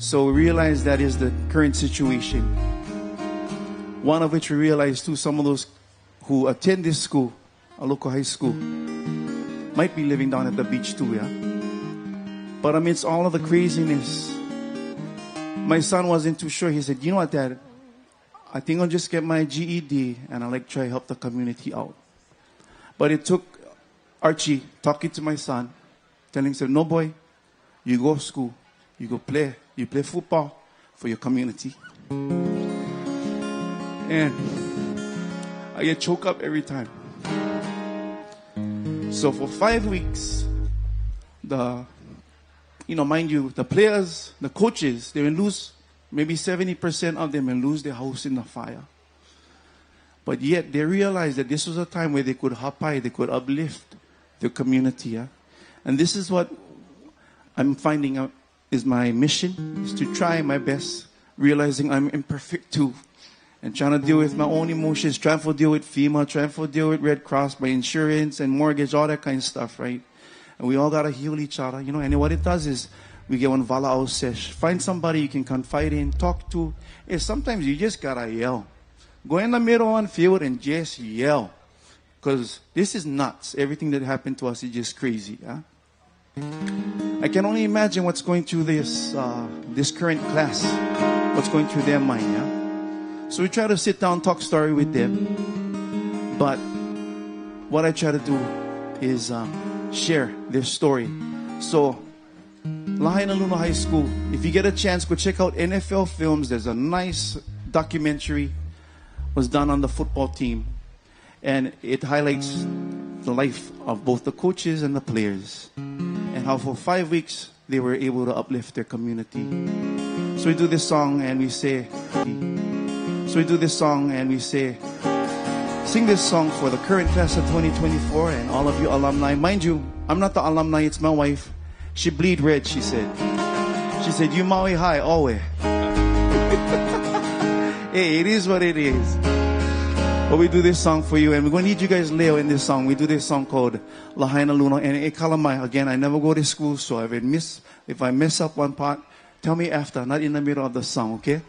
So we realized that is the current situation. One of which we realized too, some of those who attend this school, a local high school, might be living down at the beach too, yeah? But amidst all of the craziness, my son wasn't too sure. He said, you know what, Dad? I think I'll just get my GED and I'll try to help the community out. But it took Archie talking to my son, telling him, no boy, you go to school, you go play. You play football for your community. And I get choked up every time. So for 5 weeks, mind you, the players, the coaches, they will lose, maybe 70% of them will lose their house in the fire. But yet they realized that this was a time where they could hapai, they could uplift their community. Yeah? And this is what I'm finding out is my mission, is to try my best, realizing I'm imperfect too. And trying to deal with my own emotions, trying to deal with FEMA, trying to deal with Red Cross, my insurance and mortgage, all that kind of stuff, right? And we all got to heal each other, and what it does is we get one vala'au sesh. Find somebody you can confide in, talk to. And sometimes you just got to yell. Go in the middle on field and just yell. Because this is nuts. Everything that happened to us is just crazy, yeah? I can only imagine what's going through this current class, what's going through their mind, yeah? So we try to sit down, talk story with them. But what I try to do is share their story. So, Lahaina Luna High School, if you get a chance, go check out NFL Films. There's a nice documentary was done on the football team. And it highlights the life of both the coaches and the players. And how for 5 weeks they were able to uplift their community. So we do this song and we say, sing this song for the current class of 2024 and all of you alumni. Mind you, I'm not the alumni, it's my wife. She bleed red, she said. She said, you Maui high, always. Hey, it is what it is. But we do this song for you, and we're going to need you guys Leo in this song. We do this song called Lahaina Luna. And e kalamai, again, I never go to school, so if I mess up one part, tell me after, not in the middle of the song, okay?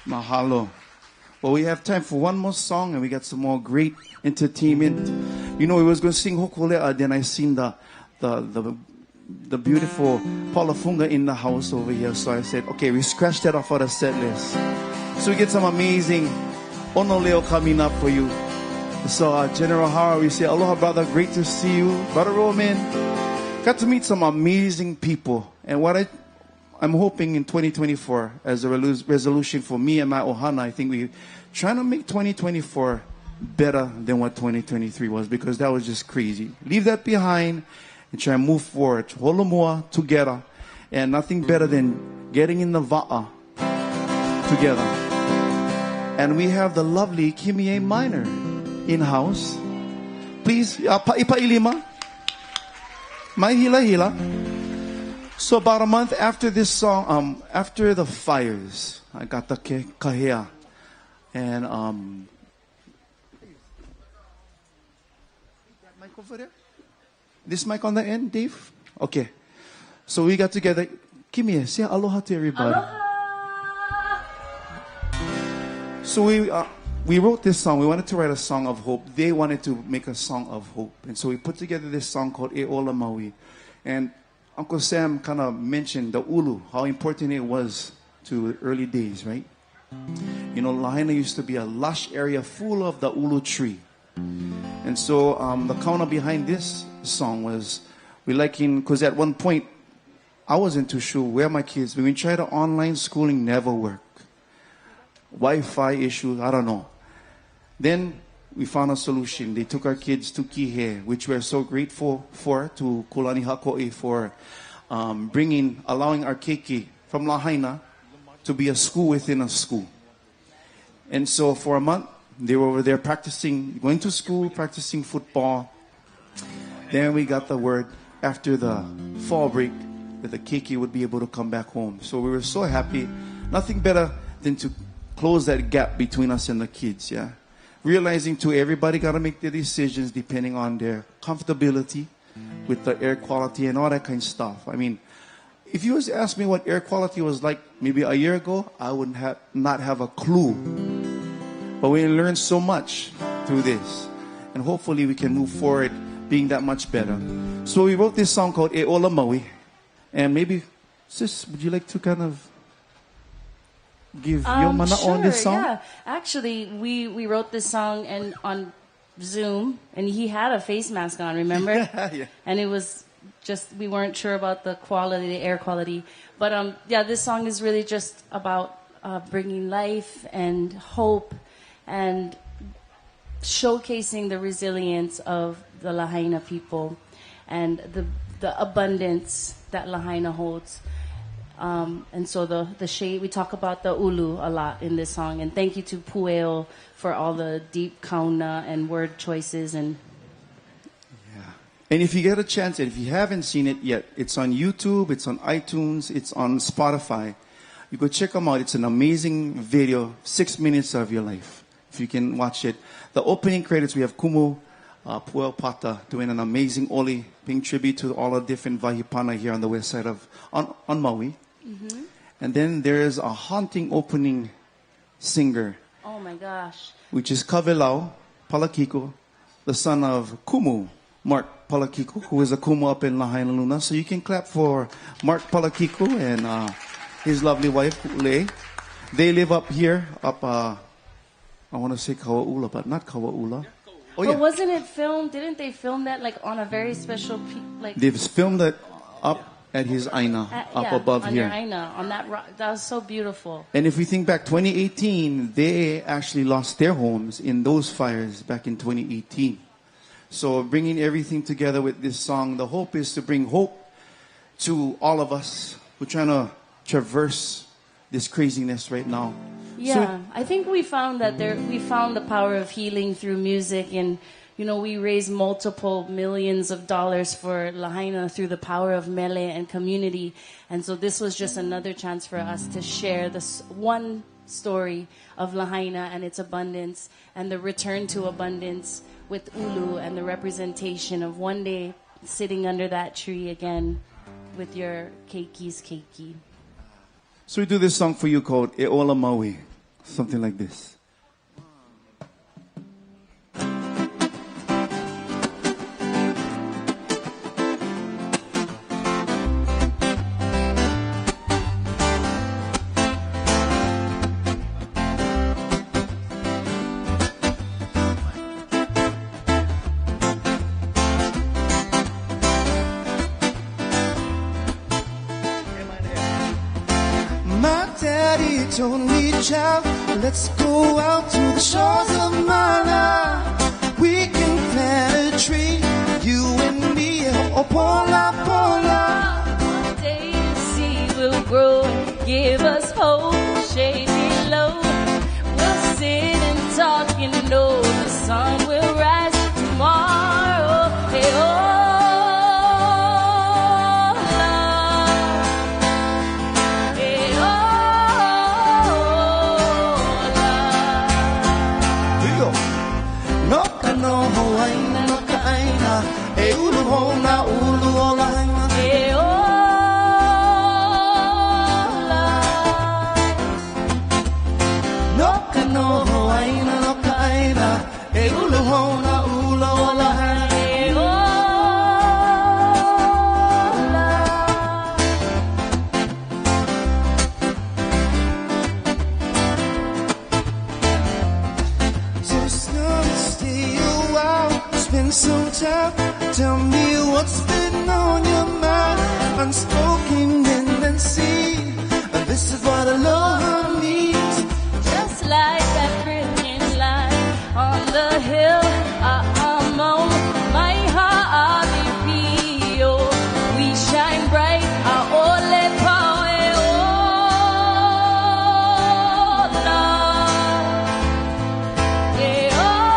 Mahalo. Well, we have time for one more song and we got some more great entertainment. You know, we was going to sing Hokulea, then I seen the beautiful Palafunga in the house over here. So I said, okay, we scratched that off of the set list. So we get some amazing Onoleo coming up for you. So General Hara, we say, aloha brother, great to see you. Brother Roman, got to meet some amazing people. And what I'm hoping in 2024 as a resolution for me and my ohana, I think we're trying to make 2024 better than what 2023 was, because that was just crazy. Leave that behind and try and move forward. Holomua together. And nothing better than getting in the va'a together. And we have the lovely Kimie Minor in-house. Please, ipailima. Mai hila hila. So about a month after this song, after the fires, I got the kahea. And that mic over there? This mic on the end, Dave? Okay. So we got together. Kimie, say aloha to everybody. Aloha! So we wrote this song. We wanted to write a song of hope. They wanted to make a song of hope. And so we put together this song called E Ola Maui. And Uncle Sam kind of mentioned the ulu, how important it was to early days, right? You know, Lahaina used to be a lush area full of the ulu tree. And so the kauna behind this song was we liking, because at one point I wasn't too sure where my kids, when we tried the online schooling, never worked. Wi-Fi issues, I don't know. Then we found a solution. They took our kids to Kihei, which we're so grateful for, to Kulani Hako'i for allowing our keiki from Lahaina to be a school within a school. And so for a month, they were over there practicing, going to school, practicing football. Then we got the word after the fall break that the keiki would be able to come back home. So we were so happy. Nothing better than to close that gap between us and the kids, yeah. Realizing too, everybody got to make their decisions depending on their comfortability with the air quality and all that kind of stuff. I mean, if you was to ask me what air quality was like maybe a year ago, I wouldn't not have a clue. But we learned so much through this. And hopefully we can move forward being that much better. So we wrote this song called E Ola Maui. And maybe, sis, would you like to kind of give your mana on this song? Yeah. Actually, we wrote this song and on Zoom, and he had a face mask on, remember? Yeah. And it was just, we weren't sure about the quality, the air quality. But yeah, this song is really just about bringing life and hope and showcasing the resilience of the Lahaina people and the abundance that Lahaina holds. And so the shade, we talk about the ulu a lot in this song. And thank you to Pueo for all the deep kauna and word choices. And if you get a chance, and if you haven't seen it yet, it's on YouTube, it's on iTunes, it's on Spotify. You go check them out. It's an amazing video, 6 minutes of your life, if you can watch it. The opening credits, we have Kumu Pueo Pata doing an amazing oli, paying tribute to all the different Vahipana here on the west side of, on Maui. Mm-hmm. And then there is a haunting opening singer. Oh my gosh. Which is Kavelau Palakiko, the son of Kumu, Mark Palakiko, who is a Kumu up in Lahaina Luna. So you can clap for Mark Palakiko and his lovely wife, Lele. They live up here, I want to say Kaua'ula, but not Kaua'ula. Oh, yeah. But wasn't it filmed? Didn't they film that like on a very special like? They've filmed it up at his aina, up above on here. Your aina, on that rock. That was so beautiful. And if we think back, 2018, they actually lost their homes in those fires back in 2018. So bringing everything together with this song, the hope is to bring hope to all of us who are trying to traverse this craziness right now. Yeah, I think we found that we found the power of healing through music, and we raised multiple millions of dollars for Lahaina through the power of mele and community. And so this was just another chance for us to share this one story of Lahaina and its abundance and the return to abundance with ulu and the representation of one day sitting under that tree again with your keiki's keiki. So we do this song for you called E Ola Maui, something like this. Told me, child, let's go out to the shores of Mana. We can plant a tree, you and me, oh, pola, pola. One day the seed will grow and give us hope, shade below. We'll sit and talk and know the sun will rise tomorrow. Hey, oh. unspoken wind and sea. This is what aloha means. Just like that brilliant light on the hill, amo mai ha'avipio. We shine bright, ole pae ola. E ola.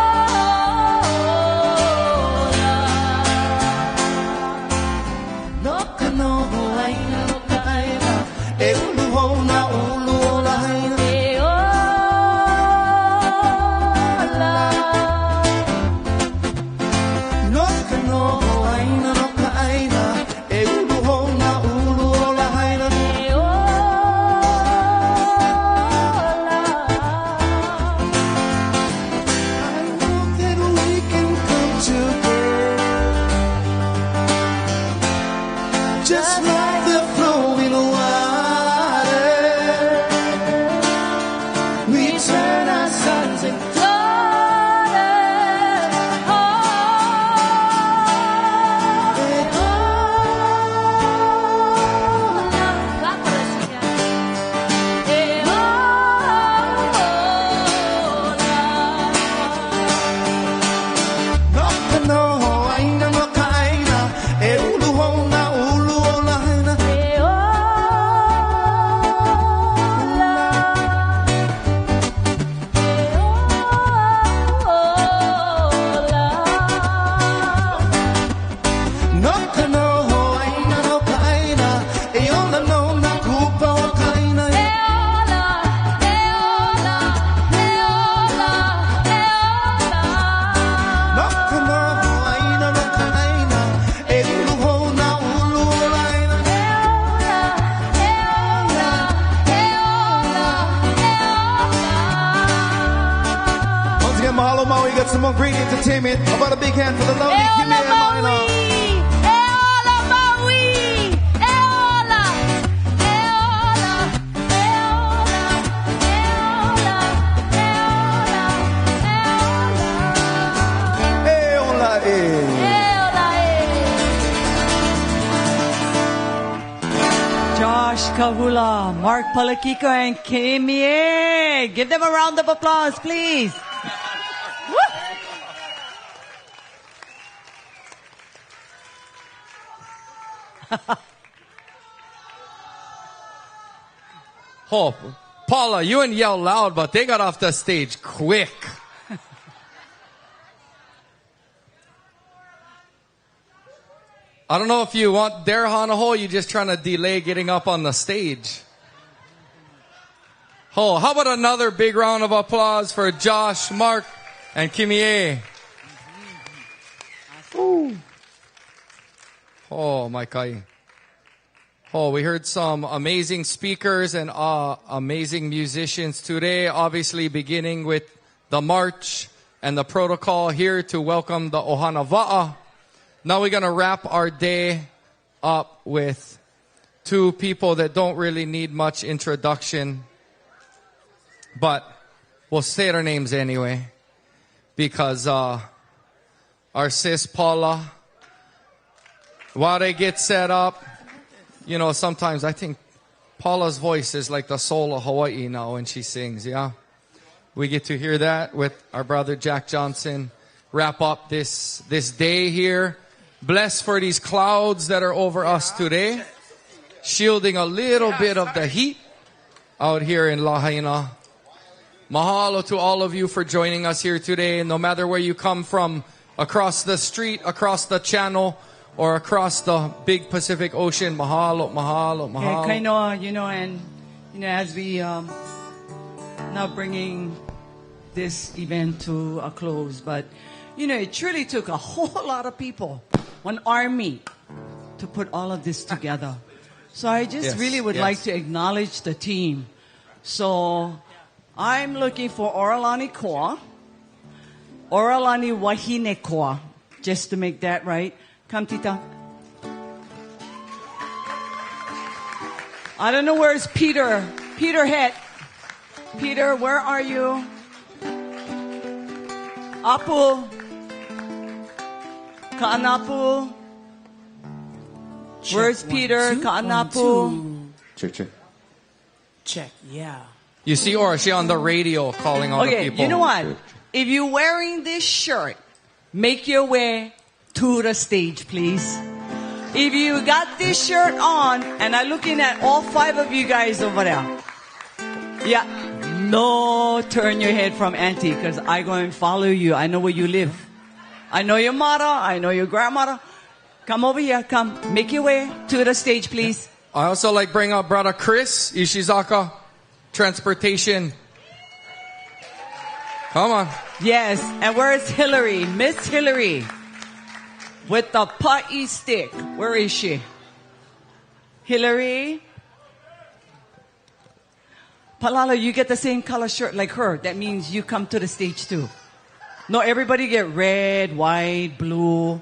No kanoho aina no kaina, e ulu hona ulu o Lahaina. E ola. No kanoho aina no kaina, e ulu hona ulu o Lahaina. E ola. I know that we can come together, just like the flowing water. We turn our sons and Daughters, oh, clap for us again. E no kanoho aina no kaina, e ulu hona ulu o Lahaina. No kanoho aina no kaina, e ola no na kupa o kaina. No kanoho aina no kaina, e ulu hona ulu o Lahaina. Once again, mahalo Maui. Got some more great entertainment. How about a big hand for the lovely Kimmy and Lahaina? E ola e. Josh Kahula, Mark Palakiko, and Kimie. Give them a round of applause, please. Oh, Paula, you didn't yell loud, but they got off the stage quick. I don't know if you want their hanaho, you're just trying to delay getting up on the stage. Oh, how about another big round of applause for Josh, Mark, and Kimie? Oh, my kai. Oh, we heard some amazing speakers and amazing musicians today. Obviously, beginning with the march and the protocol here to welcome the Ohana Va'a. Now we're going to wrap our day up with two people that don't really need much introduction. But we'll say their names anyway. Because our sis Paula, while they get set up, you know, sometimes I think Paula's voice is like the soul of Hawaii now when she sings, yeah? We get to hear that with our brother Jack Johnson. Wrap up this day here. Blessed for these clouds that are over us today. Shielding a little bit of the heat out here in Lahaina. Mahalo to all of you for joining us here today. No matter where you come from, across the street, across the channel, or across the big Pacific Ocean. Mahalo, mahalo, mahalo. Okay, Kaio, you know, and you know, as we now bringing this event to a close, but you know, it truly took a whole lot of people, one army, to put all of this together. So I just really would like to acknowledge the team. So I'm looking for Oralani Koa, Oralani Wahine Koa, just to make that right. Come, Tita. I don't know where's Peter. Peter Het. Peter, where are you? Apu. Kaanapu. Where's Peter? Ka'anapu. Check. Check, yeah. You see Archie on the radio calling all the Okay, people. you know what? If you're wearing this shirt, make your way to the stage, please. If you got this shirt on, and I'm looking at all 5 of you guys over there. Yeah, no turn your head from auntie, because I go and follow you. I know where you live. I know your mother. I know your grandmother. Come over here. Come. Make your way to the stage, please. I also like bring up brother Chris Ishizaka, transportation. Come on. Yes, and where's Hillary? Miss Hillary. With the putty stick. Where is she? Hillary? Palala, you get the same color shirt like her. That means you come to the stage too. No, everybody get red, white, blue.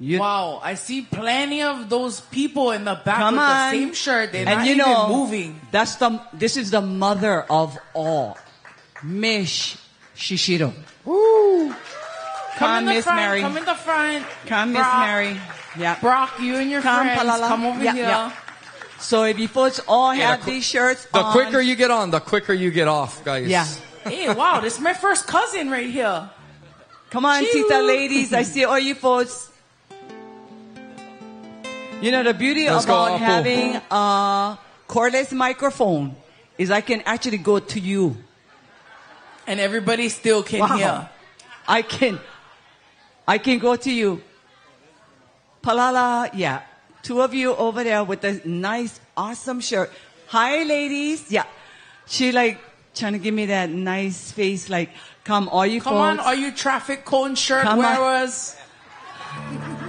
Wow, I see plenty of those people in the back Come with on. the same shirt. They're And not you even know, moving. This is the mother of all. Miss Shishiro. Woo! Come, in the Miss front. Mary. Come in the front. Come, Miss Brock. Mary. Yeah. Brock, you and your Come, friends, Palala. come over Yeah, here. yeah. So if you folks all Yeah, have these shirts The on. quicker you get on, the quicker you get off, guys. Yeah. Hey, wow, this is my first cousin right here. Come on, Choo. Tita ladies. I see all you folks. You know, the beauty Let's go, about Apo. having a cordless microphone is I can actually go to you. And everybody still can hear. I can go to you. Palala, yeah. 2 of you over there with a nice, awesome shirt. Hi, ladies. Yeah. She like trying to give me that nice face like, come, all you Come folks. on, are you traffic cone shirt Come on. wearers?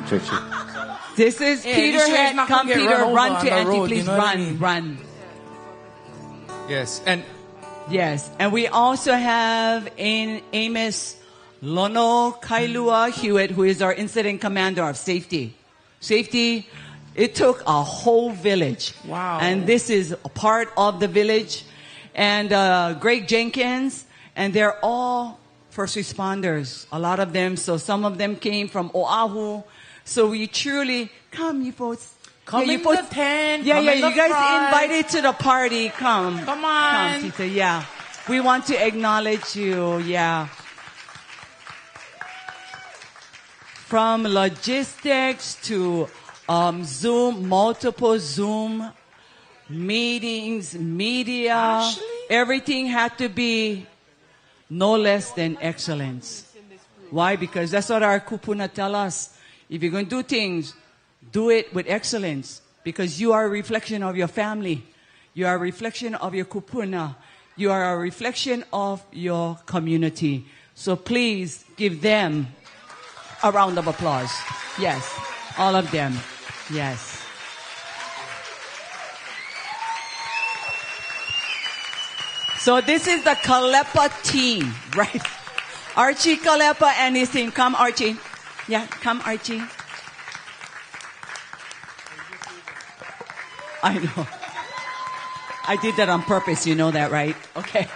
Check. This is Yeah, Peter you sure he's Head. not Come, gonna get Peter. run over Run on to the Auntie, road, please. you know what I mean? Run. Yes, and Yes. And we also have Amos Lono Kailua Hewitt, who is our incident commander of safety. Safety, it took a whole village. Wow. And this is a part of the village. And Greg Jenkins, and they're all first responders, a lot of them. So some of them came from Oahu. So we truly, come you folks. Come you in folks, the tent. Yeah, come yeah, in the you guys front. invited to the party. Come. Come on. Come, Tita, yeah. We want to acknowledge you, yeah. From logistics to Zoom, multiple Zoom meetings, media, everything had to be no less than excellence. Why? Because that's what our kupuna tell us. If you're going to do things, do it with excellence. Because you are a reflection of your family. You are a reflection of your kupuna. You are a reflection of your community. So please give them a round of applause. Yes. All of them. Yes. So this is the Kalepa team, right? Archie Kalepa and his team. Come, Archie. Yeah, come, Archie. I know. I did that on purpose. You know that, right? Okay.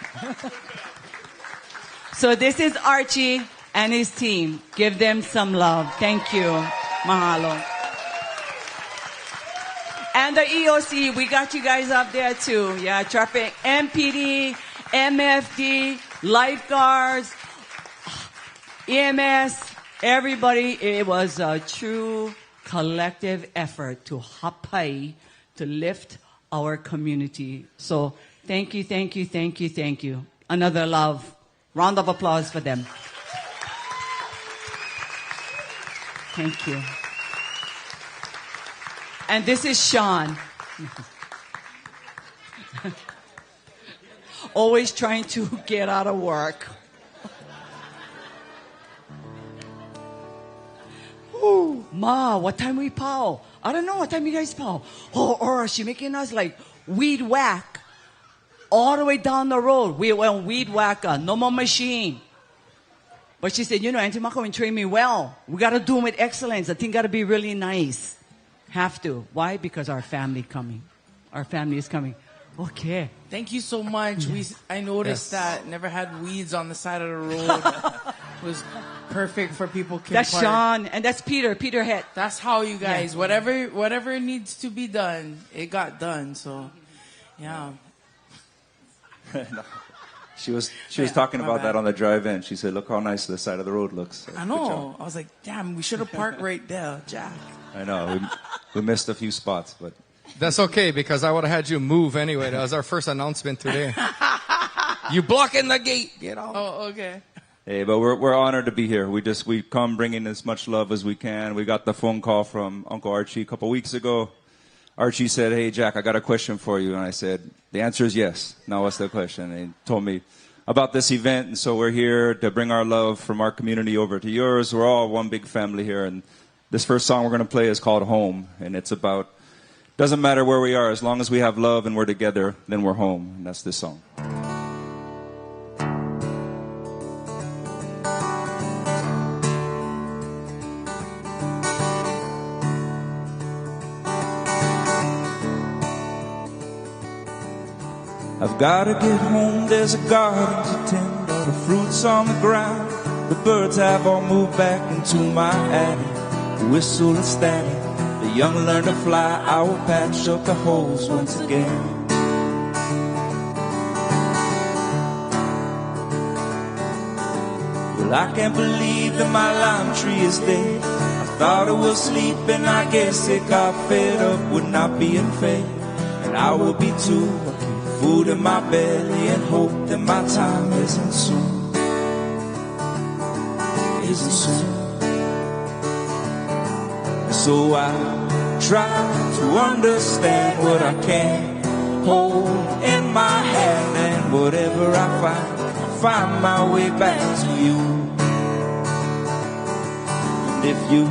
So this is Archie and his team. Give them some love. Thank you. Mahalo. And the EOC, we got you guys up there too. Yeah, traffic, MPD, MFD, lifeguards, EMS, everybody. It was a true collective effort to hapai, to lift our community. So thank you, thank you, thank you, thank you. Another love. Round of applause for them. Thank you. And this is Sean. Always trying to get out of work. Ooh, Ma, what time we pow? I don't know what time you guys pow. Oh, or she making us like weed whack all the way down the road. We went weed whacker, no more machine. But she said, you know, Auntie Mako trained me well. We got to do it with excellence. The thing got to be really nice. Have to. Why? Because our family coming. Our family is coming. Okay. Thank you so much. I noticed that never had weeds on the side of the road. It was perfect for people can That's park. Sean, and that's Peter. Peter Head. That's how you guys, Yeah. whatever needs to be done, it got done. So, yeah. No. She was talking about that on the drive in. She said, "Look how nice the side of the road looks." So, I know. I was like, damn, we should have parked right there, Jack. I know. We missed a few spots, but That's okay, because I would have had you move anyway. That was our first announcement today. You blocking the gate. Get out. Oh, okay. hey, but we're honored to be here. We come bringing as much love as we can. We got the phone call from Uncle Archie a couple weeks ago. Archie said, "Hey, Jack, I got a question for you." And I said, "The answer is yes." Now what's the question? And he told me about this event. And so we're here to bring our love from our community over to yours. We're all one big family here. And this first song we're going to play is called Home. And it's about, doesn't matter where we are, as long as we have love and we're together, then we're home. And that's this song. I've gotta get home, there's a garden to tend, all the fruits on the ground. The birds have all moved back into my attic. The whistle is standing, the young learn to fly. I will patch up the holes once again. Well, I can't believe that my lime tree is dead. I thought it was sleeping, I guess it got fed up with not being fed. And I will be too. Food in my belly and hope that my time isn't soon. Isn't soon. So I try to understand what I can hold in my hand, and whatever I find my way back to you. And if you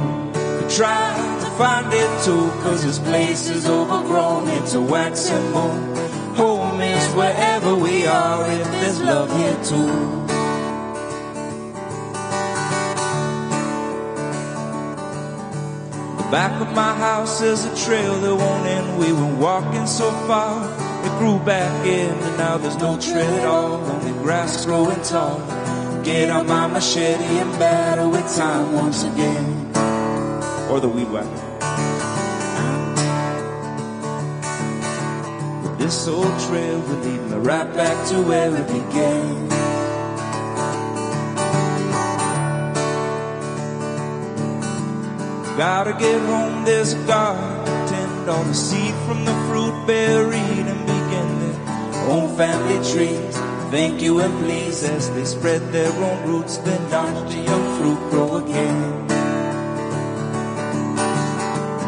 could try to find it too, 'cause this place is overgrown, it's a wax and bone. Home is wherever we are, if there's love here too. The back of my house is a trail that won't end. We were walking so far, it grew back in, and now there's no trail at all, only grass growing tall. Get out my machete and battle with time once again. Or the weed whacker. This old trail will lead me right back to where it began. Gotta get home, there's a garden to tend, all the seed from the fruit buried and begin their own family trees. Thank you and please, as they spread their own roots, then watch the young fruit grow again.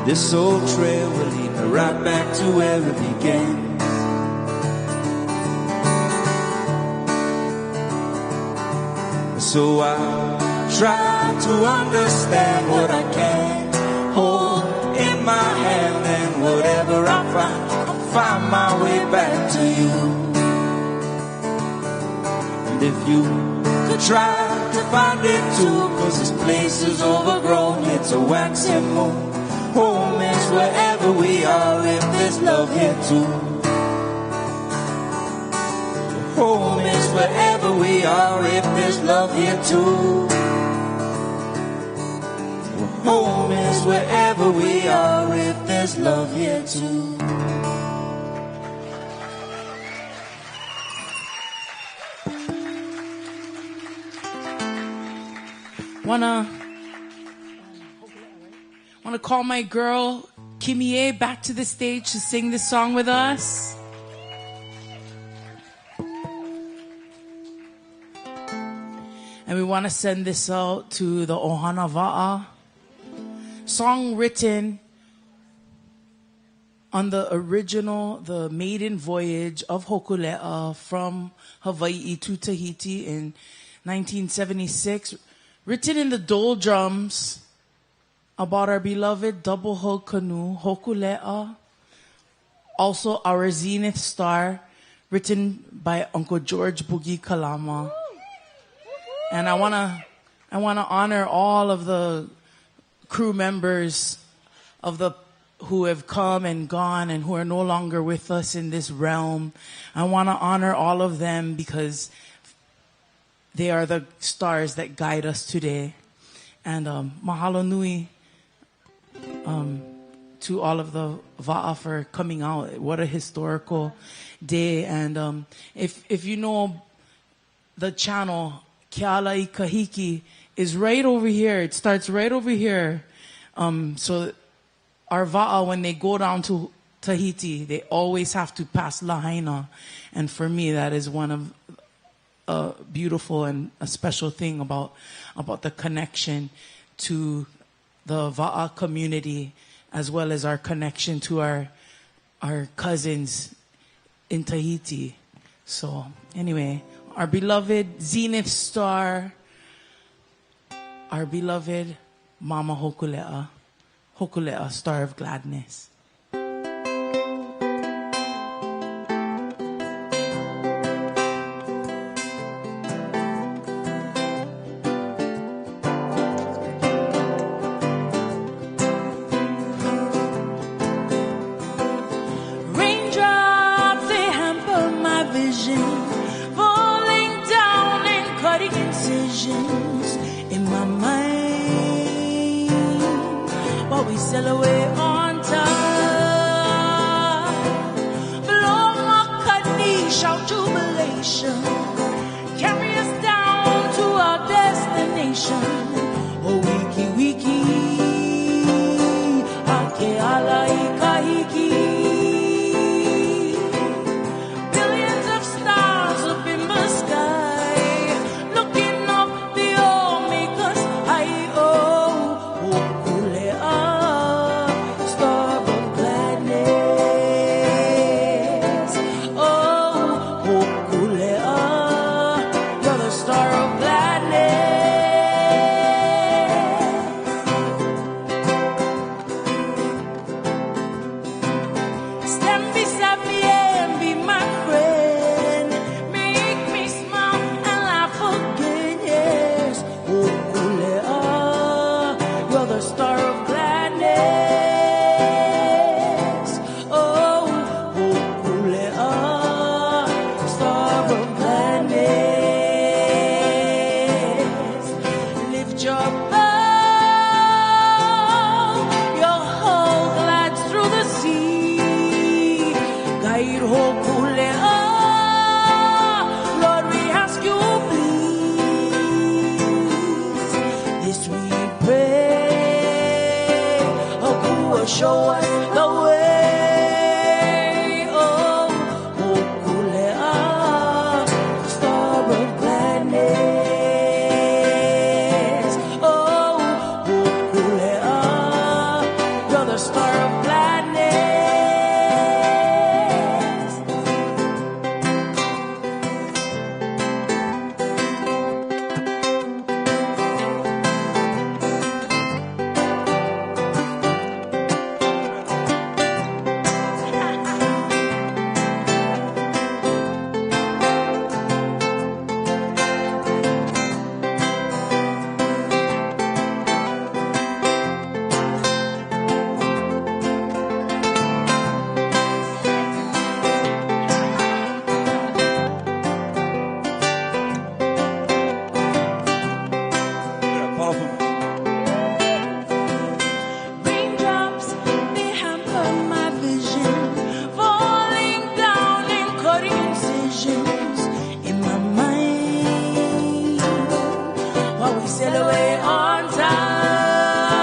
This old trail will lead me right back to where it began. So I try to understand what I can hold in my hand, and whatever I find, I'll find my way back to you. And if you could try to find it too, 'cause this place is overgrown, it's a waxing moon. Home is wherever we are, if there's love here too. Home is wherever we are, if there's love here too. Home is wherever we are, if there's love here too. Wanna call my girl Kimie back to the stage to sing this song with us? And we want to send this out to the Ohana Va'a. Song written on the original, the maiden voyage of Hokulea from Hawaii to Tahiti in 1976. Written in the doldrums about our beloved double hull canoe, Hokulea. Also our Zenith Star, written by Uncle George Boogie Kalama. And I wanna honor all of the crew members who have come and gone and who are no longer with us in this realm. I wanna honor all of them because they are the stars that guide us today. And mahalo nui to all of the va'a for coming out. What a historical day. And if you know the channel, Kealai Kahiki is right over here. It starts right over here. So our va'a, when they go down to Tahiti, they always have to pass Lahaina. And for me, that is one of a beautiful and a special thing about the connection to the va'a community, as well as our connection to our cousins in Tahiti. So anyway, our beloved Zenith Star, our beloved Mama Hokulea, Hokulea, Star of Gladness. Raindrops, they hamper my vision, falling down and cutting incisions in my mind. While we sail away on time, blow my cutney, shout jubilation, carry us down to our destination. Oh, wiki wiki, ake alai kahiki. Billions of stars up in the sky, looking up the Omegas. Hokulea, star of gladness. Oh, Hokulea, you're the star of gladness. Stand beside me and be my friend. Make me smile and laugh again. Yes, Hokulea, you're the star of gladness. Oh, Hokulea, star of gladness. Lift your bow, your hull glides through the sea. Guide Hokulea, Lord, we ask you please. This we pray, Hoku will show us the way. Oh, Hokulea, star of gladness. Oh, Hokulea, you're the star of gladness. Raindrops, they hamper my vision, falling down and cutting incisions in my mind. While we sail away on time,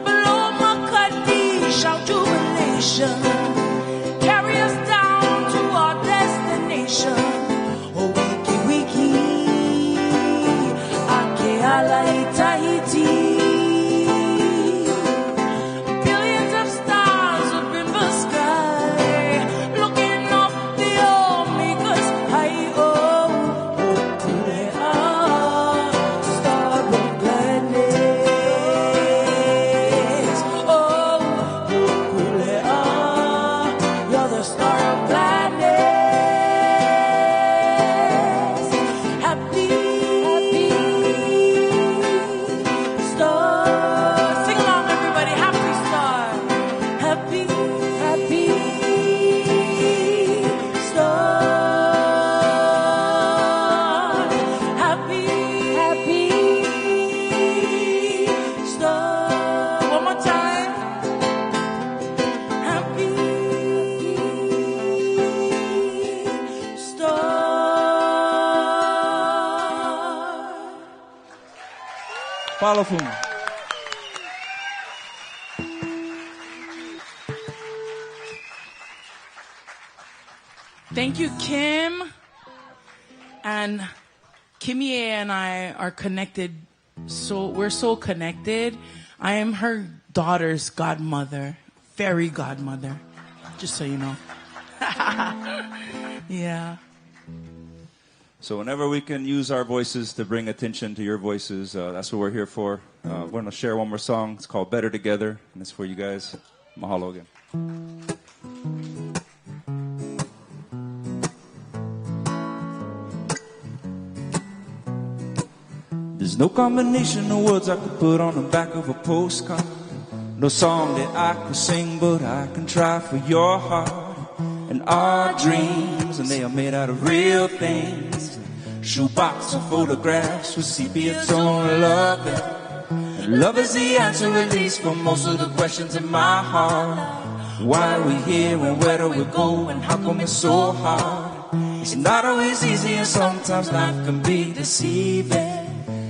blow my cutty, shout jubilation, carry us down to our destination. Oh, wiki wiki, ake alai Tahiti. Billions of stars up in the sky, looking up the Omegas. Oh, Hokulea, star of gladness. Oh, Hokulea, you're the star of gladness. Happy star. Sing along, everybody. Happy star. Happy star. Follow Fumu. Thank you, Kim. And Kimie and I are connected. So we're so connected. I am her daughter's godmother. Fairy godmother. Just so you know. Yeah. So whenever we can use our voices to bring attention to your voices, that's what we're here for. We're going to share one more song. It's called Better Together, and it's for you guys. Mahalo again. There's no combination of words I could put on the back of a postcard. No song that I could sing, but I can try for your heart. And our dreams, and they are made out of real things. Shoebox of photographs with sepia tone love. And love is the answer, at least, for most of the questions in my heart. Why are we here and where do we go and how come it's so hard? It's not always easy and sometimes life can be deceiving.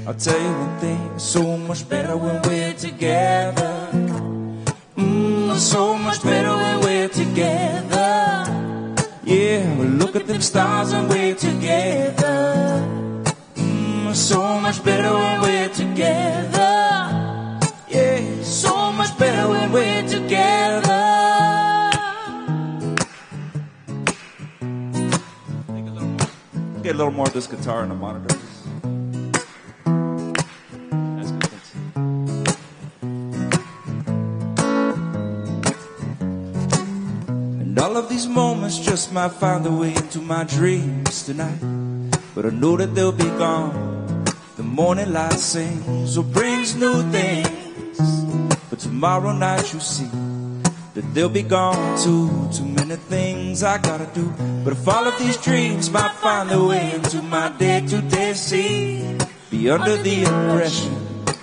I'll tell you one thing, it's so much better when we're together. So much better when we're together. Yeah, well, look at them stars and we're together. So much better when we're together. Yeah, so much better when we're together. Get a little more of this guitar on the monitor. All of these moments just might find their way into my dreams tonight. But I know that they'll be gone. The morning light sings or brings new things. But tomorrow night you see that they'll be gone too. Too many things I gotta do. But if all of these dreams might find their way into my day-to-day scene, be under the impression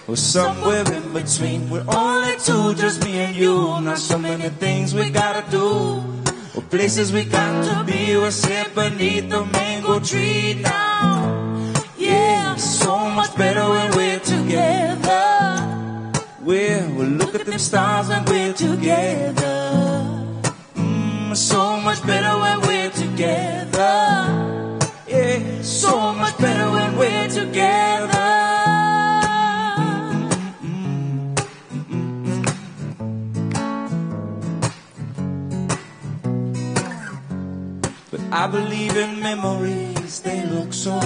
or somewhere in between. We're only two, just me and you. Not so many things we gotta do. Or places we got to be, we'll sit beneath the mango tree now. Yeah, so much better when we're together. We'll look at them stars and we're together. So much better when we're together. Yeah, so much better when we're together. I believe in memories, they look so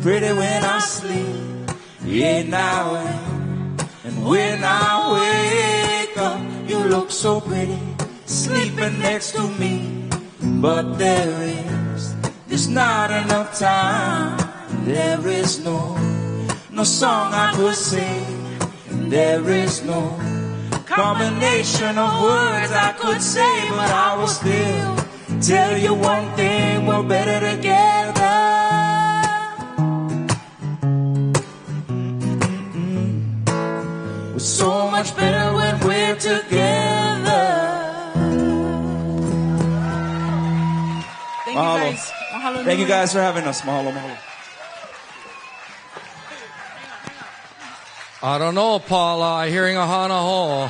pretty when I sleep. Yeah, now and when I wake up, you look so pretty, sleeping next to me. But there's not enough time. There is no song I could sing. There is no combination of words I could say, but I will still tell you one thing, we're better together. We're so much better when we're together. Thank you guys. Mahalo. Thank you guys for having us. Mahalo, mahalo. I don't know, Paula. I'm hearing a hana ho.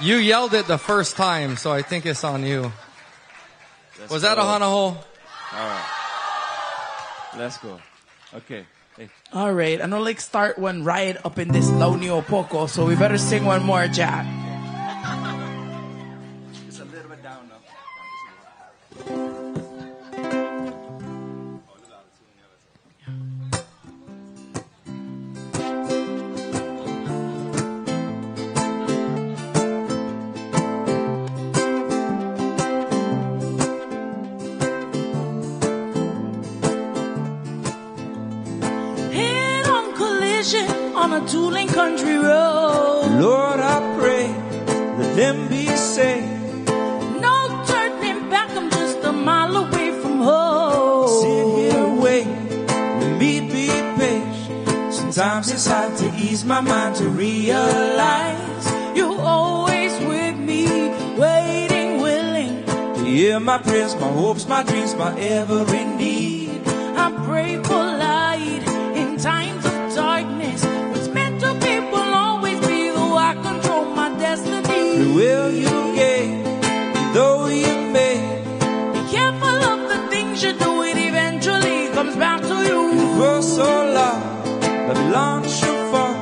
You yelled it the first time, so I think it's on you. Was that a hana ho? All right. Let's go. Okay. Hey. All right. I know like start one right up in this Launio Poco, so we better sing one more, Jack. It's a little bit down now. On a two-lane country road, Lord, I pray, let them be safe. No turning back, I'm just a mile away from home. Sit here, wait, let me be patient. Sometimes it's hard to ease my mind to realize you're always with me, waiting, willing. to hear my prayers, my hopes, my dreams, my every need. I pray for light in times of darkness. What's meant to be will always be, though I control my destiny. The will you gave, though you may. Be careful of the things you do, it eventually comes back to you. Universal law, Babylon shall fall.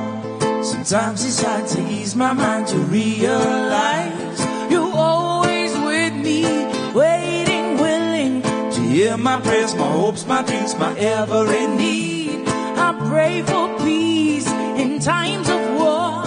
Sometimes it's hard to ease my mind to realize you're always with me, waiting, willing to hear my prayers, my hopes, my dreams, my every need. I pray for peace in times of war.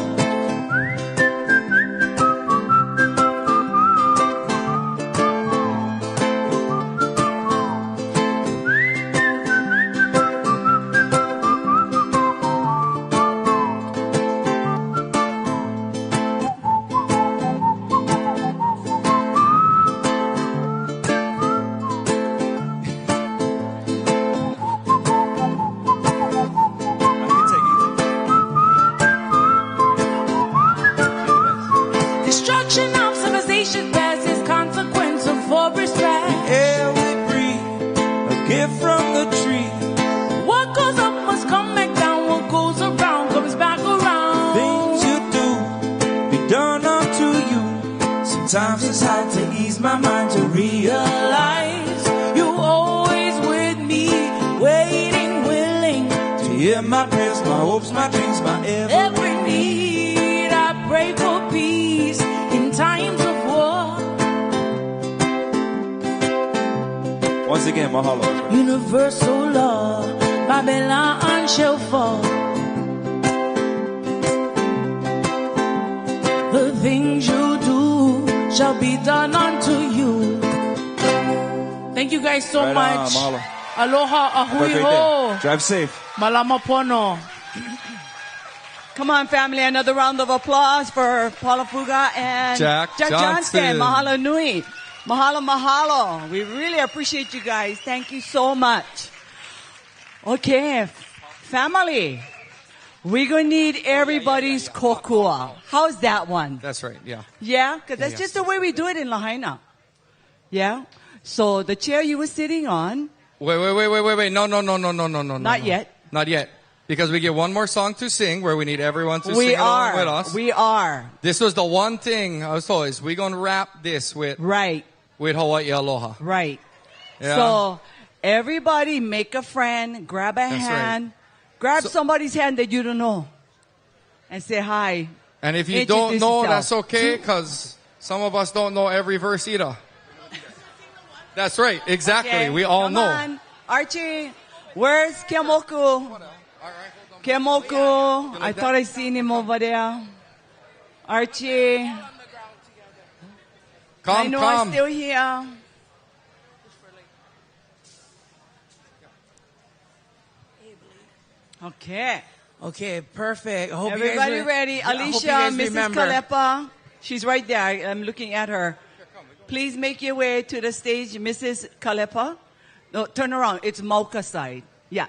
Sometimes it's hard to ease my mind to realize you're always with me, waiting, willing to hear my prayers, my hopes, my dreams, my every need. I pray for peace in times of war. Once again, mahalo. Universal law, Babylon shall fall. The things you do shall be done unto you. Thank you guys so much. Aloha, ahui ho. Drive safe. Malama pono. Come on, family. Another round of applause for Paula Fuga and Jack Johnston. Mahalo nui. Mahalo, mahalo. We really appreciate you guys. Thank you so much. Okay, family. We're going to need everybody's kokua. How's that one? That's right, yeah. Yeah? Because that's just the way we do it in Lahaina. Yeah? So the chair you were sitting on. Wait. No. Not yet. Not yet. Because we get one more song to sing where we need everyone to We sing are. along with us. We are. This was the one thing I was told is we're going to wrap this with. Right. With Hawaii Aloha. Right. Yeah. So everybody make a friend, grab a That's hand. right. Grab somebody's hand that you don't know and say hi. And if you Introduce don't know, yourself. that's okay, because some of us don't know every verse either. That's right, exactly. Okay, We all come know. on. Archie, where's Kemoku? Kemoku, I thought I seen him over there. Archie. Come. Nainoa's still here. Okay, perfect. I hope Everybody you guys ready? I hope you Alicia, guys Mrs. remember. Kalepa. She's right there. I'm looking at her. Please make your way to the stage, Mrs. Kalepa. No, turn around. It's Mauka side. Yeah.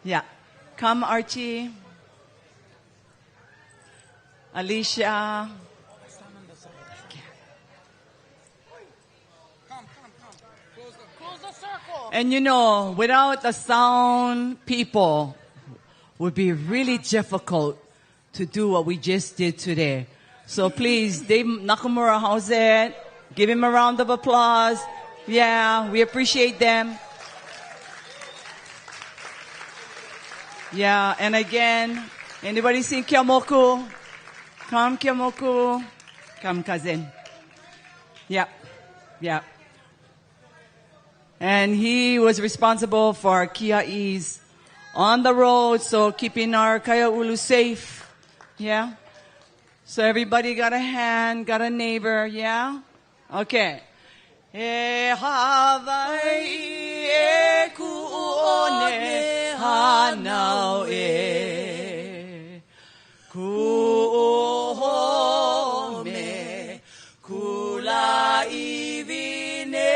Yeah. Come, Archie. Alicia. And you know, without the sound people, would be really difficult to do what we just did today. So please, Dave Nakamura, how's it? Give him a round of applause. Yeah, we appreciate them. Yeah, and again, anybody seen Kiamoku? Come, Kiamoku. Come, cousin. Yep. Yep. And he was responsible for Kia'i's on the road, so keeping our Kaio Ulu safe. Yeah? So everybody got a hand, got a neighbor, yeah? Okay. E Hawaii e ku'one hanau e ku'ome kula ivine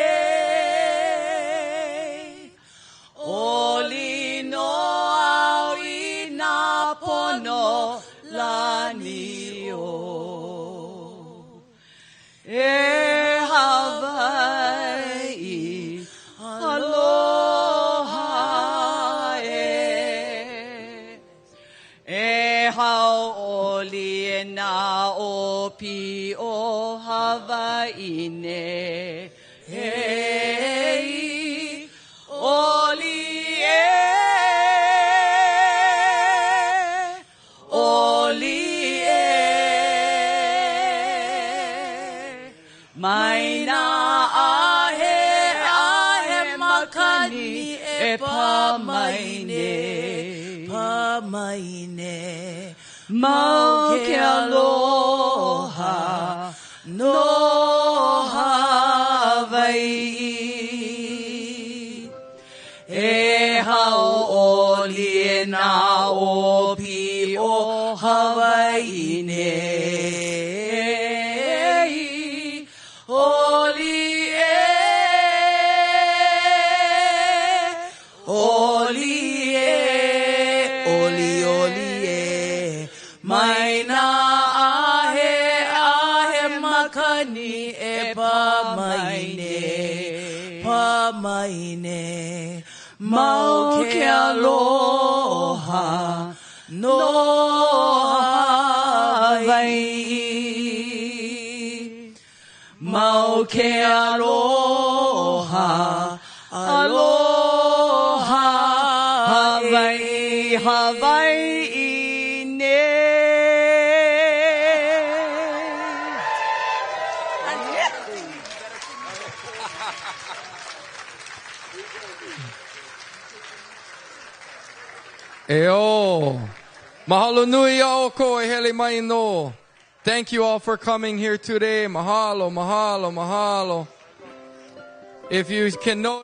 oli no au ina pono lani o e hao o liena o pi o Hawaii Hey, Olie, Olie, Maina ahe makani e pamaine, mau ke aloha no Hawaii. E hao o liena o pi o Hawaii nei. Olie, olie, olie, maina ahe makani e pamaine, mau ke aloha no Hawaii. Mau ke aloha, aloha, Hawaii, Hawaii ne. Eo. Mahalo nui a oko e hele mai no. Thank you all for coming here today. Mahalo, mahalo, mahalo. If you can know